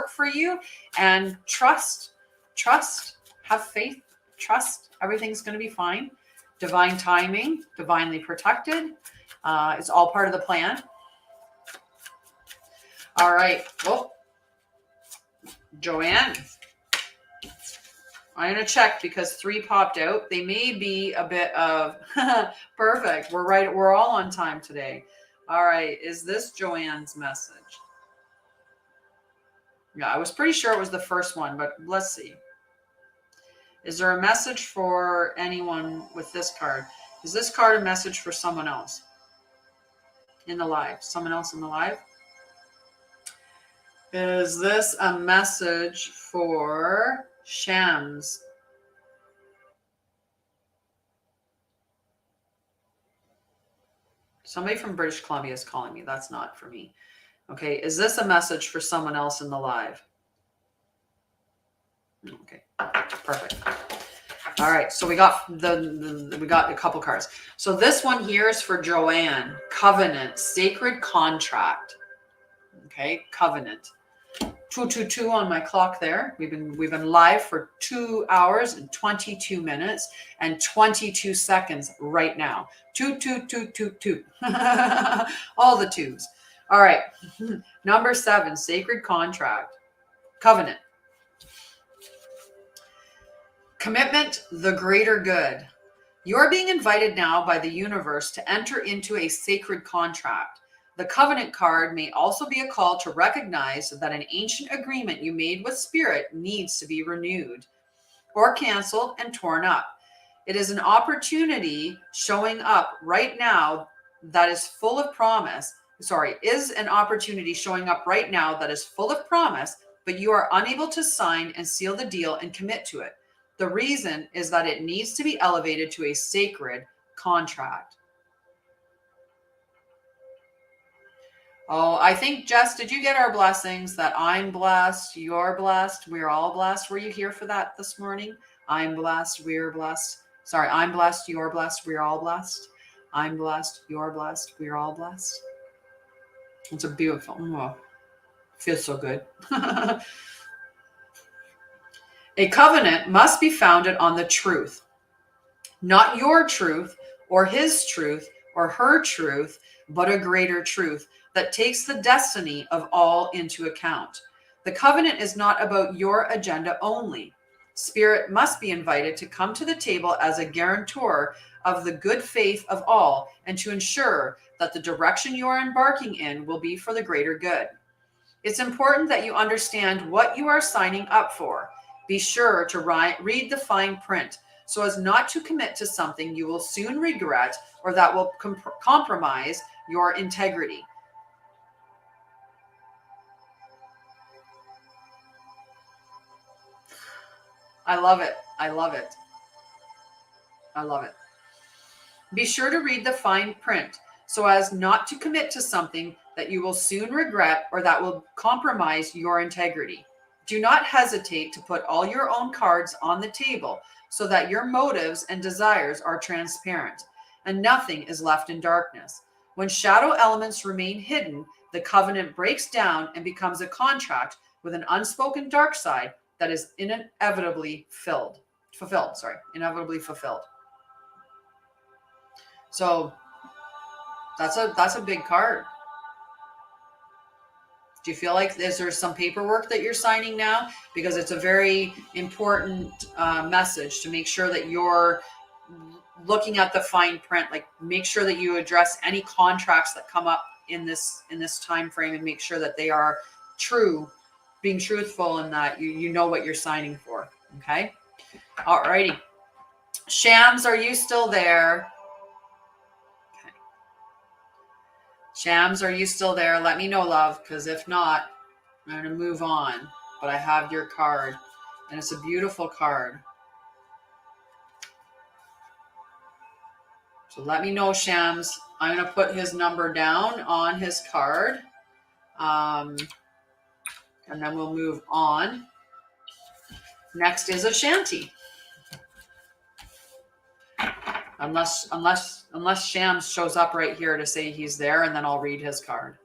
for you, and trust, have faith, trust. Everything's going to be fine. Divine timing, divinely protected. It's all part of the plan. All right. Well, Joanne, I'm going to check because 3 popped out. They may be a bit of perfect. We're right. We're all on time today. All right. Is this Joanne's message? Yeah, I was pretty sure it was the first one, but let's see. Is there a message for anyone with this card? Is this card a message for someone else in the live? Someone else in the live? Is this a message for Shams? Somebody from British Columbia is calling me. That's not for me. Okay. Is this a message for someone else in the live? Okay. Perfect. All right. So we got we got a couple cards. So this one here is for Joanne. Covenant, sacred contract. Okay. Covenant. 222 on my clock there. We've been live for 2 hours and 22 minutes and 22 seconds right now. 2. All the twos. All right. Number 7, sacred contract. Covenant. Commitment, the greater good. You're being invited now by the universe to enter into a sacred contract. The covenant card may also be a call to recognize that an ancient agreement you made with spirit needs to be renewed or canceled and torn up. It is an opportunity showing up right now that is full of promise. Is an opportunity showing up right now that is full of promise, but you are unable to sign and seal the deal and commit to it. The reason is that it needs to be elevated to a sacred contract. Oh, I think, Jess, did you get our blessings that I'm blessed, you're blessed, we're all blessed? Were you here for that this morning? I'm blessed, we're blessed. Sorry, I'm blessed, you're blessed, we're all blessed. I'm blessed, you're blessed, we're all blessed. It's a beautiful, feels so good. A covenant must be founded on the truth, not your truth or his truth or her truth, but a greater truth that takes the destiny of all into account. The covenant is not about your agenda only. Spirit must be invited to come to the table as a guarantor of the good faith of all and to ensure that the direction you are embarking in will be for the greater good. It's important that you understand what you are signing up for. Be sure to read the fine print so as not to commit to something you will soon regret or that will compromise your integrity. I love it. I love it. I love it. Be sure to read the fine print so as not to commit to something that you will soon regret or that will compromise your integrity. Do not hesitate to put all your own cards on the table so that your motives and desires are transparent and nothing is left in darkness. When shadow elements remain hidden, the covenant breaks down and becomes a contract with an unspoken dark side that is inevitably fulfilled. So that's a big card. Do you feel like is there some paperwork that you're signing now? Because it's a very important message to make sure that you're looking at the fine print. Like make sure that you address any contracts that come up in this time frame and make sure that they are true, being truthful, and that you know what you're signing for. Okay. All righty. Shams, are you still there? Shams, are you still there? Let me know, love, because if not, I'm going to move on, but I have your card, and it's a beautiful card. So let me know, Shams. I'm going to put his number down on his card, and then we'll move on. Next is Ashanti. Unless Shams shows up right here to say he's there, and then I'll read his card.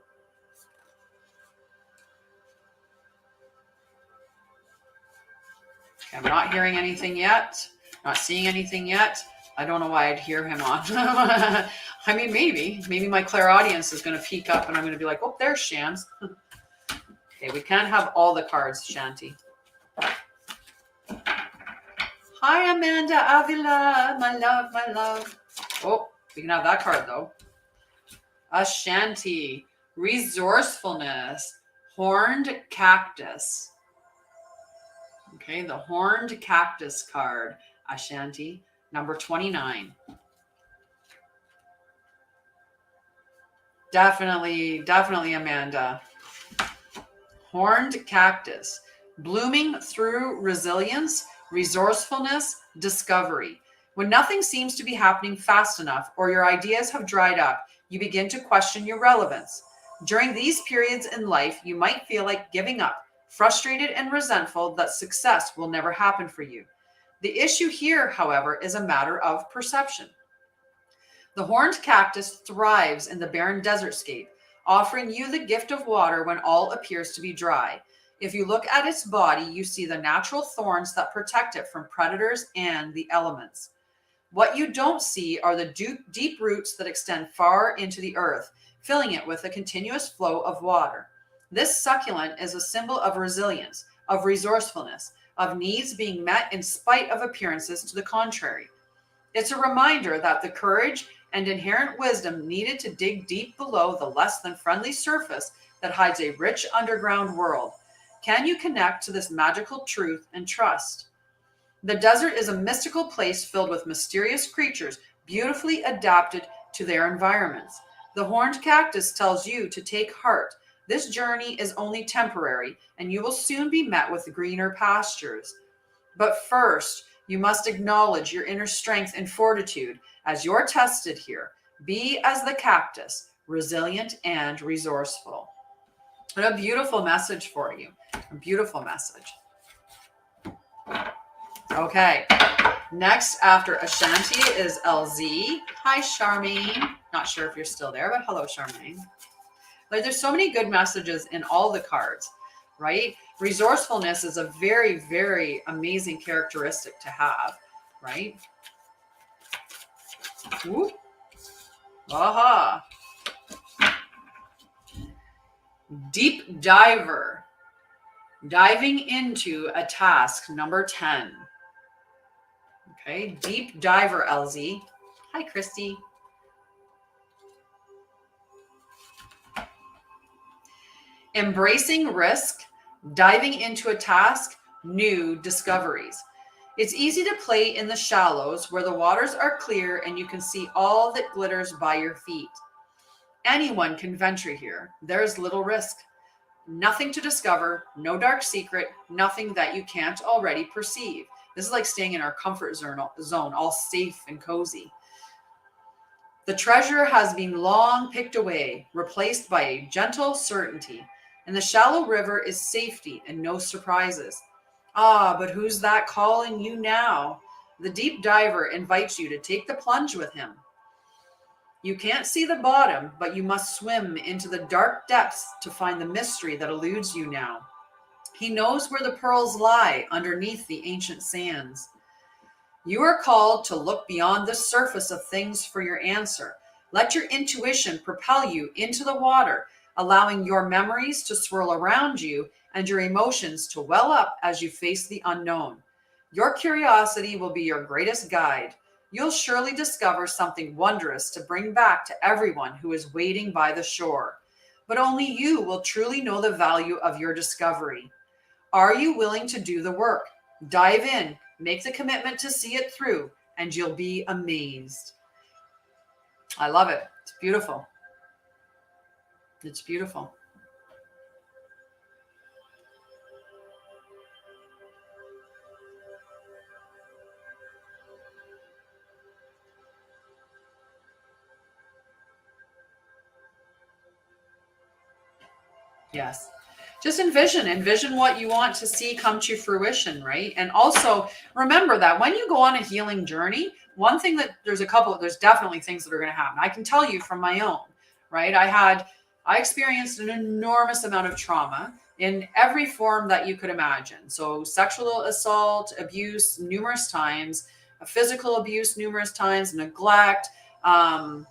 Okay, I'm not hearing anything yet. Not seeing anything yet. I don't know why I'd hear him on. I mean, maybe my clairaudience is going to peek up and I'm going to be like, oh, there's Shams. Okay, we can't have all the cards, Shanti. Hi, Amanda Avila. My love, my love. Oh, we can have that card, though. Ashanti. Resourcefulness. Horned cactus. Okay, the horned cactus card. Ashanti. Number 29. Definitely Amanda. Horned cactus. Blooming through resilience, resourcefulness, discovery. When nothing seems to be happening fast enough or your ideas have dried up, you begin to question your relevance. During these periods in life, you might feel like giving up, frustrated and resentful that success will never happen for you. The issue here, however, is a matter of perception. The horned cactus thrives in the barren desertscape, offering you the gift of water when all appears to be dry. If you look at its body, you see the natural thorns that protect it from predators and the elements. What you don't see are the deep roots that extend far into the earth, filling it with a continuous flow of water. This succulent is a symbol of resilience, of resourcefulness, of needs being met in spite of appearances to the contrary. It's a reminder that the courage and inherent wisdom needed to dig deep below the less than friendly surface that hides a rich underground world. Can you connect to this magical truth and trust? The desert is a mystical place filled with mysterious creatures, beautifully adapted to their environments. The horned cactus tells you to take heart. This journey is only temporary, and you will soon be met with greener pastures. But first, you must acknowledge your inner strength and fortitude as you're tested here. Be as the cactus, resilient and resourceful. What a beautiful message for you. A beautiful message. Okay. Next, after Ashanti, is LZ. Hi, Charmaine. Not sure if you're still there, but hello, Charmaine. Like, there's so many good messages in all the cards, right? Resourcefulness is a very, very amazing characteristic to have, right? Whoop. Aha. Deep diver. Diving into a task, number 10. Okay, deep diver, LZ. Hi, Christy. Embracing risk, diving into a task, new discoveries. It's easy to play in the shallows where the waters are clear and you can see all that glitters by your feet. Anyone can venture here. There's little risk. Nothing to discover, no dark secret, nothing that you can't already perceive. This is like staying in our comfort zone, all safe and cozy. The treasure has been long picked away, replaced by a gentle certainty. In the shallow river is safety and no surprises. Ah, but who's that calling you now? The deep diver invites you to take the plunge with him. You can't see the bottom, but you must swim into the dark depths to find the mystery that eludes you now. He knows where the pearls lie underneath the ancient sands. You are called to look beyond the surface of things for your answer. Let your intuition propel you into the water, allowing your memories to swirl around you and your emotions to well up as you face the unknown. Your curiosity will be your greatest guide. You'll surely discover something wondrous to bring back to everyone who is waiting by the shore. But only you will truly know the value of your discovery. Are you willing to do the work? Dive in, make the commitment to see it through, and you'll be amazed. I love it. It's beautiful. It's beautiful. Yes. Just envision what you want to see come to fruition, right? And also remember that when you go on a healing journey, one thing that there's definitely things that are going to happen. I can tell you from my own, right? I experienced an enormous amount of trauma in every form that you could imagine. So sexual assault, abuse numerous times, physical abuse numerous times, neglect, um,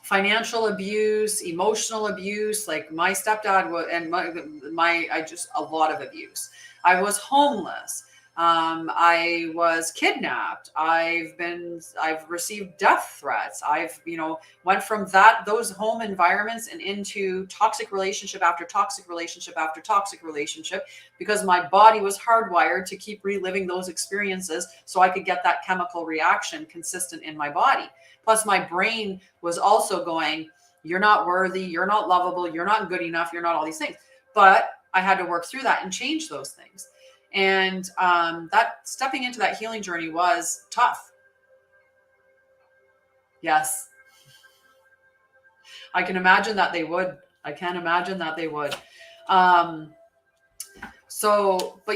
financial abuse, emotional abuse. Like my stepdad was, and I just, a lot of abuse. I was homeless. I was kidnapped. I've received death threats. Went from those home environments and into toxic relationship after toxic relationship after toxic relationship, because my body was hardwired to keep reliving those experiences so I could get that chemical reaction consistent in my body. Plus, my brain was also going, you're not worthy, you're not lovable, you're not good enough, you're not all these things. But I had to work through that and change those things. And that stepping into that healing journey was tough. Yes. I can imagine that they would. I can imagine that they would. But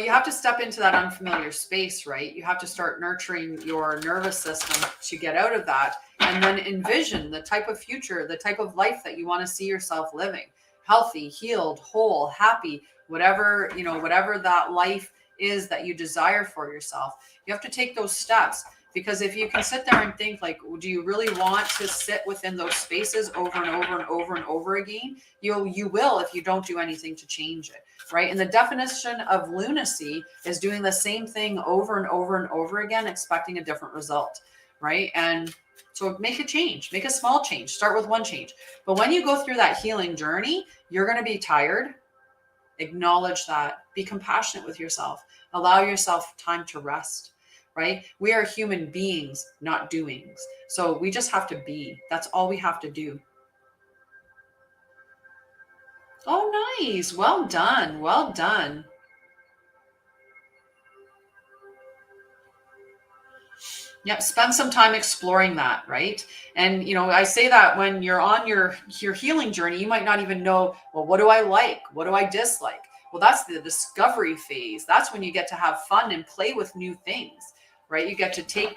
you have to step into that unfamiliar space, right? You have to start nurturing your nervous system to get out of that, and then envision the type of future, the type of life that you want to see yourself living. Healthy, healed, whole, happy, whatever that life is that you desire for yourself. You have to take those steps, because if you can sit there and think like, do you really want to sit within those spaces over and over and over and over again? You will if you don't do anything to change it. Right. And the definition of lunacy is doing the same thing over and over and over again, expecting a different result. Right. And so make a change, make a small change, start with one change. But when you go through that healing journey, you're going to be tired. Acknowledge that. Be compassionate with yourself. Allow yourself time to rest. Right. We are human beings, not doings. So we just have to be. That's all we have to do. Oh, nice. Well done. Well done. Yep, spend some time exploring that, right? And I say that when you're on your healing journey, you might not even know, well, what do I like? What do I dislike? Well, that's the discovery phase. That's when you get to have fun and play with new things, right? You get to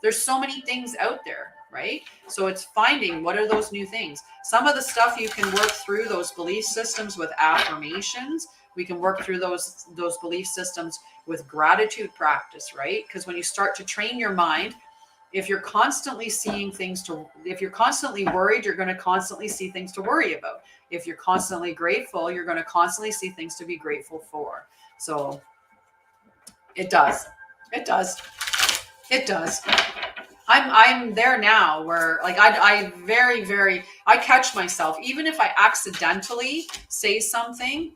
there's so many things out there, right? So it's finding what are those new things. Some of the stuff you can work through those belief systems with affirmations. We can work through those belief systems with gratitude practice, right? Because when you start to train your mind, if you're constantly if you're constantly worried, you're going to constantly see things to worry about. If you're constantly grateful, you're going to constantly see things to be grateful for. So it does. It does. It does. I'm there now where like I very, very, I catch myself, even if I accidentally say something,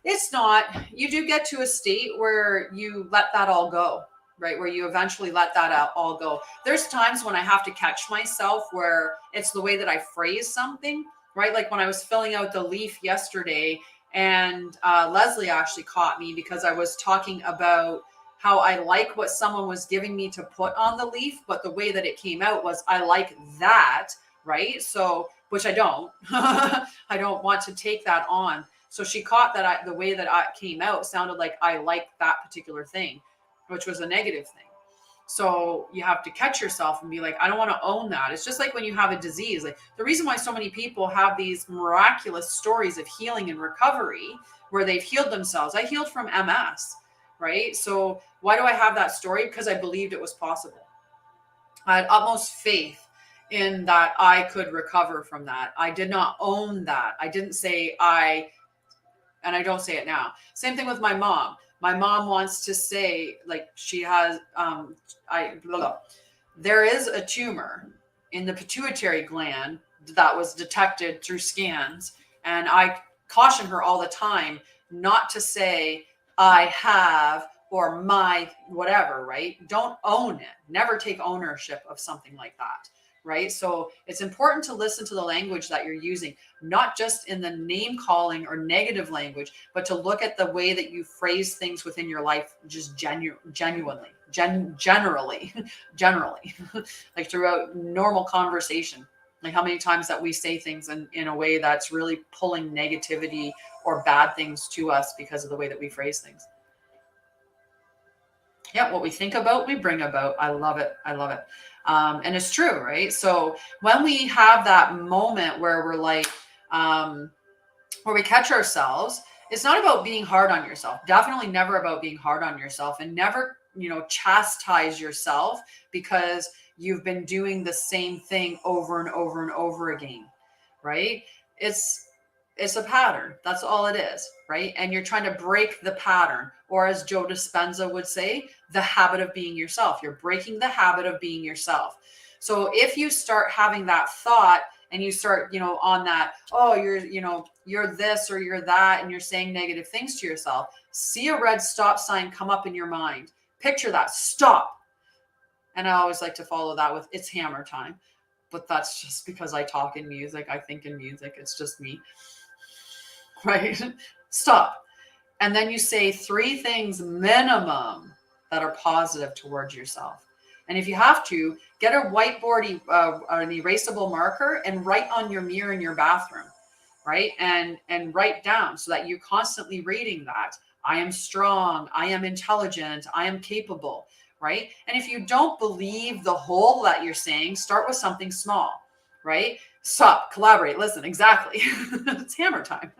it's not, you do get to a state where you let that all go, right? Where you eventually let that all go. There's times when I have to catch myself where it's the way that I phrase something, right? Like when I was filling out the leaf yesterday, and Leslie actually caught me because I was talking about how I like what someone was giving me to put on the leaf, but the way that it came out was I like that, right? So, which I don't. I don't want to take that on. So she caught that the way that I came out sounded like I liked that particular thing, which was a negative thing. So you have to catch yourself and be like, I don't want to own that. It's just like when you have a disease. Like the reason why so many people have these miraculous stories of healing and recovery where they've healed themselves. I healed from MS, right? So why do I have that story? Because I believed it was possible. I had utmost faith in that I could recover from that. I did not own that. I didn't say and I don't say it now. Same thing with my mom. My mom wants to say, like, she has, there is a tumor in the pituitary gland that was detected through scans. And I caution her all the time not to say, I have, or my whatever, right? Don't own it. Never take ownership of something like that. Right. So it's important to listen to the language that you're using, not just in the name calling or negative language, but to look at the way that you phrase things within your life, just generally, like throughout normal conversation. Like how many times that we say things in a way that's really pulling negativity or bad things to us because of the way that we phrase things. Yeah, what we think about, we bring about. I love it. I love it. And it's true, right? So when we have that moment where we're like, where we catch ourselves, it's not about being hard on yourself. Definitely never about being hard on yourself, and never, chastise yourself because you've been doing the same thing over and over and over again, right? It's a pattern. That's all it is, right? And you're trying to break the pattern, or as Joe Dispenza would say, the habit of being yourself. You're breaking the habit of being yourself. So if you start having that thought and you start, on that, oh, you're this or you're that, and you're saying negative things to yourself, see a red stop sign come up in your mind. Picture that, stop. And I always like to follow that with, it's hammer time. But that's just because I talk in music. I think in music. It's just me. Right? Stop. And then you say 3 things minimum that are positive towards yourself. And if you have to, get a whiteboard, an erasable marker, and write on your mirror in your bathroom, right? And write down so that you're constantly reading that. I am strong. I am intelligent. I am capable, right? And if you don't believe the whole that you're saying, start with something small, right? Stop, collaborate, listen, exactly. It's hammer time.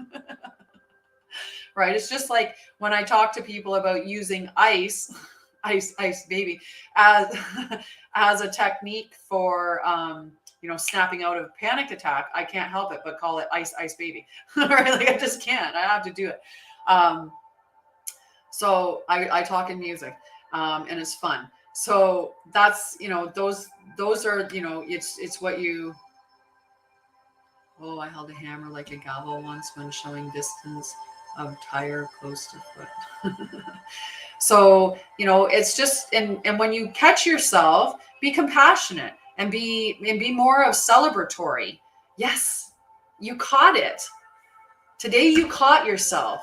Right? It's just like when I talk to people about using ice baby, as a technique for, snapping out of a panic attack. I can't help it but call it ice baby. Right? Like I just can't. I have to do it. So I talk in music, and it's fun. So that's, those are, it's what you. Oh, I held a hammer like a gavel once when showing distance of tire close to foot. So, it's just, and when you catch yourself, be compassionate and be more of celebratory. Yes, you caught it. Today you caught yourself,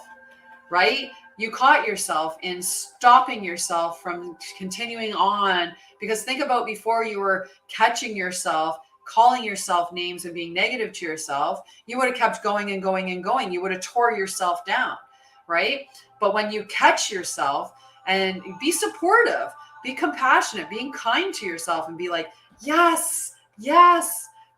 right? You caught yourself in stopping yourself from continuing on, because think about before you were catching yourself, calling yourself names and being negative to yourself, you would have kept going and going and going. You would have tore yourself down, right? But when you catch yourself and be supportive, be compassionate, being kind to yourself and be like, yes,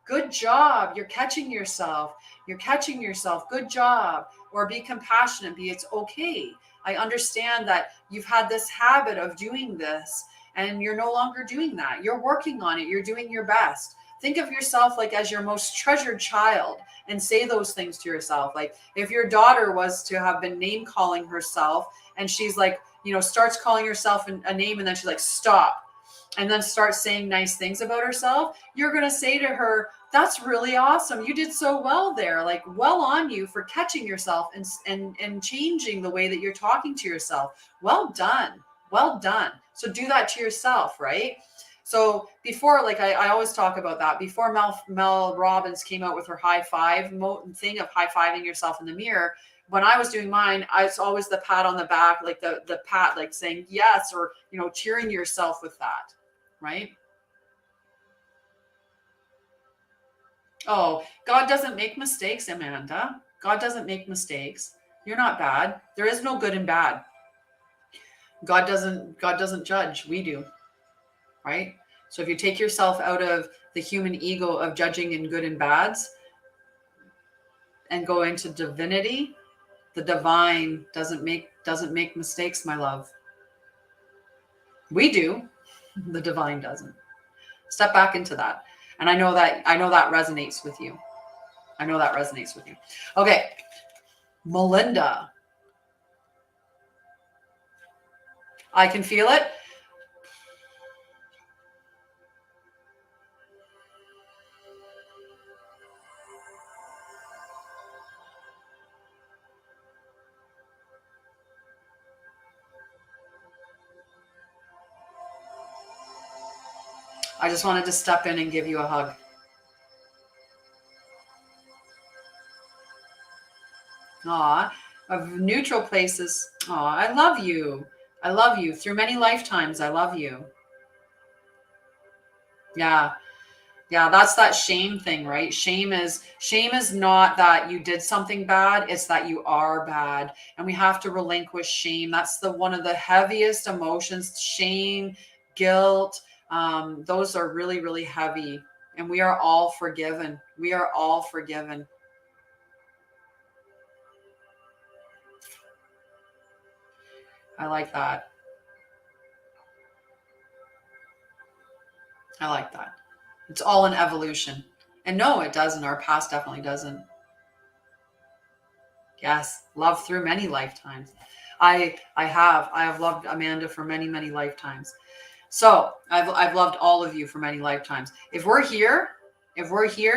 good job. You're catching yourself. Good job. Or be compassionate, it's okay. I understand that you've had this habit of doing this and you're no longer doing that. You're working on it. You're doing your best. Think of yourself like as your most treasured child and say those things to yourself. Like if your daughter was to have been name calling herself and she's like, starts calling herself a name and then she's like, stop. And then starts saying nice things about herself. You're going to say to her, that's really awesome. You did so well there. Like, well on you for catching yourself and changing the way that you're talking to yourself. Well done. So do that to yourself, right? So before, like I always talk about that, before Mel Robbins came out with her high five thing of high-fiving yourself in the mirror, when I was doing mine, it's always the pat on the back, like the pat, like saying yes, or, cheering yourself with that, right? Oh, God doesn't make mistakes, Amanda. God doesn't make mistakes. You're not bad. There is no good and bad. God doesn't judge. We do. Right? So if you take yourself out of the human ego of judging in good and bads and go into divinity, the divine doesn't make mistakes, my love. We do. The divine doesn't. Step back into that. And I know that resonates with you. Okay. Melinda. I can feel it. I just wanted to step in and give you a hug. Aw, of neutral places. Aw, I love you. Through many lifetimes. I love you. Yeah. Yeah, that's that shame thing, right? Shame is not that you did something bad, it's that you are bad. And we have to relinquish shame. That's the one of the heaviest emotions, shame, guilt. Those are really, really heavy. And we are all forgiven. We are all forgiven. I like that. I like that. It's all an evolution. And no, it doesn't. Our past definitely doesn't. Yes, love through many lifetimes. I have loved Amanda for many, many lifetimes. So I've loved all of you for many lifetimes. If we're here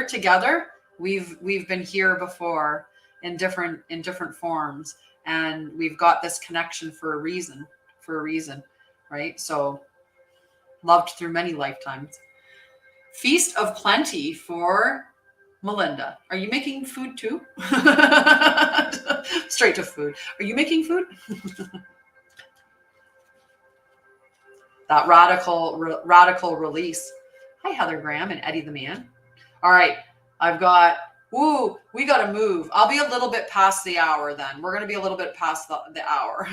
together, we've been here before in different forms, and we've got this connection for a reason, right? So loved through many lifetimes. Feast of plenty for Melinda. Are you making food too? Straight to food. Are you making food? That radical release. Hi, Heather Graham and Eddie the Man. All right, we got to move. I'll be a little bit past the hour then. We're going to be a little bit past the hour.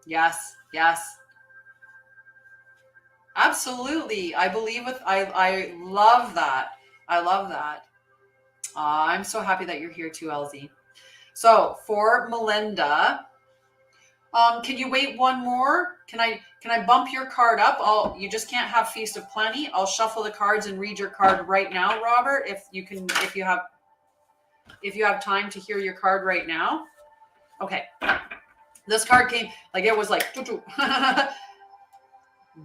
Yes, yes. Absolutely. I love that. I love that. I'm so happy that you're here too, LZ. So for Melinda, can you wait one more? Can I bump your card up? You just can't have Feast of Plenty. I'll shuffle the cards and read your card right now, Robert. If you have time to hear your card right now. Okay. This card came like it was like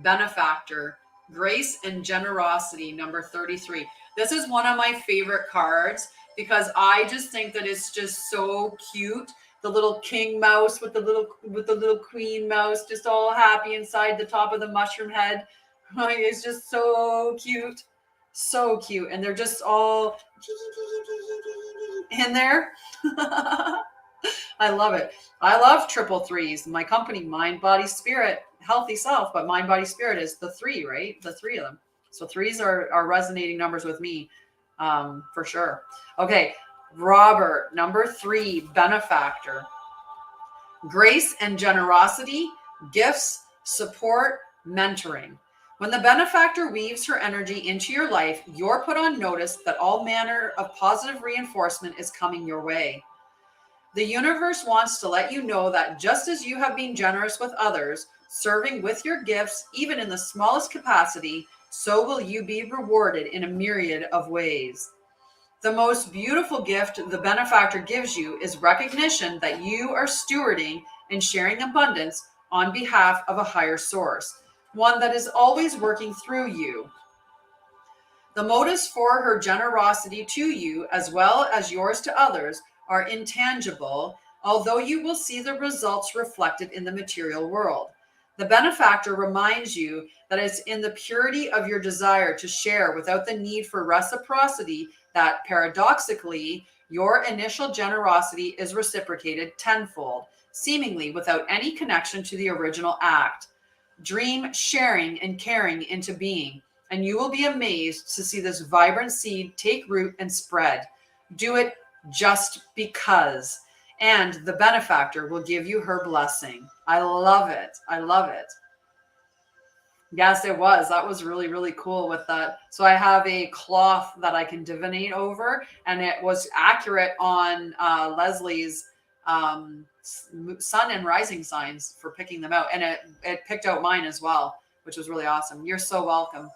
benefactor, grace and generosity, number 33. This is one of my favorite cards because I just think that it's just so cute. The little king mouse with the little queen mouse just all happy inside the top of the mushroom head. It's just so cute. So cute. And they're just all in there. I love it. I love triple threes. My company, Mind, Body, Spirit, Healthy Self, but Mind, Body, Spirit is the three, right? The three of them. So threes are resonating numbers with me, for sure. Okay, Robert, number 3, benefactor. Grace and generosity, gifts, support, mentoring. When the benefactor weaves her energy into your life, you're put on notice that all manner of positive reinforcement is coming your way. The universe wants to let you know that just as you have been generous with others, serving with your gifts, even in the smallest capacity, so will you be rewarded in a myriad of ways. The most beautiful gift the benefactor gives you is recognition that you are stewarding and sharing abundance on behalf of a higher source, one that is always working through you. The motives for her generosity to you, as well as yours to others, are intangible, although you will see the results reflected in the material world. The benefactor reminds you that it's in the purity of your desire to share without the need for reciprocity that, paradoxically, your initial generosity is reciprocated tenfold, seemingly without any connection to the original act. Dream sharing and caring into being, and you will be amazed to see this vibrant seed take root and spread. Do it just because, and the benefactor will give you her blessing. I love it. I love it. Yes, it was. That was really, really cool with that. So I have a cloth that I can divinate over, and it was accurate on Leslie's sun and rising signs for picking them out. And it picked out mine as well, which was really awesome. You're so welcome.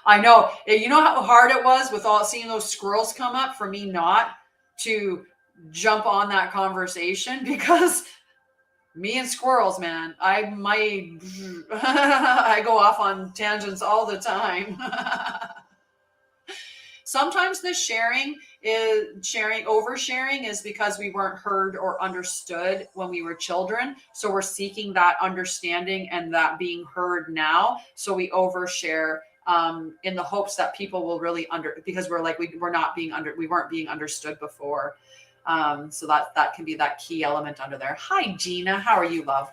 I know. You know how hard it was with all seeing those squirrels come up for me not to jump on that conversation, because me and squirrels, man, I might I go off on tangents all the time. Sometimes the oversharing is because we weren't heard or understood when we were children. So we're seeking that understanding and that being heard now. So we overshare in the hopes that people will really because we weren't being understood before. So that can be that key element under there. Hi, Gina. How are you, love?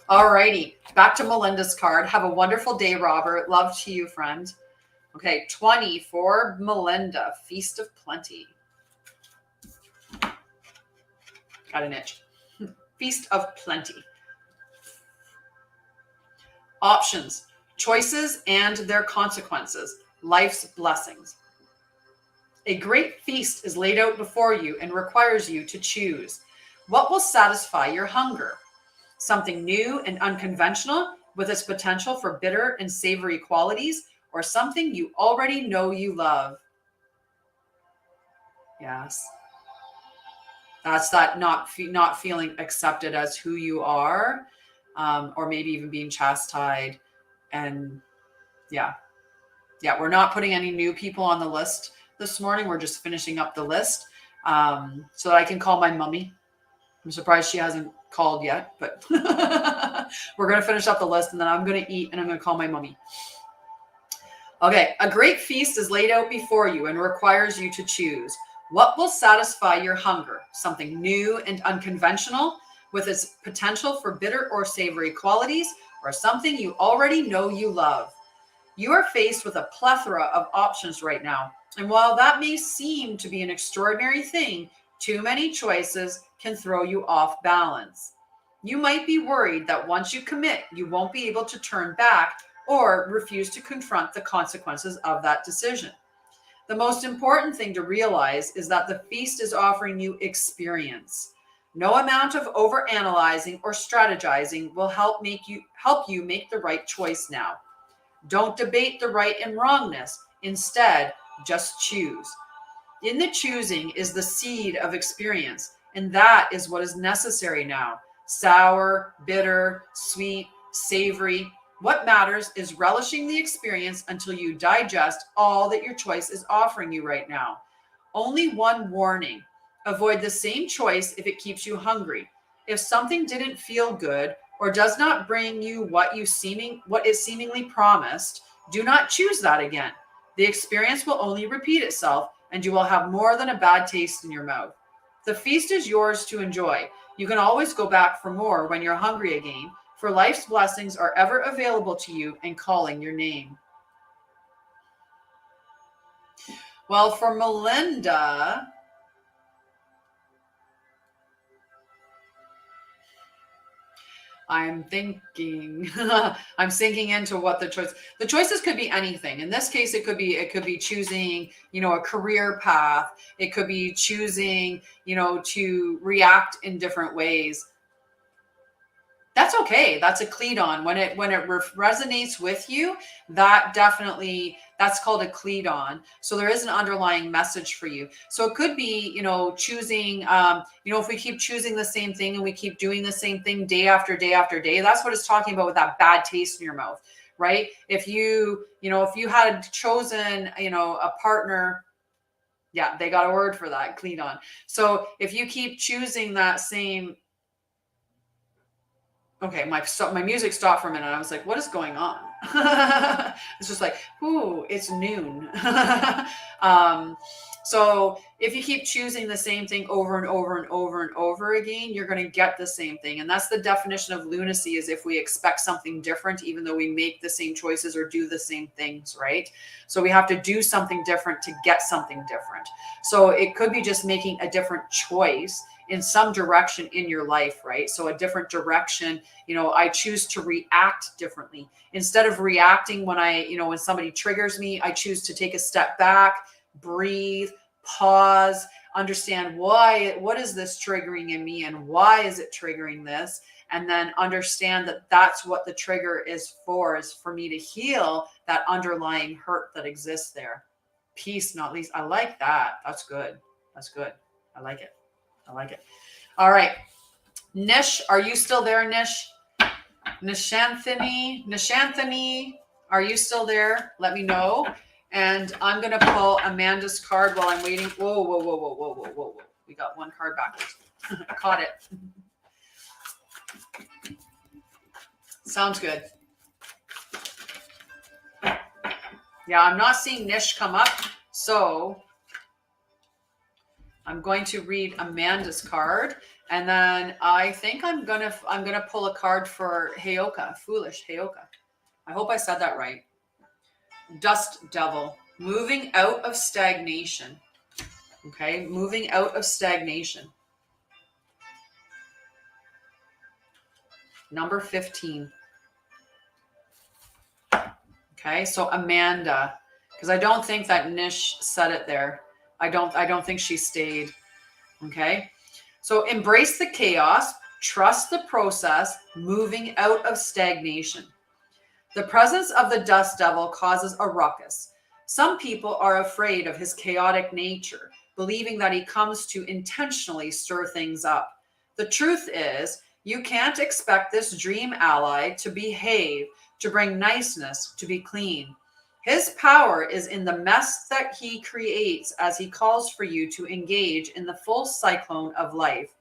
All righty. Back to Melinda's card. Have a wonderful day, Robert. Love to you, friend. Okay, 20 for Melinda. Feast of Plenty. Got an itch. Feast of Plenty. Options. Choices and their consequences. Life's blessings. A great feast is laid out before you and requires you to choose. What will satisfy your hunger? Something new and unconventional with its potential for bitter and savory qualities, or something you already know you love? Yes. That's that not feeling accepted as who you are, or maybe even being chastised. And yeah, we're not putting any new people on the list this morning. We're just finishing up the list so that I can call my mummy. I'm surprised she hasn't called yet, but we're going to finish up the list, and then I'm going to eat and I'm going to call my mummy. Okay, a great feast is laid out before you and requires you to choose. What will satisfy your hunger? Something new and unconventional with its potential for bitter or savory qualities, or something you already know you love? You are faced with a plethora of options right now. And while that may seem to be an extraordinary thing, too many choices can throw you off balance. You might be worried that once you commit, you won't be able to turn back or refuse to confront the consequences of that decision. The most important thing to realize is that the feast is offering you experience. No amount of overanalyzing or strategizing will help you make the right choice now. Don't debate the right and wrongness. Instead, just choose. In the choosing is the seed of experience, and that is what is necessary now. Sour, bitter, sweet, savory. What matters is relishing the experience until you digest all that your choice is offering you right now. Only one warning. Avoid the same choice if it keeps you hungry. If something didn't feel good or does not bring you what it seemingly promised, do not choose that again. The experience will only repeat itself, and you will have more than a bad taste in your mouth. The feast is yours to enjoy. You can always go back for more when you're hungry again, for life's blessings are ever available to you and calling your name. Well, for Melinda, I'm thinking, I'm sinking into what the choices could be anything. In this case, it could be choosing, a career path. It could be choosing, to react in different ways. That's okay. That's a cleat-on. When it resonates with you, that's called a cleat-on. So there is an underlying message for you. So it could be, choosing, if we keep choosing the same thing and we keep doing the same thing day after day after day, that's what it's talking about with that bad taste in your mouth, right? If you had chosen, a partner, yeah, they got a word for that, cleat-on. So if you keep choosing that same, okay, my music stopped for a minute. I was like, what is going on? It's just like, ooh, it's noon. So if you keep choosing the same thing over and over and over and over again, you're going to get the same thing. And that's the definition of lunacy, is if we expect something different, even though we make the same choices or do the same things, right? So we have to do something different to get something different. So it could be just making a different choice in some direction in your life, right? So a different direction, I choose to react differently. Instead of reacting when somebody triggers me, I choose to take a step back, breathe, pause, understand what is this triggering in me and why is it triggering this? And then understand that that's what the trigger is for me to heal that underlying hurt that exists there. Peace, not least. I like that. That's good. I like it. All right. Nish, are you still there, Nish? Nishanthani, are you still there? Let me know. And I'm going to pull Amanda's card while I'm waiting. Whoa. We got one card backwards. I caught it. Sounds good. Yeah, I'm not seeing Nish come up. So I'm going to read Amanda's card, and then I think I'm gonna pull a card for Heyoka, foolish Heyoka. I hope I said that right. Dust Devil, moving out of stagnation. Okay, moving out of stagnation. Number 15. Okay, so Amanda, because I don't think that Nish said it there. I don't think she stayed. Okay, so embrace the chaos, trust the process, moving out of stagnation. The presence of the dust devil causes a ruckus. Some people are afraid of his chaotic nature, believing that he comes to intentionally stir things up. The truth is, you can't expect this dream ally to behave, to bring niceness, to be clean. His power is in the mess that he creates as he calls for you to engage in the full cyclone of life.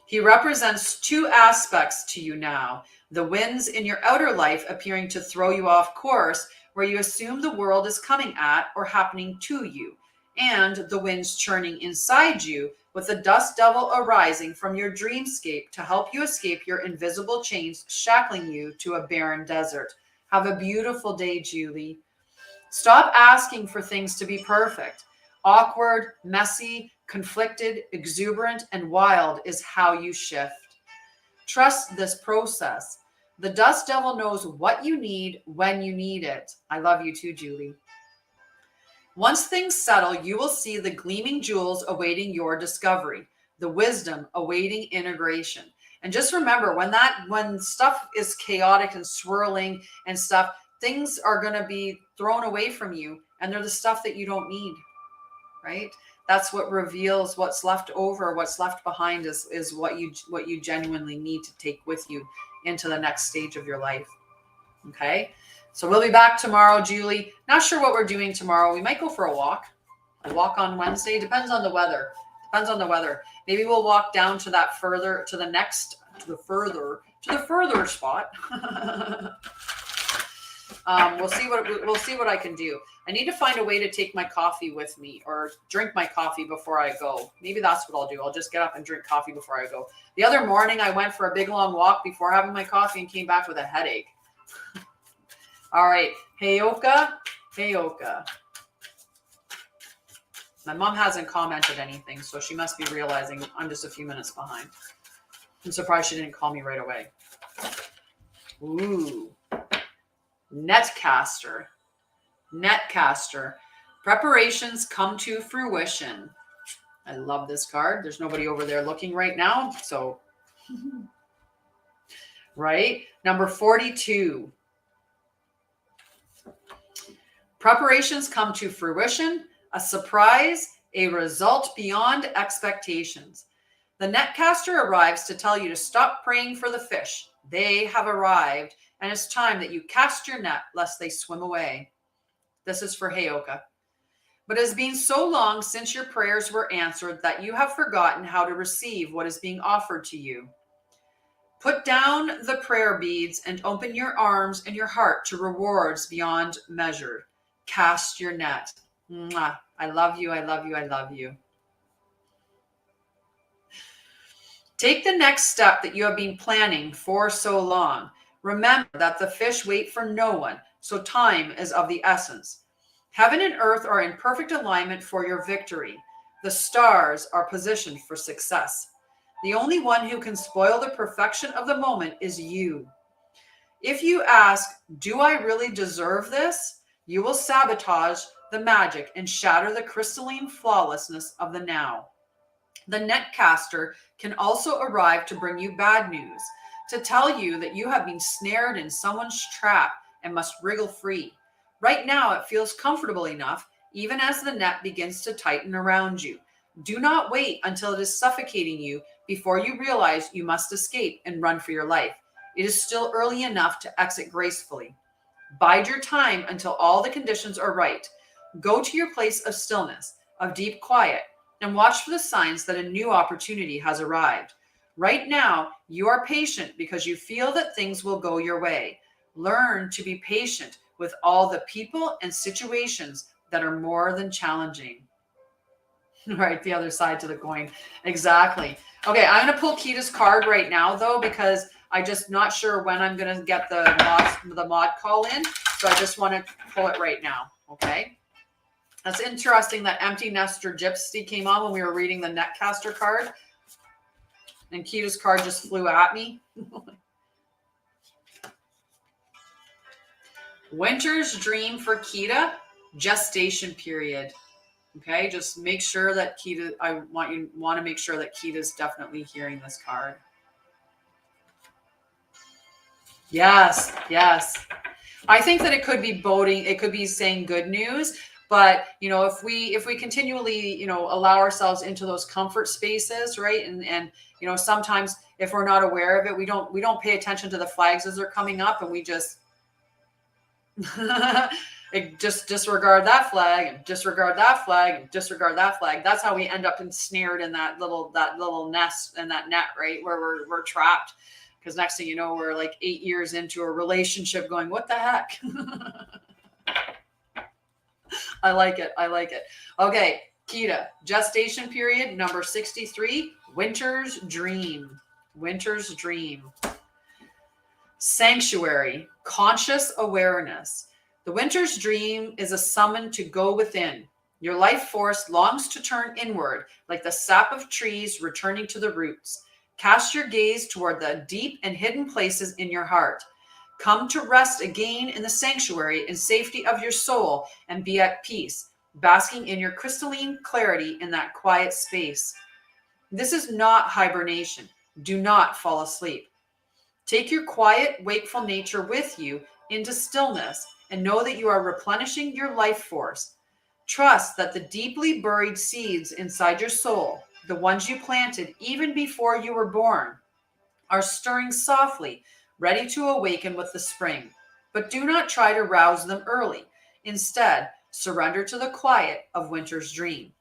He represents two aspects to you now: the winds in your outer life appearing to throw you off course, where you assume the world is coming at or happening to you, and the winds churning inside you, with the dust devil arising from your dreamscape to help you escape your invisible chains shackling you to a barren desert. Have a beautiful day, Julie. Stop asking for things to be perfect. Awkward, messy, conflicted, exuberant, and wild is how you shift. Trust this process. The dust devil knows what you need when you need it. I love you too, Julie. Once things settle, you will see the gleaming jewels awaiting your discovery, the wisdom awaiting integration. And just remember, when stuff is chaotic and swirling and stuff, things are going to be thrown away from you, and they're the stuff that you don't need, right? That's what reveals what's left over, what's left behind is what you genuinely need to take with you into the next stage of your life. Okay? So we'll be back tomorrow, Julie. Not sure what we're doing tomorrow. We might go for a walk on Wednesday. Depends on the weather. Maybe we'll walk down to the further spot. We'll see what I can do. I need to find a way to take my coffee with me or drink my coffee before I go. Maybe that's what I'll do. I'll just get up and drink coffee before I go. The other morning I went for a big long walk before having my coffee and came back with a headache. All right. Heyoka. My mom hasn't commented anything, so she must be realizing I'm just a few minutes behind. I'm surprised she didn't call me right away. Ooh. Netcaster. Preparations come to fruition. I love this card. There's nobody over there looking right now, so right? Number 42. Preparations come to fruition, a surprise, a result beyond expectations. The netcaster arrives to tell you to stop praying for the fish. They have arrived, and it's time that you cast your net lest they swim away. This is for Heyoka. But it has been so long since your prayers were answered that you have forgotten how to receive what is being offered to you. Put down the prayer beads and open your arms and your heart to rewards beyond measure. Cast your net. Mwah. I love you. Take the next step that you have been planning for so long. Remember that the fish wait for no one, so time is of the essence. Heaven and earth are in perfect alignment for your victory. The stars are positioned for success. The only one who can spoil the perfection of the moment is you. If you ask, do I really deserve this? You will sabotage the magic and shatter the crystalline flawlessness of the now. The netcaster can also arrive to bring you bad news, to tell you that you have been snared in someone's trap and must wriggle free. Right now, it feels comfortable enough, even as the net begins to tighten around you. Do not wait until it is suffocating you before you realize you must escape and run for your life. It is still early enough to exit gracefully. Bide your time until all the conditions are right. Go to your place of stillness, of deep quiet, and watch for the signs that a new opportunity has arrived. Right now, you are patient because you feel that things will go your way. Learn to be patient with all the people and situations that are more than challenging. Right, the other side to the coin. Exactly. Okay, I'm going to pull Kita's card right now, though, because I'm just not sure when I'm going to get the mod call in. So I just want to pull it right now. Okay. That's interesting that Empty Nester Gypsy came on when we were reading the Netcaster card. And Kita's card just flew at me. Winter's Dream for Kita, gestation period. Okay, just make sure that Kita, I want to make sure that Kita's definitely hearing this card. Yes, yes. I think that it could be boding, it could be saying good news, but if we continually, allow ourselves into those comfort spaces, right? And sometimes if we're not aware of it, we don't pay attention to the flags as they're coming up, and we just just disregard that flag and disregard that flag and disregard that flag. That's how we end up ensnared in that little nest and that net, right? Where we're trapped. Because next thing you know, we're like 8 years into a relationship going, what the heck? I like it. I like it. Okay, Kita, gestation period, number 63, Winter's Dream. Winter's Dream. Sanctuary, conscious awareness. The Winter's Dream is a summon to go within. Your life force longs to turn inward, like the sap of trees returning to the roots. Cast your gaze toward the deep and hidden places in your heart. Come to rest again in the sanctuary and safety of your soul and be at peace, basking in your crystalline clarity in that quiet space. This is not hibernation. Do not fall asleep. Take your quiet, wakeful nature with you into stillness and know that you are replenishing your life force. Trust that the deeply buried seeds inside your soul, the ones you planted even before you were born, are stirring softly, ready to awaken with the spring. But do not try to rouse them early. Instead, surrender to the quiet of Winter's Dream.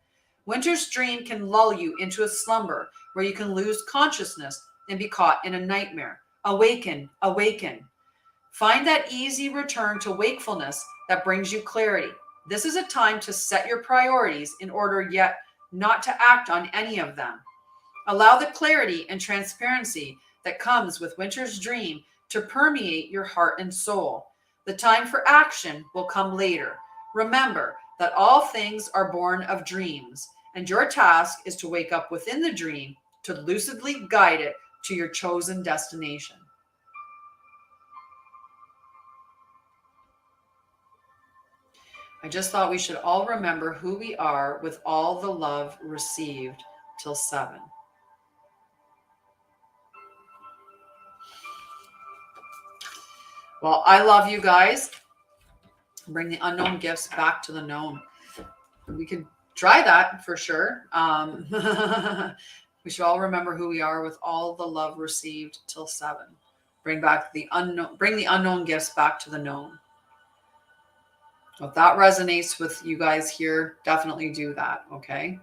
Winter's Dream can lull you into a slumber where you can lose consciousness and be caught in a nightmare. Awaken, awaken. Find that easy return to wakefulness that brings you clarity. This is a time to set your priorities in order, yet not to act on any of them. Allow the clarity and transparency that comes with Winter's Dream to permeate your heart and soul. The time for action will come later. Remember that all things are born of dreams, and your task is to wake up within the dream to lucidly guide it to your chosen destination. I just thought we should all remember who we are with all the love received till 7. Well, I love you guys. Bring the unknown gifts back to the known. We could try that for sure. We should all remember who we are with all the love received till 7. Bring the unknown gifts back to the known. If that resonates with you guys here, definitely do that, okay?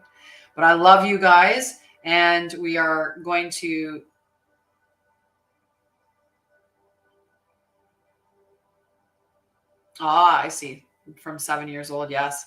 But I love you guys, and we are going to... I see. From 7 years old, yes.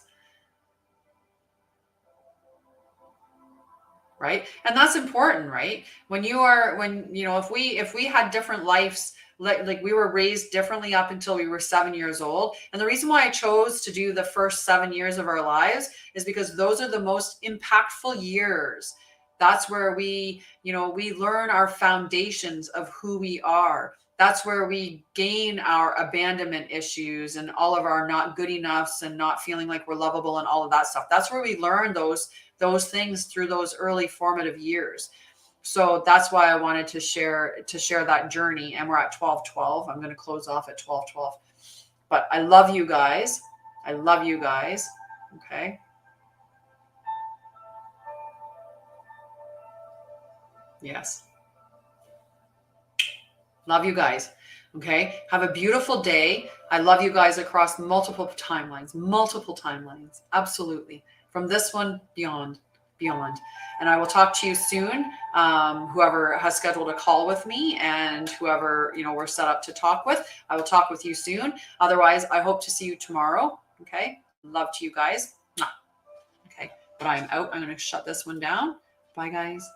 Right? And that's important, right? If we had different lives, like we were raised differently up until we were 7 years old. And the reason why I chose to do the first 7 years of our lives is because those are the most impactful years. That's where we learn our foundations of who we are. That's where we gain our abandonment issues and all of our not good enoughs and not feeling like we're lovable and all of that stuff. That's where we learn those things through those early formative years. So that's why I wanted to share that journey. And we're at 12:12. I'm going to close off at 12:12. But I love you guys. I love you guys. Okay. Yes. Love you guys. Okay. Have a beautiful day. I love you guys across multiple timelines. Absolutely. From this one beyond. beyond. And I will talk to you soon. Whoever has scheduled a call with me and whoever, we're set up to talk with, I will talk with you soon. Otherwise, I hope to see you tomorrow. Okay. Love to you guys. Okay. But I'm out. I'm going to shut this one down. Bye, guys.